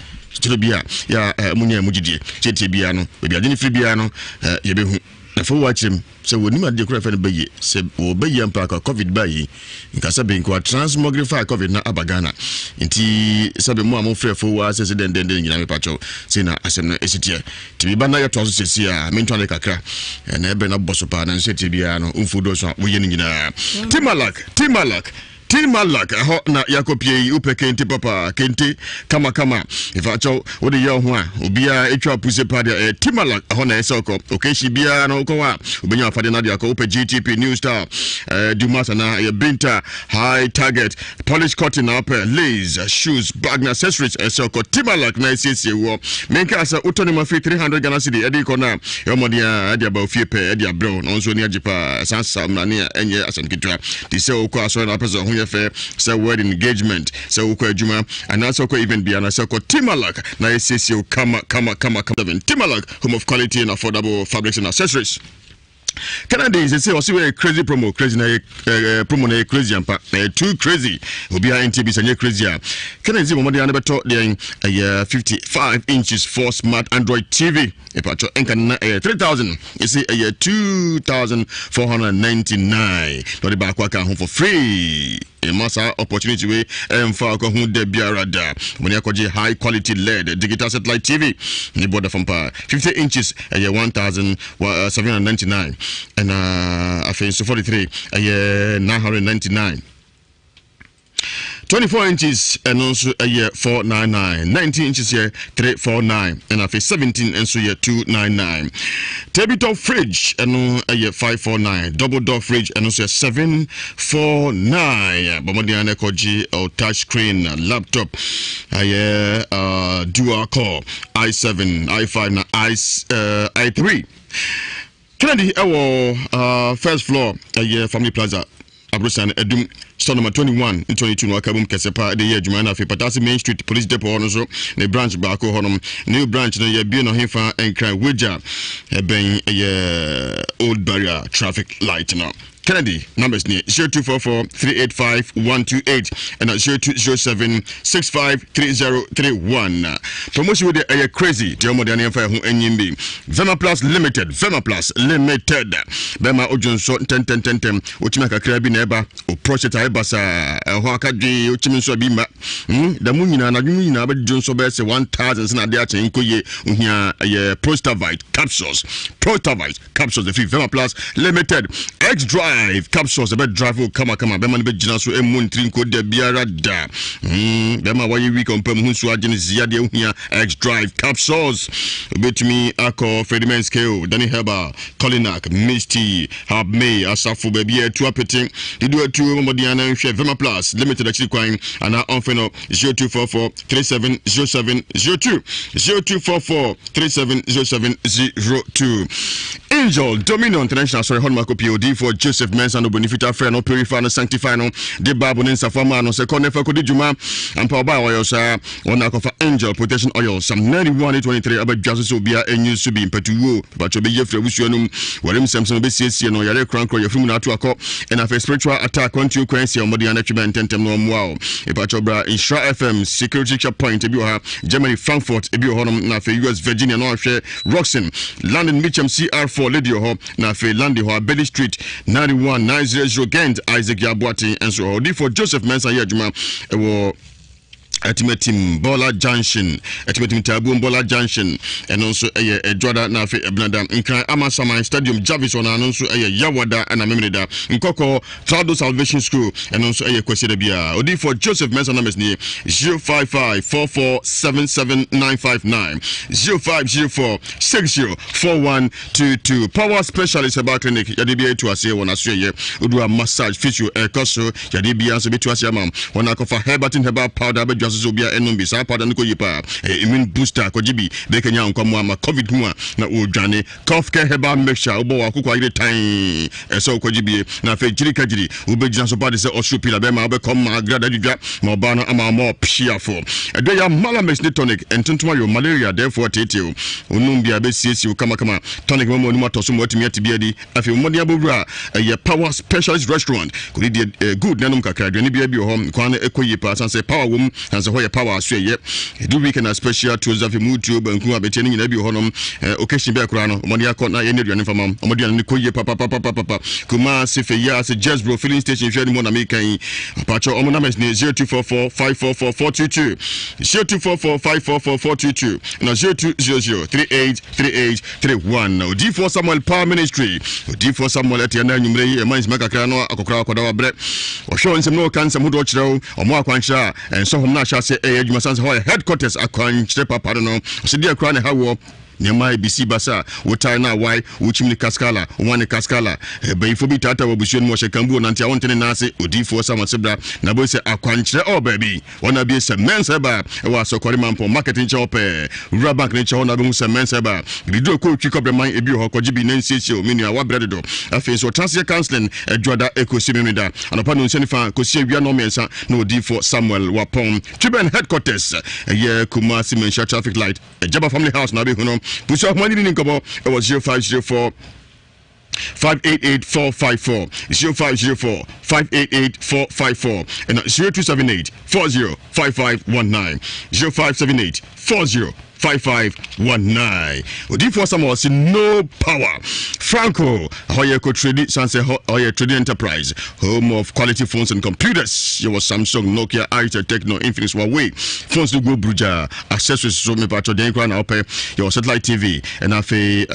S5: tiro bia ya munya mugidie chetie bia no bia de ni firi bia no ye behu na fo watchim se woni ma de kura fa ne baye se wo baye ampa ka covid baye nka se be nko transmogrify covid na abagana nti se be mu am frɛ fo wa se den nyina me pacho se na asem no esitie ti bi ba na ya to so sesi a me ntwane kakra na ebe na boso pa na nse ti bia no mfudo so wo ye nyina Timalak ho na yakopie upe kente papa kente kama ifacho wode ye ho a obia etwa puse pade Timalak ho na esoko okeshi bia no ko wa obenya afade na dia ko upe GTP New Star Dumasa na ye Binta High Target polish cotton na upe lace shoes bag na accessories esoko Timalak na siesie wo menka asa utoni ma 300 Ghana cedi edi ko na yo modia edi ba fie pe edi abro no so ni ajipa sansa na ne enye asan kitwa di se o ko aso na person ho say wedding engagement say ukwa adwuma and also ko even be an say ko Timalak na esesio kama Timalak, home of quality and affordable fabrics and accessories. Canada say also a crazy promo promo na crazy ampa too crazy obi a NTB sanye crazy a Canada say momodi ane beto dey 55 inches for smart Android TV e pacho enka na 3000 you see 2499 no the back waka home for free a massa opportunity way for who de biarada when you high quality LED digital satellite TV the border from 50 inches 1799 and I think so 43 999 24 inches and also a year 499, 19 inches here 349, and I think 17 and so year 299. Tabletop fridge and a year 549, double door fridge and also 749. Bomodiana Koji or touch screen laptop a year dual core i7, i5, i3. Kennedy, our first floor a year family plaza. Abrusan Edum store number 21 in 22 no akabum kesepa de ye adwuma na fe Patasi Main Street Police Depot no so ne branch ba ko honom new branch no ye bi no hefa enkran weja ben ye old barrier traffic light no Kennedy numbers near 0244-385-128 and 0207-653031. Promotion with the crazy. Tiomodian Fire who enyimbi. Vema Plus Limited. Vema Plus Limited. Bema Ojon so 10 Uchimaka Krabi neba. O project Ibasa. Hoakadi Uchiminso Bima. The Munina Nagumina but Johnson Bess 1000 Snadiacha Inkoye Unia Prostavite capsules. Prostavite capsules the Vema Plus Limited. X Drive capsules the bed drive will come bema be gina so emun trinko de biara da bema why we compare hu so agene zia de ohia X Drive capsules betumi akọ Fredman scale Danny Heba Colinac Misty Hab May Asafo baby to apeti they do two modiana hwe Vema Plus Limited actually kwan ana onfeno 0244-370702 0244-370702 Angel Dominion International sorry Honmako POD for Joseph Mensa no benefita friend no purify no sanctify no de Bible in Safama no se konefa kodi juma and power by oil sir on akofa Angel protection oil some 91-23 about Jesus obia enyu so be impetuo but obe yefre wusuanum warem samson be siesie no yare krankro yefum na to akọ and a spiritual attack on to quency omodi anatweben tentem no moa e pa chobra Nhyira FM security checkpoint ebi ha Germany Frankfurt ebi honum na fe US Virginia no ahwe Roxon London Mitcham CR4 lady ho na fe landi ho Belly Street 91900 Gent Isaac Yabuati and so on for Joseph Mensa Yajuma Atimetim Bola Junction Atimetim Tabu Bola Junction and also a Joda Nafe Ebnada Nkran Amasama Stadium Jarvis on and also a Yawada and a Memeda Nkoko Trado Salvation School and also a Kwesida Odi for Joseph Mensa numbers near 055-4477-959 0504-604122 Power Specialist Herbal Clinic Yadibia to Asia one Australia Udua Massage Physio Ekoso Yadibia so to Asia Mam one Akofa Herbatin Herbal Powder Zobia enumbi sa pada nko yipa immune booster ko jibi be kenya nkomo ama covid hu na odwane cough care herbal mixture obo wa kokwa ire tan eso ko jibi na fe jiri kajiri ubegina so pada se osupila be ma be kom ma grada dudwa ma oba no ama mo piafo edo ya malamex tonic entontoma yo malaria therefore teteo onumbi abe siesi kama tonic mo onuma toso mo timi atibia di afi mmodi abowura ye power specialist restaurant ko di good nanum kakra dwani bia bi ho kwan ekoyipa sanse power wom and so where power so ye do weekend a special to Zafi Mutu banku abeteni nyina bi honom occasion be akura no omodi akọ na ye ne duane famam omodi an ko ye papa kuma se fe ya se Jezbro filling station hwe ni mo na me kan apacho omo na mes ne 0244544422 0244544422 na 0200383831 D4 Samuel Power Ministry D4 Samuel atiana nyumre yi e mans makakra no akokra akoda wa bre o show nsem no kan sem do kire omo akwanhira and so hom na sha se adwuma sanse ho headquarters akwanhire papa no se dia kra ne hawo Nyama BC basa wotai na why uchimni kaskala umwane kaskala bayifo bi tata wabusheni mo shekambu nanti awontene nase odifo sama sebra na bo se akwanchire oh baby wana bi se menseba wa sokori mampo marketing chope rural bank ne chawo na be se menseba bido ko twikobre man ebi ho kojibi na nsiesie o menu awa bredo afi so transit counseling edwada ekosimimida anopa no nseni fa kosie wia no mensa na odifo Samuel Wapom Triben headquarters ye Kumasi Mensha traffic light Jaba family house na be huno Push off money in Kobo, it was 0504 588-454, 0504-588-454, and 0278-405519, 0578-405519. Odifo Samuel say no power. Franco, Hoyeko Trading, Sanse Hoye Trading Enterprise, home of quality phones and computers. You was Samsung, Nokia, Itel, Techno, Infinix, Huawei. Phones to go Bruja, accessories so me pacho den kwa na ope. Your satellite TV and afe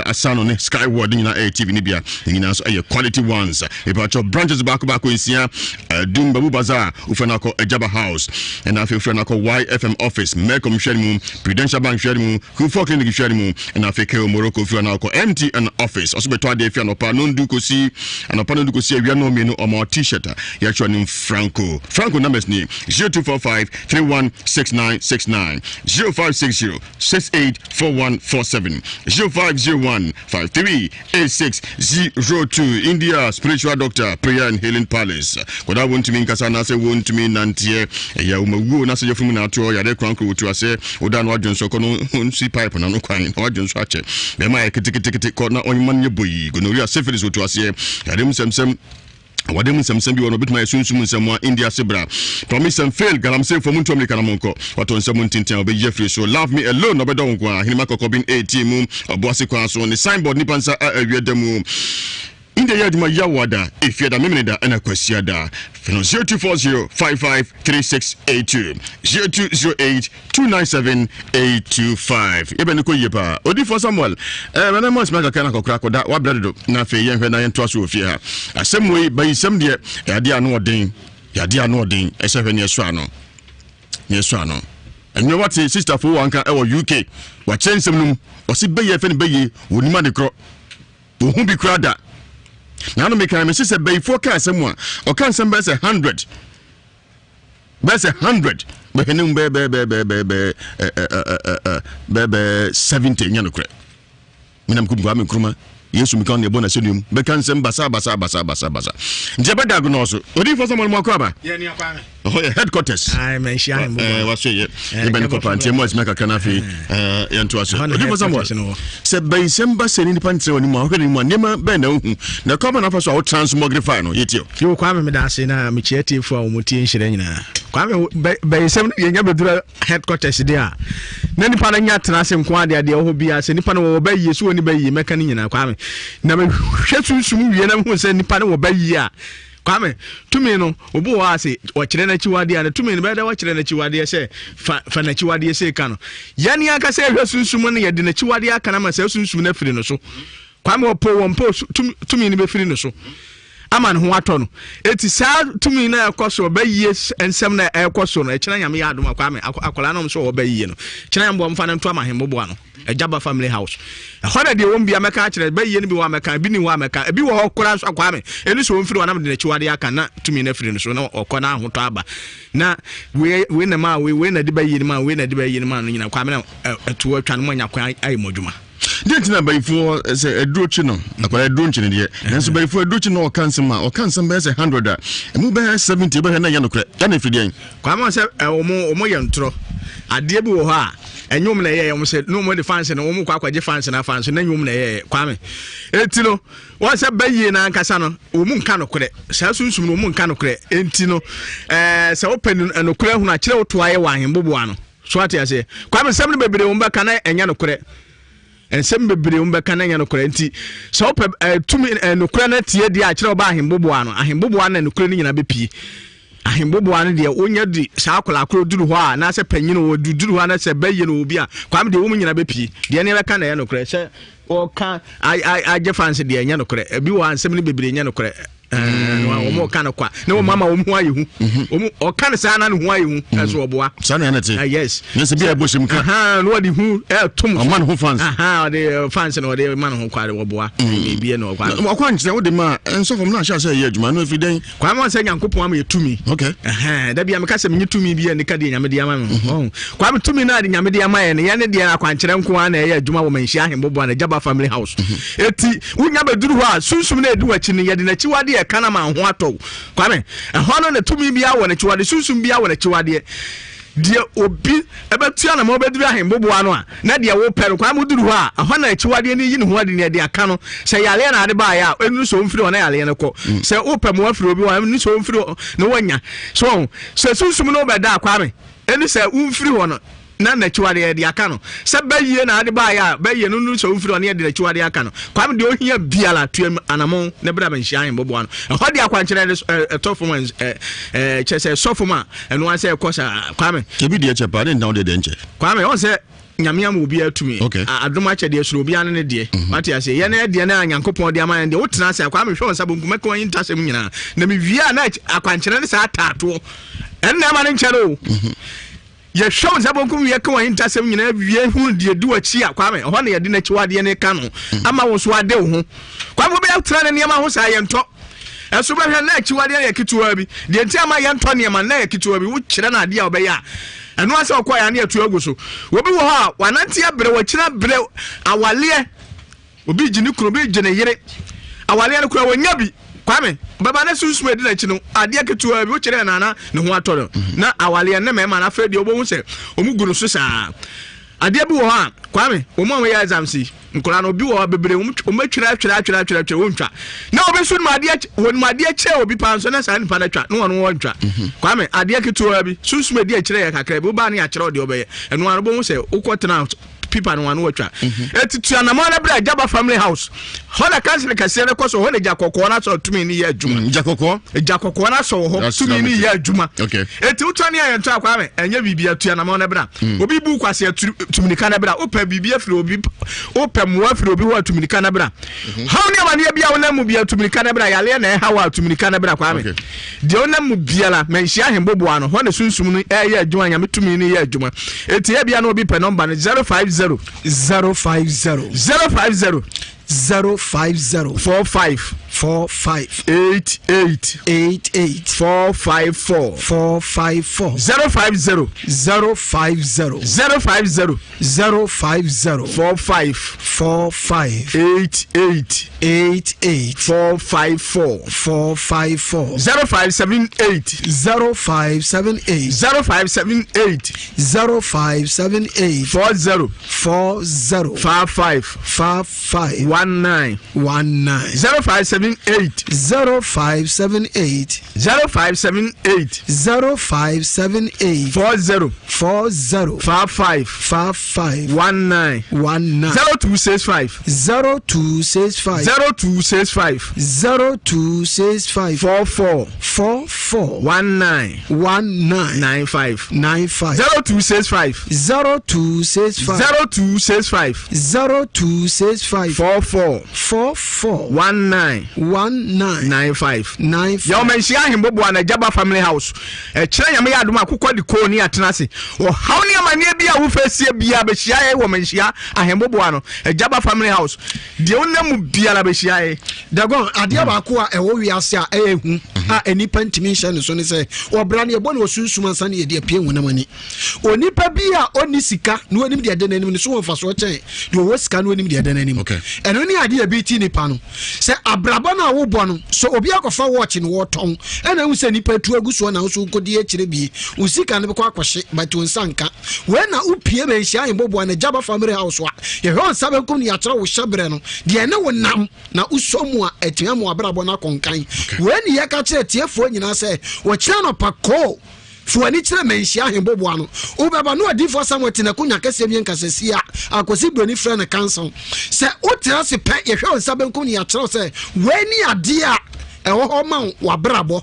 S5: Asano ne Skyward in TV ni bia. Ngina so quality ones. E pacho branches back in Sia, Doom Babu Bazaar, Ufanako Ejaba House, and afe Ufanako YFM office, Melcom Prudential Bank Sherimu, Kufo Clinic Sherimu, and Afeke Morocco Fianako MT and office. Also betwa de Fianopa Nunduko see and Opanunduko see we no menu or more t-shirt. Yachuanim Franco. Franco numbers name 0245-316969, 0560-684147, 0501-538602. India Spiritual Doctor Prayer and Healing Palace. Koda want to mean Kasana say want to mean Nantie. Ya umagu na se yofumu na to ya de kranko to say Odan Wajon so kono unsi pipe na no kwan Wajon so ache be ma ekiti ko na onman ye boyi gonorrhea syphilis to ase yadem semsem wadem semsem bi wono bitma sunsun nsem India Sibra promise and fail galam say for muntu America na monko wato nsem ntintin obeje free so love me alone no bedo nko a hinima kokobin 18 mu oboase kwa so ne signboard ni pansa awiedemu India Yadima Yawada, if you're the Memida and a Quasiada, 0240-553682, 0208-297-825. Even Koyepa, Odifo Samuel, when I must make a canako crack or that, what better not for young when I am trust with you. A same way by some dear, Yadia no ding, as a Swano. Yes, Swano. And you know what, sister for one can our UK, what change some room, or see Bay FN Bay, would not be crop, who be crowd that. Now make I say by forecast someone or can some best 100. Best 100. But him be 70 yanokre. Minam kumba kruma. Yesu mikon ye bona sodium. Be can some basa. Jebeda gonoso. Odi for someone more kwaba.
S9: Yeah, ni akwa.
S5: Oh, headquarters.
S9: I mention
S5: what's it? Even the panty most make a canafi yanto aso. Odi for someone. Se by December send the panty oni mo hwani mo nema be na hu. Na common afa so transmogrify no yetio.
S9: Yo kwame me da se na me chieti fo omuti nhire nyina. Kwame by December ye nya bedura headquarters dia. Na nipa na nya tena se nko ade ade ho bia se nipa na wo ba yi so oni ba yi meka ni nyina kwame. Na me hwesunsun wie na hu se nipa na wo ba yi a Kwame, tumi no obo wa ase wakire na chiwade a tumi no beda wakire na chiwade se fa na chiwade se ka no yani aka se hwesunsum no ye de na chiwade aka na ma se sunsum na firi no so Kwame opo wompo tumi no be firi no so ama no ho ato no eti sa tumi na ekoso ba yie ensem na ekoso no ekira nyame ya adoma Kwame akola no so ba yie no kira nyambo mfa na nto ama hembo ano Ejaba family house. Hoda de won bia meka kire ba yie ni bi wa meka bi ni wa meka bi wo hokora so Kwame eni so mfiri wanam de na chiwade aka na tumi na firi no so na okona ahoto aba na we na ma we na de ba yie ni ma we na de ba yie ni ma no nyina Kwame na etu atwa no nya kwan ai modwuma
S5: Dentina bayfo say edrochi no akwara edrochi ne de nanso bayfo edrochi no okansem be say 100 emu be 70 be na ya no kre ya na fidi
S9: Kwame say omo ye ntro ade bi wo ho a enyum na ye say no mo de fans na omo kwakwaje fans na fans na enyum na ye Kwame enti no wo say bayi na nkasa no omo nka no kre sa sunsum no omo nka no kre enti no say open no kre hu na kire wo to aye wa hembobo ano so ati ase Kwame sem ne bebere wo mba kana enya no kre ensem bebre umbeka na nya no kora nti so tumi no kora na tie dia akire oba ahembobo ano ahembobo ano no kora ni nyina bepi ahembobo ano de onya di sa akola akoro duru ho a na se panyino wo duru ho na se baye no obi a Kwame de wo nyina bepi de ne beka na ya no kora se o kan I fancy de nya no kora ebi wo ansem ne bebre nya no kora omo kana kwa na o mama omo aye hu omo o kana sa na hu aye hu eso oboa
S5: sa na na te
S9: yes
S5: nse bia boshim ka
S9: no di hu tom
S5: o man hu fans
S9: the fans no the man hu kwa oboa bia no kwa
S5: o kwa nche wo de ma enso fom na sha say ye adwuma no efiden
S9: kwa ma se nyankopon am ye tumi
S5: okay
S9: da bia me ka se me tumi bia ne ka de nyame de ama me kwa me tumi na de nyame de ama ye ne ya ne de na kwa nkyere nko na ye adwuma wo manhia ahembobo na Jaba family house eti unya beduru ho a sunsum na edu achi ne ye de na chiwade kana ma ho ato Kwame hono na tumi bia wo na chiwade sunsum bia wo na chiwade
S8: deɛ obi ɛbɛtua na ma obɛduru ahembobo ano a na deɛ wo pɛ no kwa muduru hɔ a ɛhɔ na akyiwadeɛ no yi ne ho ade ne de aka no sɛ yale na ade baayɛ a ɛnu so mfiri hɔ na yale no kɔ sɛ wopɛ mo afiri obi hɔ ɛnu so mfiri na wanya so sɛ sunsum no bɛda akwa me ɛnu sɛ umfiri hɔ no na nachiwade de aka no se baye na ade ba ya baye no so mfiri one de nachiwade aka no kwam de ohia biala tuam anamon ne bra ban hia bobo ano ho de akwankyere performance chese sofoma eno an se kosa kwam
S5: ke bi de chepa de down de nche
S8: kwam on se nyamia mo obi atumi adoma che de suro obi an ne de mate ase ye na de na nyankopon de aman de wotena se kwam hwe on sa bonku meko yin tasem nyina na me via na akwankyere ne sa atato en na ma ne nkyere o ye show zabonkum ye kan yin tasem nyina wie hu de du achi akwame ho na ye de na chiwade ne ka no ama wo so ade wo kwame be atra ne ma ho sa ye nto eso be hwe na chiwade ye kituwa bi de nti ama ye nto ne ma na ye kituwa bi wo kire na ade a obe ya eno ase okwa ya na atu agu so obi wo ha wanante abre wo kire bre awale obi gini kuro bi gine yire awale ne kuro wo nya bi kwame baba na sunsume di na chi no ade ketewa bi wo kire na ne ho atoro na awale ne mema na fredi obo hu se omuguru so saa ade bi wo ha kwame omo ya exam si nkola no bi wo bebre omatwira wontwa na obi so ma ade che obi pan so na saa nipa na twa no wono wontwa kwame ade ketewa bi sunsume di akire ya kakra bi wo ba na akire ode obe eno an bo hu se ukotena people no one watcha etitu anamona bra jaba family house hola council kase ne koso hola jakoko na so tumi ni ya adwuma jakoko na so ho tumi ni ya adwuma eti utani ya nto akwa me enye bibia tu anamona bra obi bu kwase tumi ka na bra opa bibia firi obi opa muwa firi obi ho tumi ka na bra how ne mane bia wona mu bia tumi ka na bra yale na ha wa tumi ka na bra kwa me de ona mu bia la menhia hembobo ano ho ne sunsum no ya adwuma nya tumi ni ya adwuma eti ya bia na obi pe number 050 050 050 050 45 88 88 454 454 050 050 050 050 45 45 88 88 454 454 0578 0578 0578 0578 40 40 55 55 19 0578 0578 0578 0578 40 40 55 55 19 0265 0265 0265 0265 44 44 19 95 95 0265 0265 0265 0265 44 44 19 95 yo menhia hembobo na jaba family house kire nyame ya adoma akokɔ de ko ni atenase wo haw ne amane bia wo fasie bia be hia wo menhia ahembobo ano jaba family house de onam bia la be hia dagon ade ba ko a ɛwɔ wiase a ɛhu a enipa ntimi hye ne so ne sɛ obra ne ɛbɔ ne osunsum ansa ne yɛ de apie hunam ani onipa bia oni sika no onim de ade nanim ne so wonfa so kyɛn de wo sika no onim de ade nanim ɛno ne ade bi ti nipa no sɛ abrabɔ na wo bɔ no so obi akɔfa watch no wɔtɔn ɛna hu sɛ nipa tu aguso na wo so kodi akyire bi usika ne bɛkɔ akɔhye but onsanka we na upie be nhia yebobo na jaba family house wa ye hon sabe kom ne yakyerɛ wo hyebre no de ne wo nam na usomu a etia mo abrabɔ na konkan we ne ye ka kyerɛ tiefo nyina sɛ wo kyerɛ no pako fuani kyerɛ menhia hembobo ano ubeba no adifo samwete na kunya kase mien kasesi a akosi broni frɛ ne council sɛ utira se pɛ ye hwɛ sabe kom ne yakyerɛ sɛ we ni ade a ɛwɔ hɔ ma wabrabɔ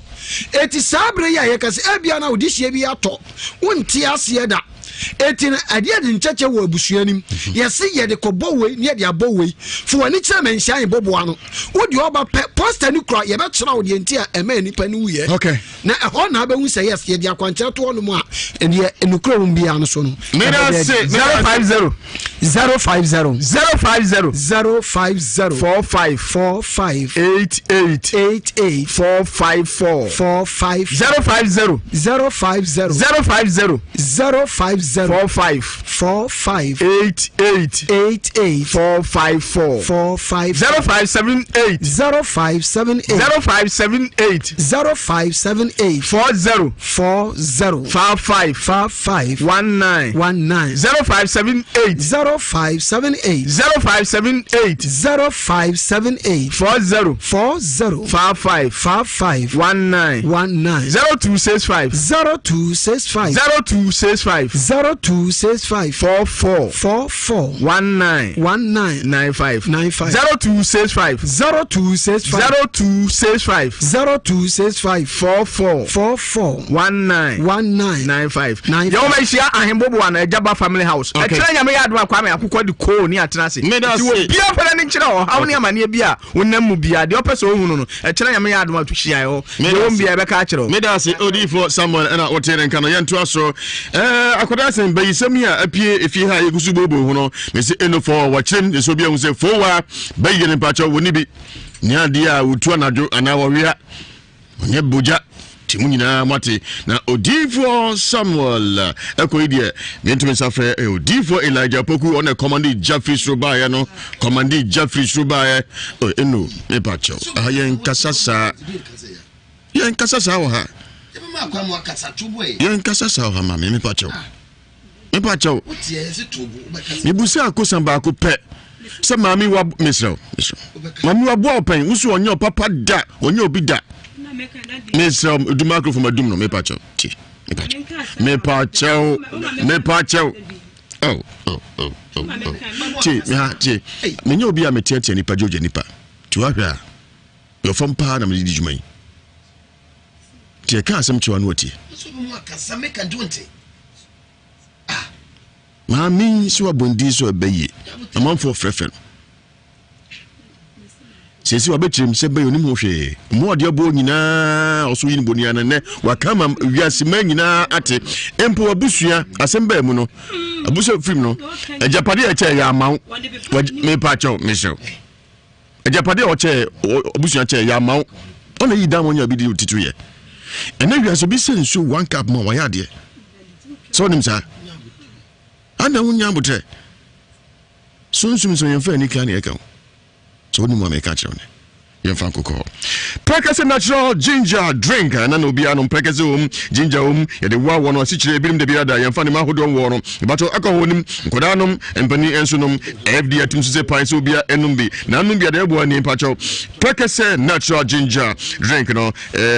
S8: eti sabre ya ye kase ebia na odihie bi atɔ wonti ase da eti na ade de nkyekye wɔ abusuanim yɛse yɛde kɔbɔ wei ne yɛde abɔ wei fo wani kyerɛ menhia yebobo ano wodi oba pɛ poster ni kura yɛbɛkyerɛ wo de nti a ɛma nipa ni wuyɛ na ɛhɔ na abɛhu sɛ yes yɛde akwankyerɛ to no mu a ɛne enukura mu bia no so no 050 050 050 050 45 45 88 88 454 45 050 050 050 050
S10: 050 45 88 454
S8: 0578 40 55 19 0578 40 55 19 0265 44 1995 0265 44 1995 yo ma shia ahembobo ana ejaba family house e kire nyame ya adwa kwa me akukọ de ko ni atenase ti wo bia pere ni kire o hawo ni amane bia wonnam mu bia de opese ohunu no e kire nyame ya adwa to hia yo wo bia be ka kire
S5: me da se odifo Samuel na wotere nka no yento aso akoda sen bayisam ya apie efi ha yegusu bobo hu no me se enofo wa kirem so bia hu se fowa bayene pacho woni bi ni ade a wotu anadwo ana wo wia onye boja timu nyina mate na odifo Samuel ekoidie mentumi safre odifo Elijah Poku on a commanding Jeffrey Shrubaya no commanding Jeffrey Shrubaya eno me pacho ayen kasasa wa ha yen kasasa wa ma me pacho me busa akosan ba ko pe se mami wa misro mami wa bo open usu onye papa da onye obi da Miss du microphone madum no me pacho me pacho oh ti me nyo bi a metetie nipa joje nipa tu ahwa yo fom pa na me di jumai ti ka asem chiwa no oti ma min so abondi so abaye amanfo frefen sesi wa betrim se be oni mu hwe mo ode abo nyina oso yin bonia ne wakama wiase ma nyina ate empo abusua asemba mu no abusua film no ejapade e che ya mawo me pacho misho ejapade o che abusua che ya mawo ona yi dam onya bi di titu ye ene wiase bi senso one cup mo wa ya de so nim sa ana unya botre sunsum so yemfa ni kan ye kan so ni mo me catch on yemfa kokko Prekese natural ginger drink na no bia no prekese ginger ye de wa wono asichire birim de bia da yemfa ni ma hodon wo no bato alcohol nim kodanom empani enso nom fd atum se pan so bia enum bi na num bia de ebo ani pacho Prekese natural ginger drink no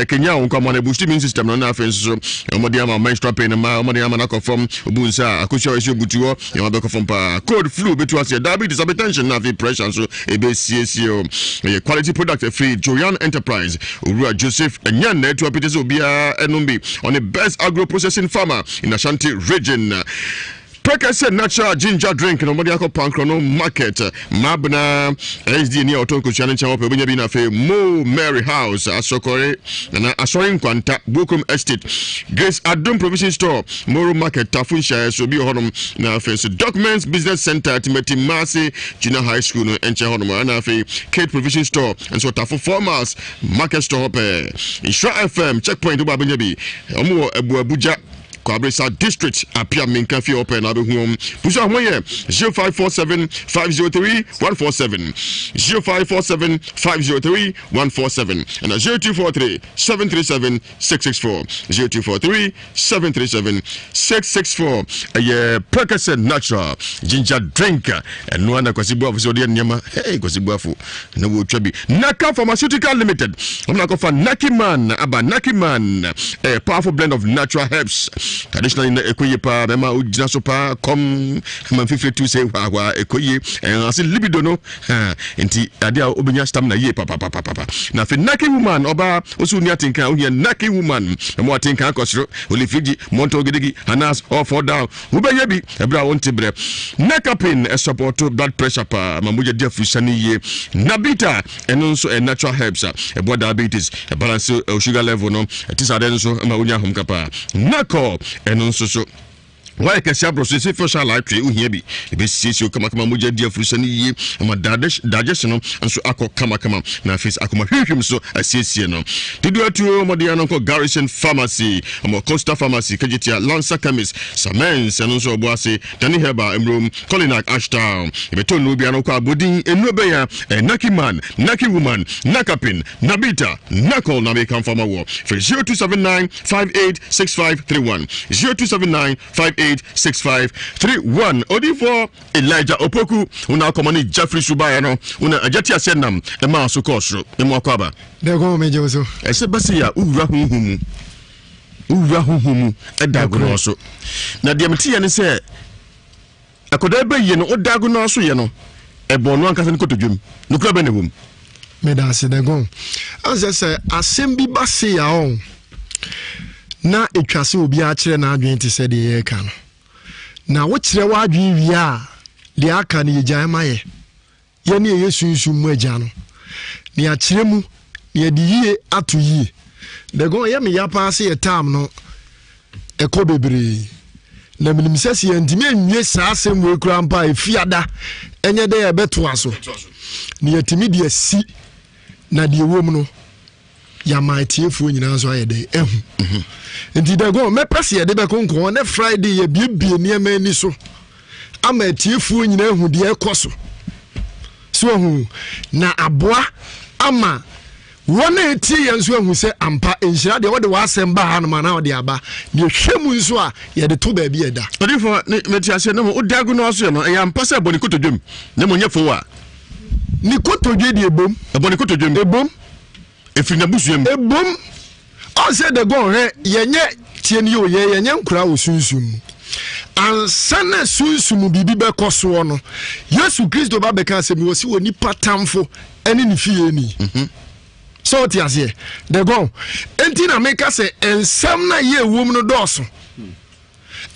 S5: kenya won kwa mo boost immune system no na afen so omodi ama menstrual pain ma omodi ama na confirm obunsa akosho esi obutuo yema be confirm pa cold flu betu ase diabetes hypertension na fi pressure so ebe CSO quality product free Joyan Enterprise Ura Joseph Enyan na etu apitese obia enumbi on the best agro processing farmer in Ashanti region. Prekese natural ginger drink no modi akọ pankrono market mabna SD ni otonko chane chawo pe onya bi na fe Mo Mary House asokore na asorin kwanta Bokum Estate Grace Adom Provision Store Moro Market Tafunsha so bi honum na fe so Documents Business Center Timothy Masi Junior High School no enche honum na fe Kate Provision Store and so Tafu Farmers Market Store pe Insure FM checkpoint oba benya bi omo ebu Abuja Kwabresa District appear minka fi open na be hu puso ho ye 0547 503 147 0547 503 147 and 0243 737 664 0243 737 664 Prekese natural ginger drink and no na kwasibu afo de nyama kwasibu afo na wo twabi Naka Pharmaceutical Limited omna ko fa Nakiman aba Nakiman a powerful blend of natural herbs traditionally na ekoye pa bema ujina so pa kom man fifre tu say wa ekoye ase libido no enti ade a obenya stamina ye papa na fe Naki woman oba osu ni atinka ohia Naki woman na mo atinka akosro olifiji monto gidigi hanas all fall down ubeye bi ebra wonte bre Nakapin support blood pressure pa mamuja dia fusani ye Nabita eno nso natural herbs e diabetes e balance sugar level no tisade nso ma onya hom kapa Nako eno nso so why can Sabro say social life tree uhibi ebe sisi kama moja dia furusani ye ama digestion and so akọ kama na face akoma hwehwem so asiesie no didu atu mode an ko Garrison Pharmacy ama Costa Pharmacy kajitia Lancer Chemist Samens and so oboase Danny Heba emrom Colinac Ashtown ebe to no bia no ko abodin enobe ya Naki man Naki woman Nakapin Nabita Nakol na make farmer war for 0279586531 0279586531 odi for Elijah Opoku una komani Jeffrey Subaya no una ajati asenam e ma so kosro e mo akwaba
S18: de go meje so
S5: e se basi ya uwura huhumu e dago no so na de mti ye ne se akoda be ye no o dago no so ye no e bo no anka se kotodwum no kura be ne wom
S18: me da se de go anse se asem bi basi ya on na etwase obi a kire na adwen ti se de ye ka no na wo kire wa adwen wi a de aka ne yegyan maye ye ne yesunsu mu agya no ne akire mu ne de yie ato yie de go ye me ya paase ye tam no eko bebre na minim sese ye ndimi anwie saa asem we kura mpa efiada enye de ye beto aso ne yetimi de asi na de wom no ya maitiefu nyina so ayede ehu enti de go me pese ye de be konkon na Friday ye biebie ne ma ni so ama atiefu nyina ehu de ekoso so hu na aboa ama wona eti yenso ehu se ampa enhira de wode wasem ba ha no ma na wode aba ne hwemu nso a ye de to ba bi eda
S5: odifo meti ase no o dagu no so no ya ampa se boni kotodwem ne mo nyefo wa
S18: ni kotodwe de ebom
S5: boni kotodwem
S18: ebom
S5: efina busuem
S18: ebom o se de go he yenye tie ni o yenye nkura osunsum ansana sunsum bibi be koso no Yesu Kristo ba be ka se mi wosi woni patamfo ene ni fie ni so ti ase de go enti na make se ensam na ye wom no doso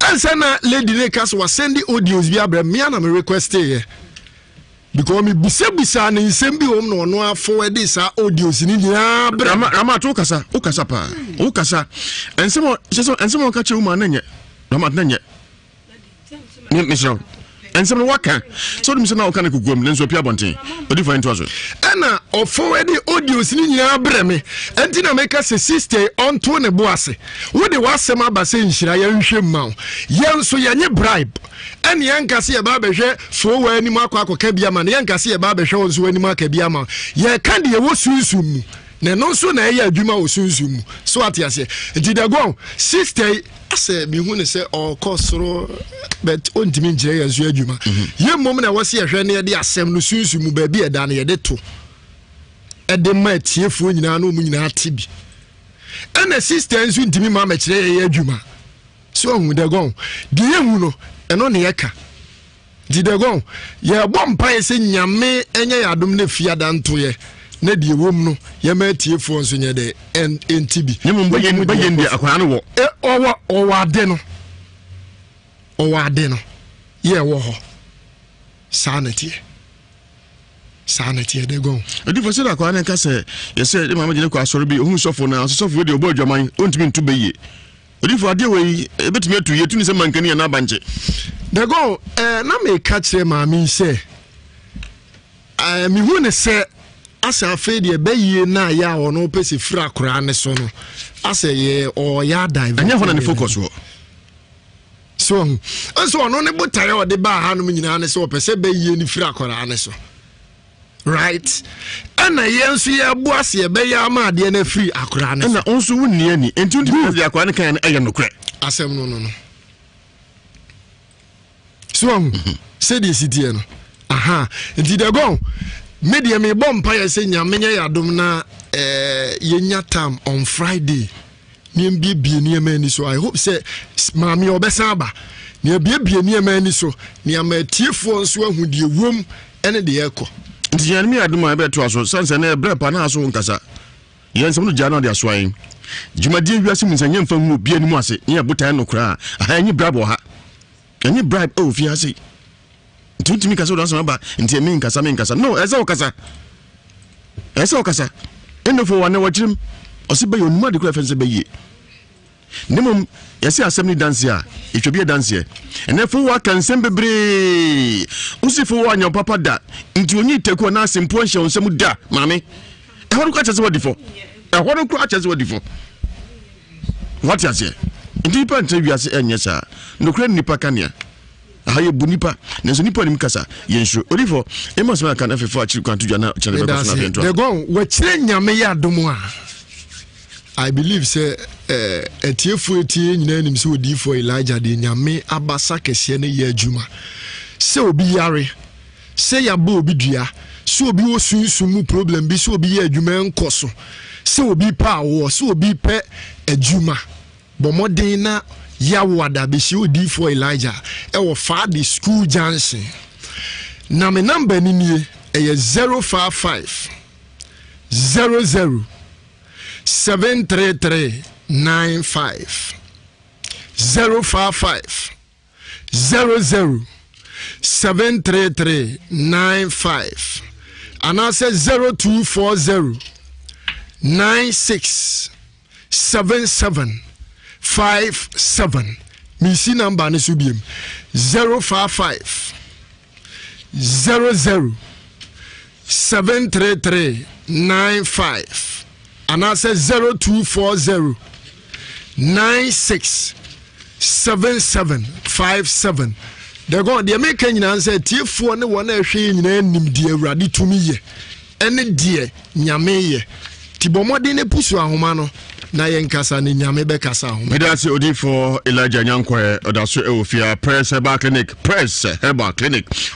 S18: ansana lady ne ka so wa send audios bi abra me na me request ye because me bisa na nsem bi wom no no forward sa audios ni nyina
S5: rama to kasa o kasa pa o kasa ensem ka che uma na nye rama na nye ni misro ensem no waka so dum se na o kana kugum lenso pia bonten odi fa into so
S18: ana o forward audios ni nyina bre me enti na make se sister on to ne boase wo de wasem abase nhira ya nhwem ma yenso yenye bribe eni yankase ye ba behwe so wa ani makwa ka bia ma ne yankase ye ba behwe wonso ani maka bia ma ye kan de ye wo sunsum mu ne no so na ye adwuma wo sunsum mu so atiase enti de go sister ase mi hu ne se o kosoro but ontimi ngire ye so adwuma ye mom na wo se ye hwe ne ye de asem no sunsum mu ba bi eda na ye de to ede ma tiefu nyina no mu nyina atibi ena sister nso ntimi ma ma kire ye adwuma so hu de go de ye hu no eno ne yeka didegon ye bom pa se nyame enye yadom ne fiada nto ye na die wom no ye ma tiefo nso nye de entibi
S5: ne mo baye ndi akwa no wo
S18: owa ade no ye wo ho sanity de gon
S5: odi fo se da akwa na ka se ye se de mama gine ko asoro bi ohun sofo na sofo de obo adwaman ontimi ntu beye odifo ade we ebetumi atu ye tuni se mankani na banche
S18: de go na me ka kire ma mi se mi hu ne se asa afi de beye na ya ono pese fra kora ne so no asa ye o ya dive
S5: anya ho na ne focus wo
S18: so ono ne botaye o de ba ha no nyina ne se o pese beye ni fra kora ne so right ana yensu ye boase ye be ya ma de na free akora ne
S5: na onso wunni ani enti undi de akora ne kan eye no kre
S18: asem no so se de sitie no aha enti de go media me bom pa ye se nyamenye yadom na yenya tam on Friday ni mbie ni amani so I hope say maami obesa ba ni bie ni amani so ni amatiefo nso ahudie wom ene de ekọ
S5: nti yan mi aduma be to aso sanse na bre pa na aso nkasa yen sem no jana de asoan jumadi Ewiase Mu Nsem yemfa mu bia ni mu ase ye botan no kra aha anyi bribe ha anyi bribe o fi ase ntumi kasa do aso ba nti me nkasa no eza okasa eno fo wane wachirim ose be yonuma de kra fense be ye Nemum yesi assembly dance ya. It should be a dance here. And therefore wa kan sembebre. Usifo wa nyo papa da. Nti onyi teku na simpo nhye onsemu da. Mame. E hono kwa chese wadi fo. E hono kwa chese wadi fo. What you say? Nti pa nti wiase enye sa. Nokura nipa kania. Ahaye bunipa. Nenso nipa nim kasa. Yensu. Odifo, e mo so kan afefo achiri kwantu dwa na chene be ko na bento.
S18: They go we chire nyame ya domo a. I believe say etiefu etie nyina nim se odifo Elijah de nyame abasa kese ne ye adwuma. Se obi yare, se ya bo obi dua, se obi wo sunsumu problem bi se obi ye adwuma enkoso. Se obi pa wo, se obi pe adwuma. Bomoden na ya wada be se odifo Elijah e wo fa the school junction. Na me number ni nie e 055 00 73395 055 00 73395 and I say 0240 96 7757. Misi number ni subiem 055 00 73395 and I say 0240 96 7757. They go the American answer T4 ne one a she in dear Radi to me any dear Nyame Tibomodi ne pusu ahomano na yenkasa ne Nyame bekasa ahom.
S5: Medase odi for Elijah Nyankwe odaso eofia Press Herbal Clinic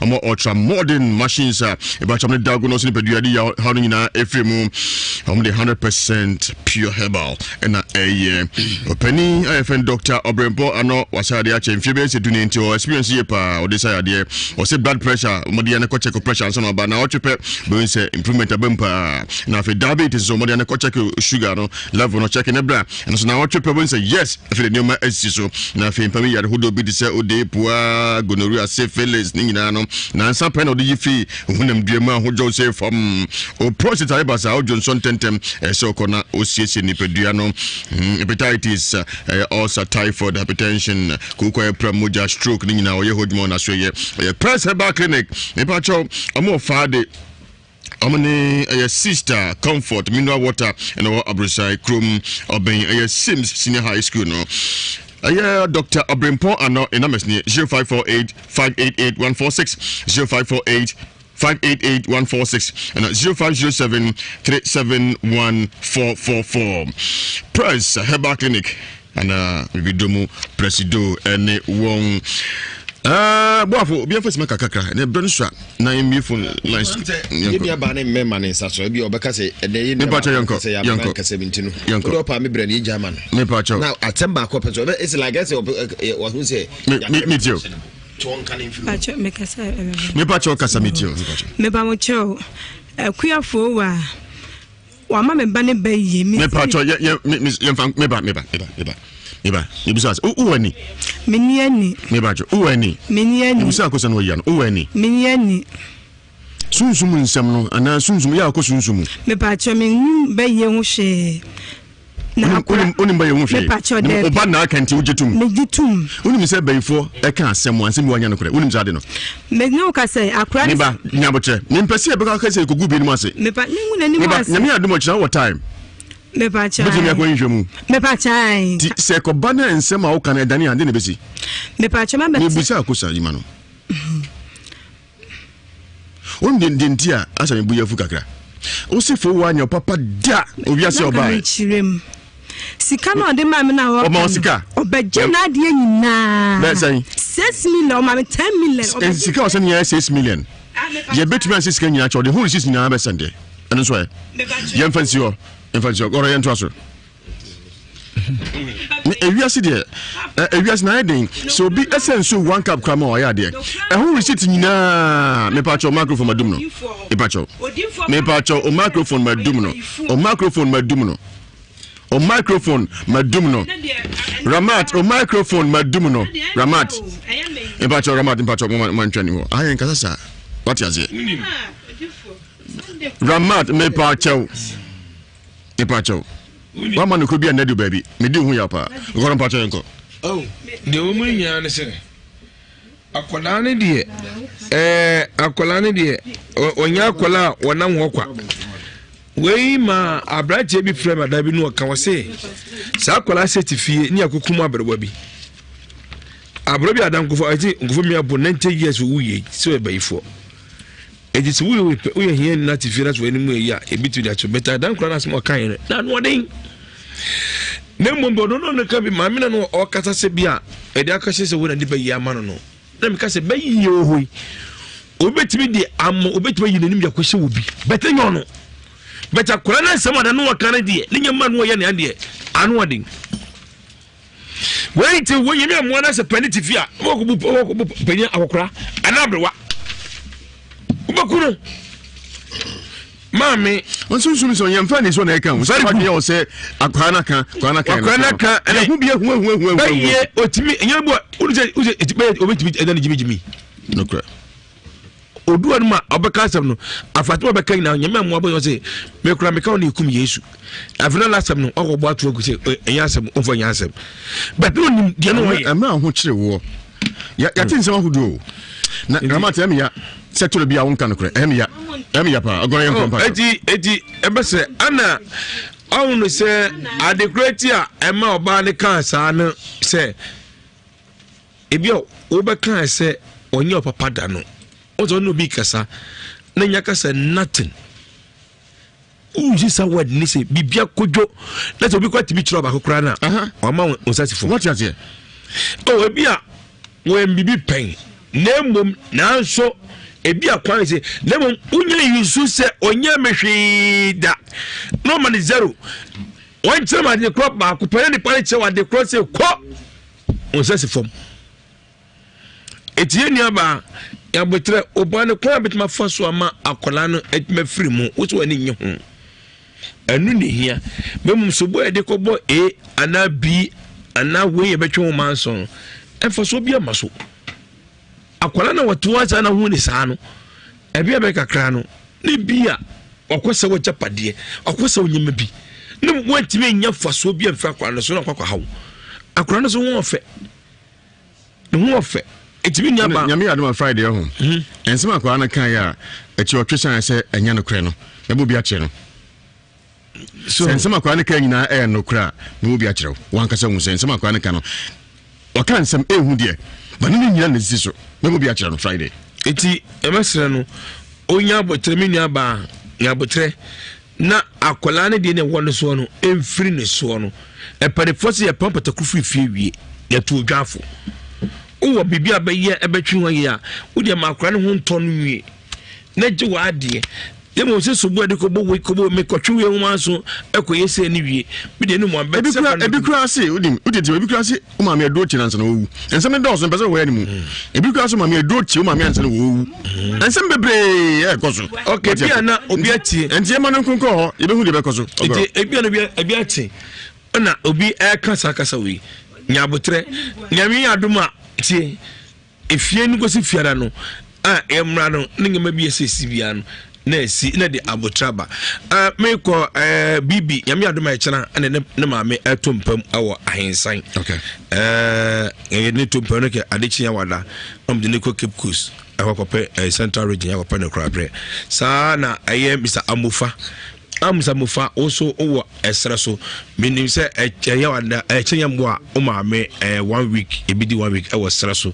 S5: omo ultra modern machines e ba chamne diagnose ni peduade ya hanu nyina efremu omo the 100% pure herbal na openi IFN Dr. Obrempo ano wasade a chemfie be se duni nti o experience ye pa o decide ye o se blood pressure mo de na ko check pressure so no ba na o chepe be se improvement abempa na fe diabetes so mo de na ko check sugar no level no check nebra and so na what people say yes if the new so na fe mpami yare hodo bi de say ode poa gonorrhea syphilis ni nyina no na nsa pen ode yifi hunam duamu ahojo say from o prostate ibasa o Johnson tentem so kona o siesie ni pedua no hepatitis also typhoid hypertension kuko pramoja stroke ni nyina o ye hodmo na so ye Press Herbal Clinic me pa cho omo faade Omni a sister comfort mineral water and our Abrusai Chrome Obey a Sims Senior High School no. Dr. Abrimpo and no in a 0548 588 146 0548 588 146 and 0507 371 444. Press Herbal Clinic and Vidomu Presido and one. Boafo bi afese maka kakra na brand swa na mi phone lines
S9: ye bia ba na memma ne nsa so bi obeka se ede ye ne ba se ya ba ka 17 no do pa me brand ye German
S5: me pa cho
S9: now atemba ko peso it's like I say what who say
S5: me too me pa cho kasa me too
S16: me ba mo cho kuafo wa ma me ba ne ba ye
S5: me pa cho ye me ba Eba, ibusas uwani.
S16: Miniani.
S5: Mebajo uwani.
S16: Miniani.
S5: Ibusa ko sanu yan uwani.
S16: Miniani.
S5: Sunsumu nsem no ana sunsumu ya ko sunsumu.
S16: Mebajo me ba ye hu hwe. Na
S5: onim ba ye hu hwe. Oba na akanti ujetum.
S16: Mejitum.
S5: Onim se bayifo e kan asem ansem wanya no kore. Onim zade no.
S16: Me no ka say akura.
S5: Meba nyaboche. Nimpese e be ka say kogu bi ni mo ase.
S16: Meba ningu na ni mo ase.
S5: Nyame adum ochina what time.
S16: Me pa chai.
S5: Beti me akwa nhwemu.
S16: Me pa chai.
S5: Ti se ko bana ensem a wo kan edane ande ne besi.
S16: Me pa chai ma beti.
S5: Me bisa akosa yima no. On din tia asa me buya fu kakra. O se fo wa nya papa da obiase obai.
S16: Sika no de ma me na ho.
S5: O ma sika.
S16: Obeje na de nyina.
S5: Be say
S16: 6 million o ma me 10 million.
S5: Sika o se nya 6 million. Ye betumi an sika nyina cho de whole 6 nyina be sende. Eno so e. Ye mfansi ho. Mfansi ho. Oro ye nto aso. Ewiase de ewiase na eden so bi essence 1 cup krama o ya de who receipt nyina me pa cho microphone madum no e pa cho me pa cho o microphone madum no o microphone madum no o microphone madum no Ramat o microphone madum no Ramat e pa cho Ramat pa cho man twani ho ayen kasa sa what you say Ramat me pa cho wa ma no ko bia na do baby me di hu ya pa ko ron pa cho enko
S9: de o mu nya ne se akola ne de onya akola wona nwokwa wei ma abrache bi frame ada bi no ka wose sa akola setifie ni akokum aberwa bi abrobi adankofo ati nkofo mi abo 90 years wuye so e bayifo eji so wuye hie na tifie na so enimu eya ebitu dia to better dan kura na smo kan na no den ne mombo no ka bi ma mi na no o kasa se bia e dia ka se wo na di bayi amano no na mi ka se bayi ohoi obetimi di amo obetimi yi nanim yakose wo bi better nyo no better kura na nsema da no kan die ne nyama no ye ne ade anu odin wait till when you mean one as a penalty fee wo penya akokora anabrewa ubakuru mami
S5: onsunsun so yemfa ni so na eka sari kwa ye o se akwana kan na hu bia hu
S9: baye otimi enyabu uje etibe obetimi edani jimijimi
S5: no kra
S9: oduwa ma obeka sam no afatwa beka na nyama mu abo se me kura me ka na ikum Yesu afina last time no ogbo atu ogu se enyasem onfo enyasem but no nim de no ye
S5: ama ho kire wo ya tin se wahudo na gramati am ya settle bia won kan kura em ya pa ogon yem kompa
S9: eti ebese ana awun se adekreti a ema oba ne kan sa no se ebio obeka se onye opapa da no ozo no bi kasa na nya kasa nothing uji sa word ni se bibia kojo let obi kwati bi chiro ba kokora na o ma onsasifo
S5: what you
S9: oh ebia we bibi pen na mom na so ebia kwan se na mom unya yisu se onya mehwida no man zero one time at the crop ba ko pen ni pare che wa the cross se ko onsasifo etie ni aba ya botre obane kwa betima faso ama akola no etime free mu woso ani nye ho anu ne hia memum so boy de ko bo ana b ana we ye betwe man so enfaso bia maso akola na watoa za na hu ni saa no ebia be kakra no ne bia okwose wo japade okwose onyema bi ne wantime nya faso bia mfa akola no so na kwakwa hawo akola no so wo ofe ne ho ofe etimi nya ba
S5: nyame adoma Friday ho ensema akwa na kan ya echi otwesan se enya no kre no ebo bi akye no so ensema akwa na kan nyina no kra ebo bi akye wan kasa hu se ensema akwa na kan no waka nsem ehu de ba ne nyina na sisi so ebo bi akye no Friday
S9: eti emesere no onya abotre mi nua ba nya abotre na akola ne de ne won so no emfiri ne so no epade fosi ye pampata kufu fie wie ya tu odwafo uwa bibia baye ebetwi ho ye a wode makora ne ho nto no wie na je wa ade ye mo se so bu de ko bo we ko bo me ko twi we ho so ekoye se ne wie bi de no mo be se
S5: ebikura se udim udete ebikura se o ma me adochi na nsa na owu ensem ne dawso pese we animu ebikura se ma me adochi o ma me ansa na owu ensem bebre e koso
S9: okay bia na obi ati
S5: entie ma no nkonko ho ye be hu de be koso
S9: ebia no bia ati na obi e kasa kasa we nyabotre nyame adoma tie efie ni gosi fiara no emra no nyama bi esesi bia no na esi na de abotraba me ko bibi nyame adoma e chena ne maame atompam awo ahensan
S5: okay
S9: ne tompam no ke adechi ya wada de ne ko Cape Coast akope Central Region akope ne krabre sa na aye Mr. Amufa also over esra so meaning say ya wada chenyambo o maame 1 week ebidi 1 week e was so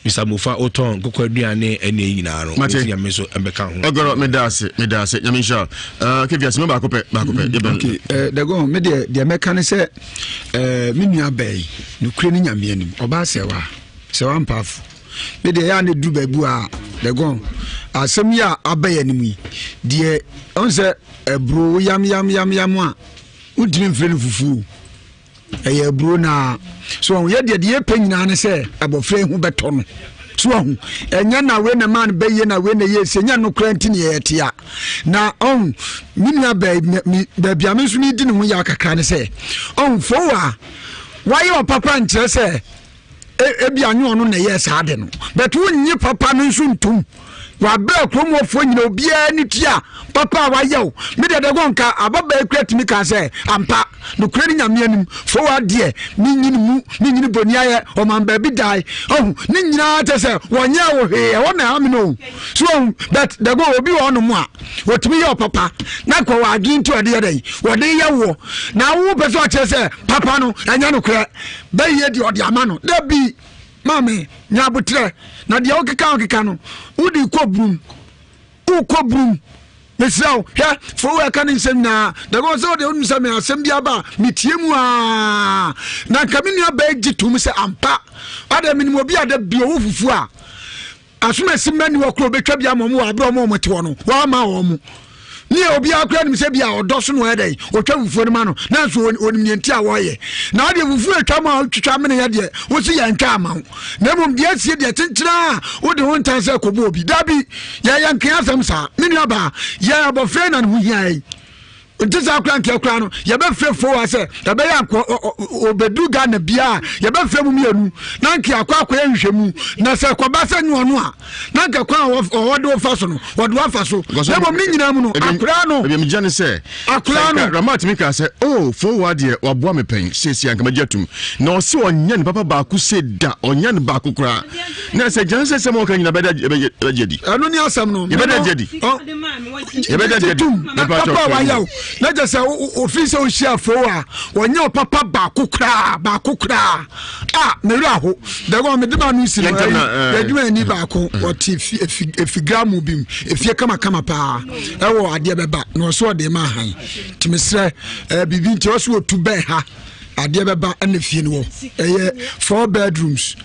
S9: Mr. Mufa oton kokko aduane ene yina no ya meso embeka ho
S5: ogoro medase nyamisha Ewiase me ba kope
S10: okay dago me de meka ne se me nua bai no kure ni nyame anim oba sewa mpafu me de ya ne du babu a dago asem ya abai anim yi de onse ebro yam a udimi mfre no fufu ebro na so ye de ye panyina ne se abofre hu beto no so hu enya na we na man be ye na we na ye se nya no kranti ne ye tia na minua be bia me so ni di ne hu ya kakra ne se fo wa ye papa nche se e bia nyu no na ye sa de no but wonye papa no so ntum wa bra kromo fo nyina obia ni tia papa wa yew me de go nka ababa ekwat mi ka say ampa no kure ni nyame anim fo wa de ni nyini boni aye o man ba bi dai oh ni nyina te say wonya wo he e wona am no so but de go obi wo no mu a wotumi ye papa na ko wa adin to de dey wo de ye wo na wo be so che say papa no anya no kure ba ye de odi ama no da bi mame nyabutre na de okeka no udi kobrum mesao ya fo we kan nsem na da go so de nsem na asem bia ba metie mu a na kamini aba egitum se ampa ada minimo bia da bi o fufu a asuma simani wo kro betwa bia mo abro mo te wono wa ma wo mu ni obi akura nim se bia odo so no edai otwa fufu no ma no na so onim ne ntia wo ye na de fufu etwa ma twitwa me ne ye de wo si ya nka ama na mum de asie de tenkyira wo de won tan se kobo obi dabi ya yanka asem sa me nua ba ya abofre na hu hiai ntisa akura nke akura no ya be fefo wa se ya be ya obedu ga na bia ya be femu mienu na nke akwa nhwemu na se koba se nyu ono a na nke kwa wode wo faso no wode wa faso na bom ni nyina mu no akura no
S5: e be mjane se
S10: akura no
S5: ramat mi ka se oh fo wa de wabo me pen sesi anka majatum na o se onya ne papa ba ku se da onya ne ba ku kura na se jan se mo kan nyina beda jedi
S10: anu ni asam no
S5: ye beda jedi ye beda jedi
S10: papa wa yaw na just say officer o share for a wonya papa ba kokra meru aho da go me de ma no si no ya dwuma ni ba ko oti efigramu bim efie kama pa ewo ade beba no so de ma han timesre bibi nti o so otu be ha ade beba na fie no eye 4 bedrooms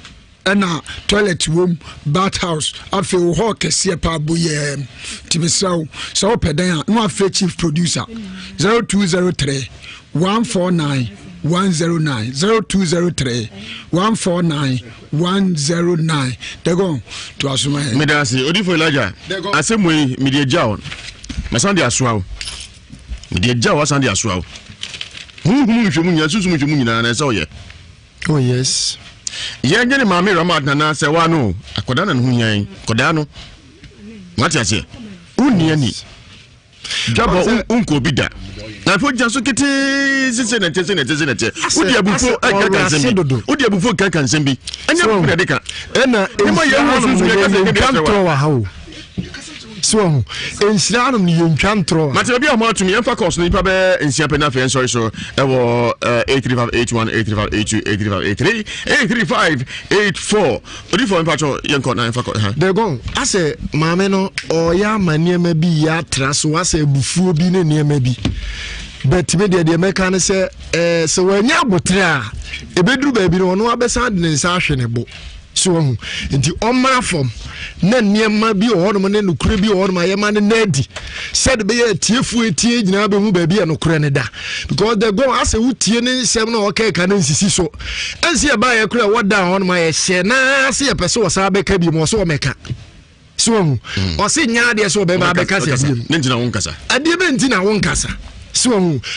S10: and toilet room, bathhouse, I feel hawk a sear pabuye Timisau, so pedan, no affair chief producer 0203 149 109 0203 149 109. They go to Asuma.
S5: Medasi, Odifo Elijah. Asemwe media jaw. Masandi aswao. Media jaw asandi aswao. Nhwemu susu nhwemu nyina na so ye.
S18: Oh yes.
S5: Ye ngene mama Ramat na se wa no akoda na hu yan koda no what you say uni ani jabo unko bida na fo janso kete sese na udi abufo aka sembi udi abufo kan sembi anya ko de ka
S18: na
S5: ema ye wo susu de ka
S18: control wa hawo so ensira no ni ntwantro
S5: mate bia mo atumi emfa course no ipa be ensia pe na fe sorry so e wo 83581 83582 83584 odi for empacho yenko na emfa course ha
S18: de go ase maame no o ya maniema bi ya traso ase bufuo bi ne niema bi but me de meka ne se se wanya abotre a ebeduru ba bi no no abesa de nsa ahwe ne bo so nti omra fom na niema bi o hono ne nukure bi o hono ma yema ne nadi said be ye tiefu etie nyina be hu ba bi e nukure ne da because the go ase wutie ne nsem na o kai ka na nsisi so ensi e ba ye kure woda hono ma ye hye na ase ye pese wo sa be ka bi mo so o meka so o se nya de so be ba be ka se
S5: ne ntina won kasa
S18: ade be ntina won kasa so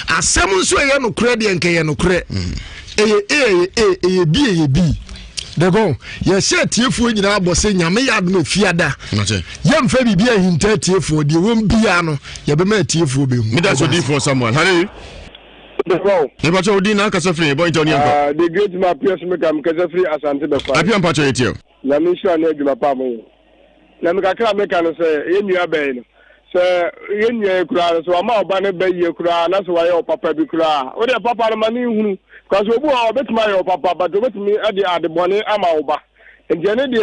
S18: asem nso ye nukure de nke ye nukure bi de go ye se tiefu nyina abose nyame ya adum fiada ye mfa bibia hinta tiefu de won bia no ye be ma tiefu be hu
S5: me da so di for Samuel hale ne ba cho di na kasa free boy tony enko
S19: the great ma PS me kam kasa free asante be fa
S5: apia mpacho yetio
S19: na me sure na adwuma pa mo na me kakra me kan se ye nua be no se ye nua kura so ama oba ne be ye kura na so wa ye papa bi kura o de papa no ma ni hunu because obu o betima your papa but obetimi ade adebone ama oba entiane de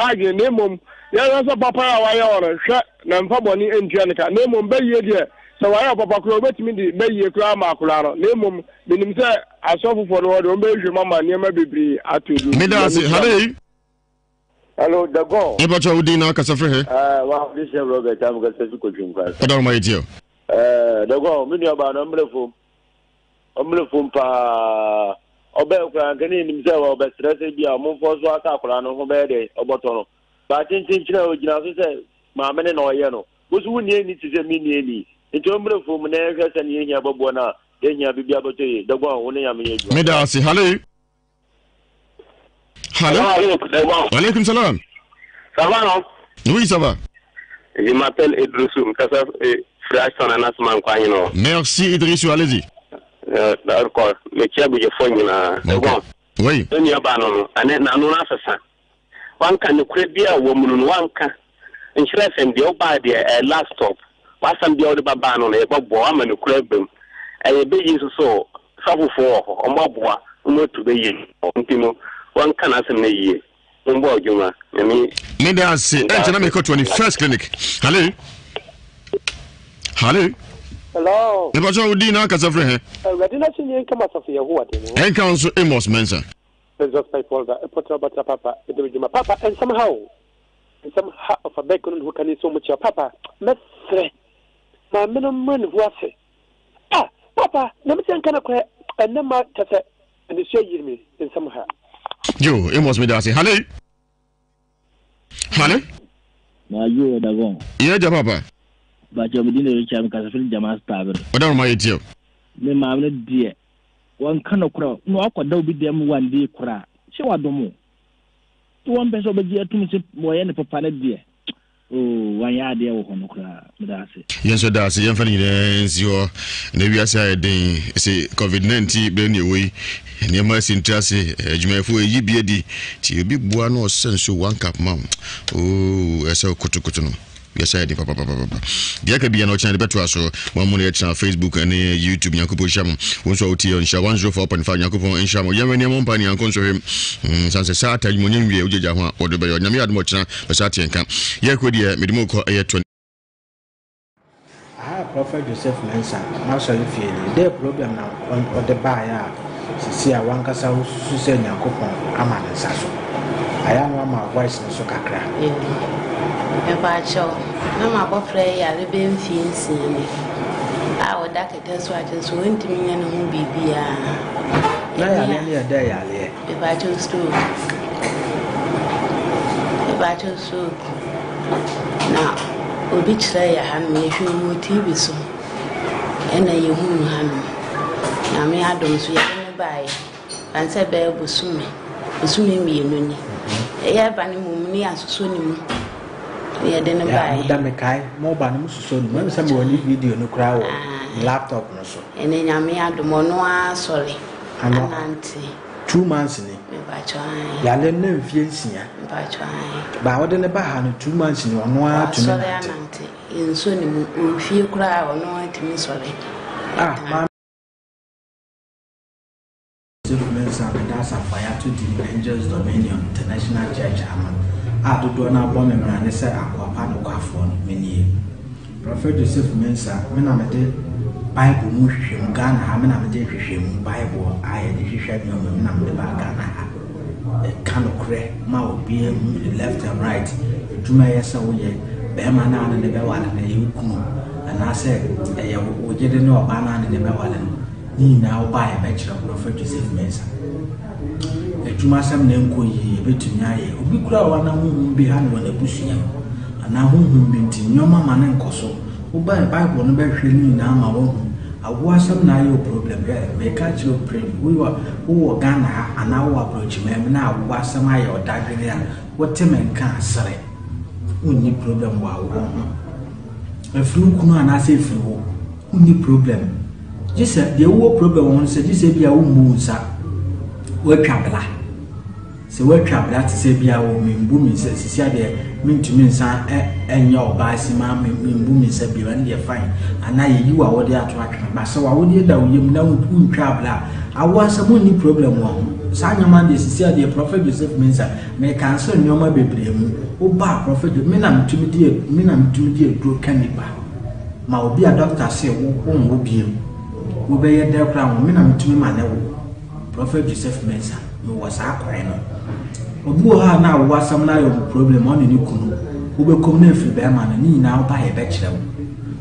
S19: hage nemom ya so papa ya wa ya oro hwe na mfa bone entiane ka nemom be ye de so wa ya papa kro obetimi de be ye kro ama kro ro nemom benim se asofofo no de o be hwe mama niema bebri atodu
S5: medasi hale
S19: hello dago
S5: e bacho udi na kasa free
S19: wa this is Robert am ga se ko jum kwa
S5: kada ma yetio
S19: dago mi ni oba no mlefo omlefo pa obe kwa ngani nimse wa obe stress bia mo foso aka akura no ho be de oboto no ba chinchin chira ogina so se ma mene no ye no bosu wuni ni ti se mi ni eni nti omlefo mu na ehwe se ni ehia babo na ehia bibia boto ye dagwa woni ya me yeju
S5: medasi hale hale wa alaikum salam
S19: salam
S5: Oui, ça va.
S20: Je m'appelle Idrissou,
S5: Merci Idrissou, allez-y.
S20: D'accord, mais qui a besoin de faire
S5: oui.
S20: One can be a woman, one can. And she left him the old body a laptop. What's some the other babano, a bob bomb and a crab them. And a baby so, trouble for or mobwa, not to be one can answer me.
S5: Maybe I say, enter me to the first clinic. Hello. Hello.
S21: Hello.
S5: The person who did not cast of her.
S21: I did not see you come out of your what?
S5: And Council Amos Mensa.
S21: Just by Paul, put about papa, my papa, and somehow of a bacon who can eat so much your papa. Let's say, my minimum man who was it. Ah, papa, never can I cry and then my cassette and the shade me in somehow.
S5: Yo, Amos Medasi. Hello. Hello.
S22: Now you are the one.
S5: Yeah, Papa.
S22: But you're within the Richard Cassafil Jamas Tower.
S5: What are my dear?
S22: The mamma dear. One cannot crow. No, I could be them one day cry. She was no more. To one best of a dear to me, boy, and papa dear. Oh, 1 year there will cry.
S5: Yes, sir, that's the infant. Your Ewiase day. Say COVID-19 been away. Near my interest, Jimmy, you be a D. To be one sense of 1 cup, mum. Oh, I saw Kutukutuno. Yes, I did, Papa. There can be an channel better so one money at Facebook and YouTube. Yankupo Sham, also on Sha 104.5 Yankupo and Shamo. Yamani Mompani and Consul him. Sans a Saturday morning, we Ujaja or the Bayo Namiad Mocha, Basatian camp. Yakudia, Midmoko, air 20.
S3: Prophet Joseph Mensa, Marshall Field, their problem now on the buyer. See, I want us to send Yankupo, Aman and Sasso. I am my voice in Sokakra.
S23: Mama Boffrey, I live in Fiends. I would like to test what is going to me and who be if I choose to. If I choose to. Now, we'll be try a hand me if you will TV so. And then you won't hand. Now, me, I don't see any buy. And said, Bear will soon be a nuni. A year banning mummy as soon. Yeah, then
S3: buy more banums so maybe somebody video no crowd laptop no so.
S23: And then I may add the monoa sorry.
S3: And auntie 2 months in it. Ya learn fiancé. But what in about 2 months in one hour to sorry, auntie. In soon few cry or no to me sorry. Ah, that's a fire to the Angels Dominion International Church. I do not bomb him and I say, Aquapano Quafon, many. Prophet Joseph Mensa, when I'm a day, Bible Mushim, Ghana, I'm a day Shim, Bible, I had the Shisham, and I'm the Bagana. A kind of crack, mouth being left and right. To my yes, Beman and the Bewan and the Yukun. And I said, we didn't know a banana in the Bewan. He now buy a batch of Prophet Joseph Mensa. To my some name could ye be to Nhyira. We could have one behind when the bush young. And now whom been to your mamma and Cosso, who buy a Bible and bear training now my own. I was some now problem there. May catch your print. We were who were Ghana and now approach me now was some eye or diarrhea. What Tim and can't say. Only problem while a flu kuno and I say flu. Only problem. Just said the old problem once said, you say be a woman, sir. We travel. So we travel that to say be our woman booming says, see, there mean to me, son, and your bicy mammy booming said, be when they're fine. And now you are what they are tracking. But so I would hear that you know, traveler. I was a only problem one. Sanya Monday, see, the Prophet Joseph Mensa may cancel no more baby. Oh, bar Prophet, Minam to me, dear, grow cannibal. Ma be a doctor say, won't be you. Will be a dear crown, Minam to me, my Prophet Joseph Mensa, who was our crying. Obuha now was some problem on the new canoe, who will come near Bearman and now buy a bachelor.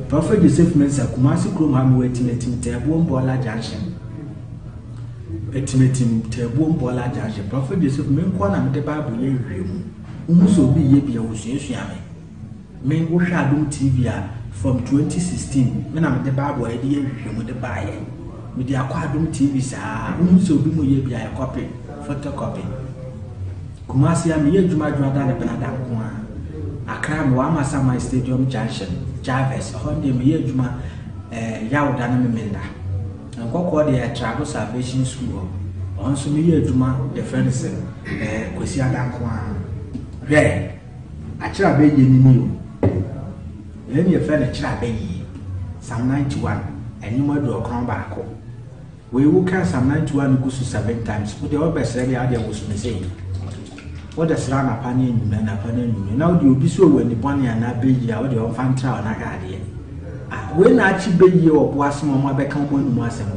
S3: Prophet Joseph Mensa, Kumasi Krum, waiting at him, Taboo Bola Junction. Estimating Taboo Bola Junction. Prophet Joseph Menkwan and the Bible, Umuso be ye be a Usiami. Men who shall do TV from 2016, when I'm the Bible idea with the buyer. With the Aquadum TV, so be a copy, photocopy. Kumasi, I'm here to my brother, the Benadam. Accra me wa Masama Stadium Junction Jarvis honde me ye adwuma yawda na me menda nkokọ de Travel Salvation School on so me ye adwuma the friends kwesi adanko a hwe akira be ye ni mi o ye ni e fe na akira be yi Psalm 91 enyi do okron ba ko we will can Psalm 91 go to 7 times but the obese dey ade was me say what the slam apani nyume na apani nyume now the obi so we ni boni ana be yi a we dey on fan tra na ga ade we na achi be yi obo asem o ma be kan mo numu asem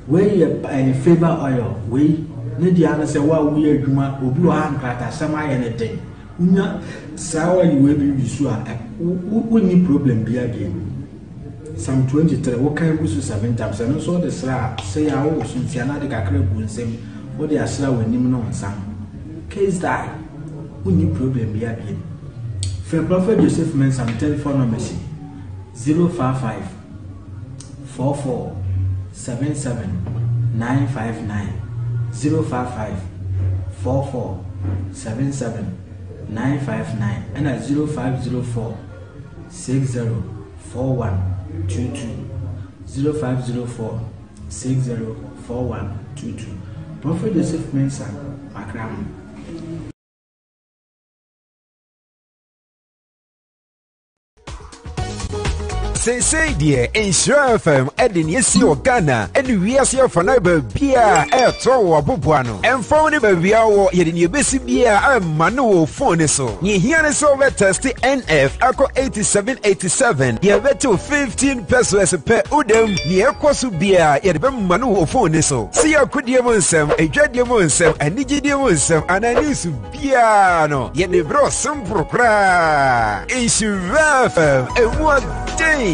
S3: we a favor oil we ne dia na say wa we adwuma obi o ha nkrata asem aye ne den unya sawa yi we bi su a we ni problem bi again Psalm 23 what can go to 7 times and so the sra say I was since na de kakra gu nsem what they asra wanim no nsam case die we ni problem bi again for Prophet Joseph Mensah telephone number 055 44 77 959 055 44 77 959 and at 0504 6041 22 0504 6041 22 Prophet Joseph Mensah Makram.
S1: Say dear, Nhyira FM, Edin Yesi Ogana, and Ewiase Mu Bia, Tower Bubuano, and found a baby hour, yet in your basic beer, I'm Manu phone so. Nhyira so test NF, Ako 8787, ye better 15 pesos per udem, near Kwasu beer, yet Manu phone so. See your good Mu Nsem, a Dread Mu Nsem, and Nhyira Mu Nsem, and I knew Subiano, yet the bro some procra. Nhyira FM, and what day?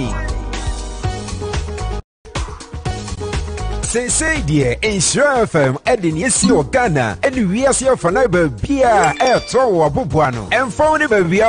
S1: Say dear, Nhyira FM, Edin Yesi Ogana, and Ewiase Mu Nsem Bia, Tower Bubuano, and found a baby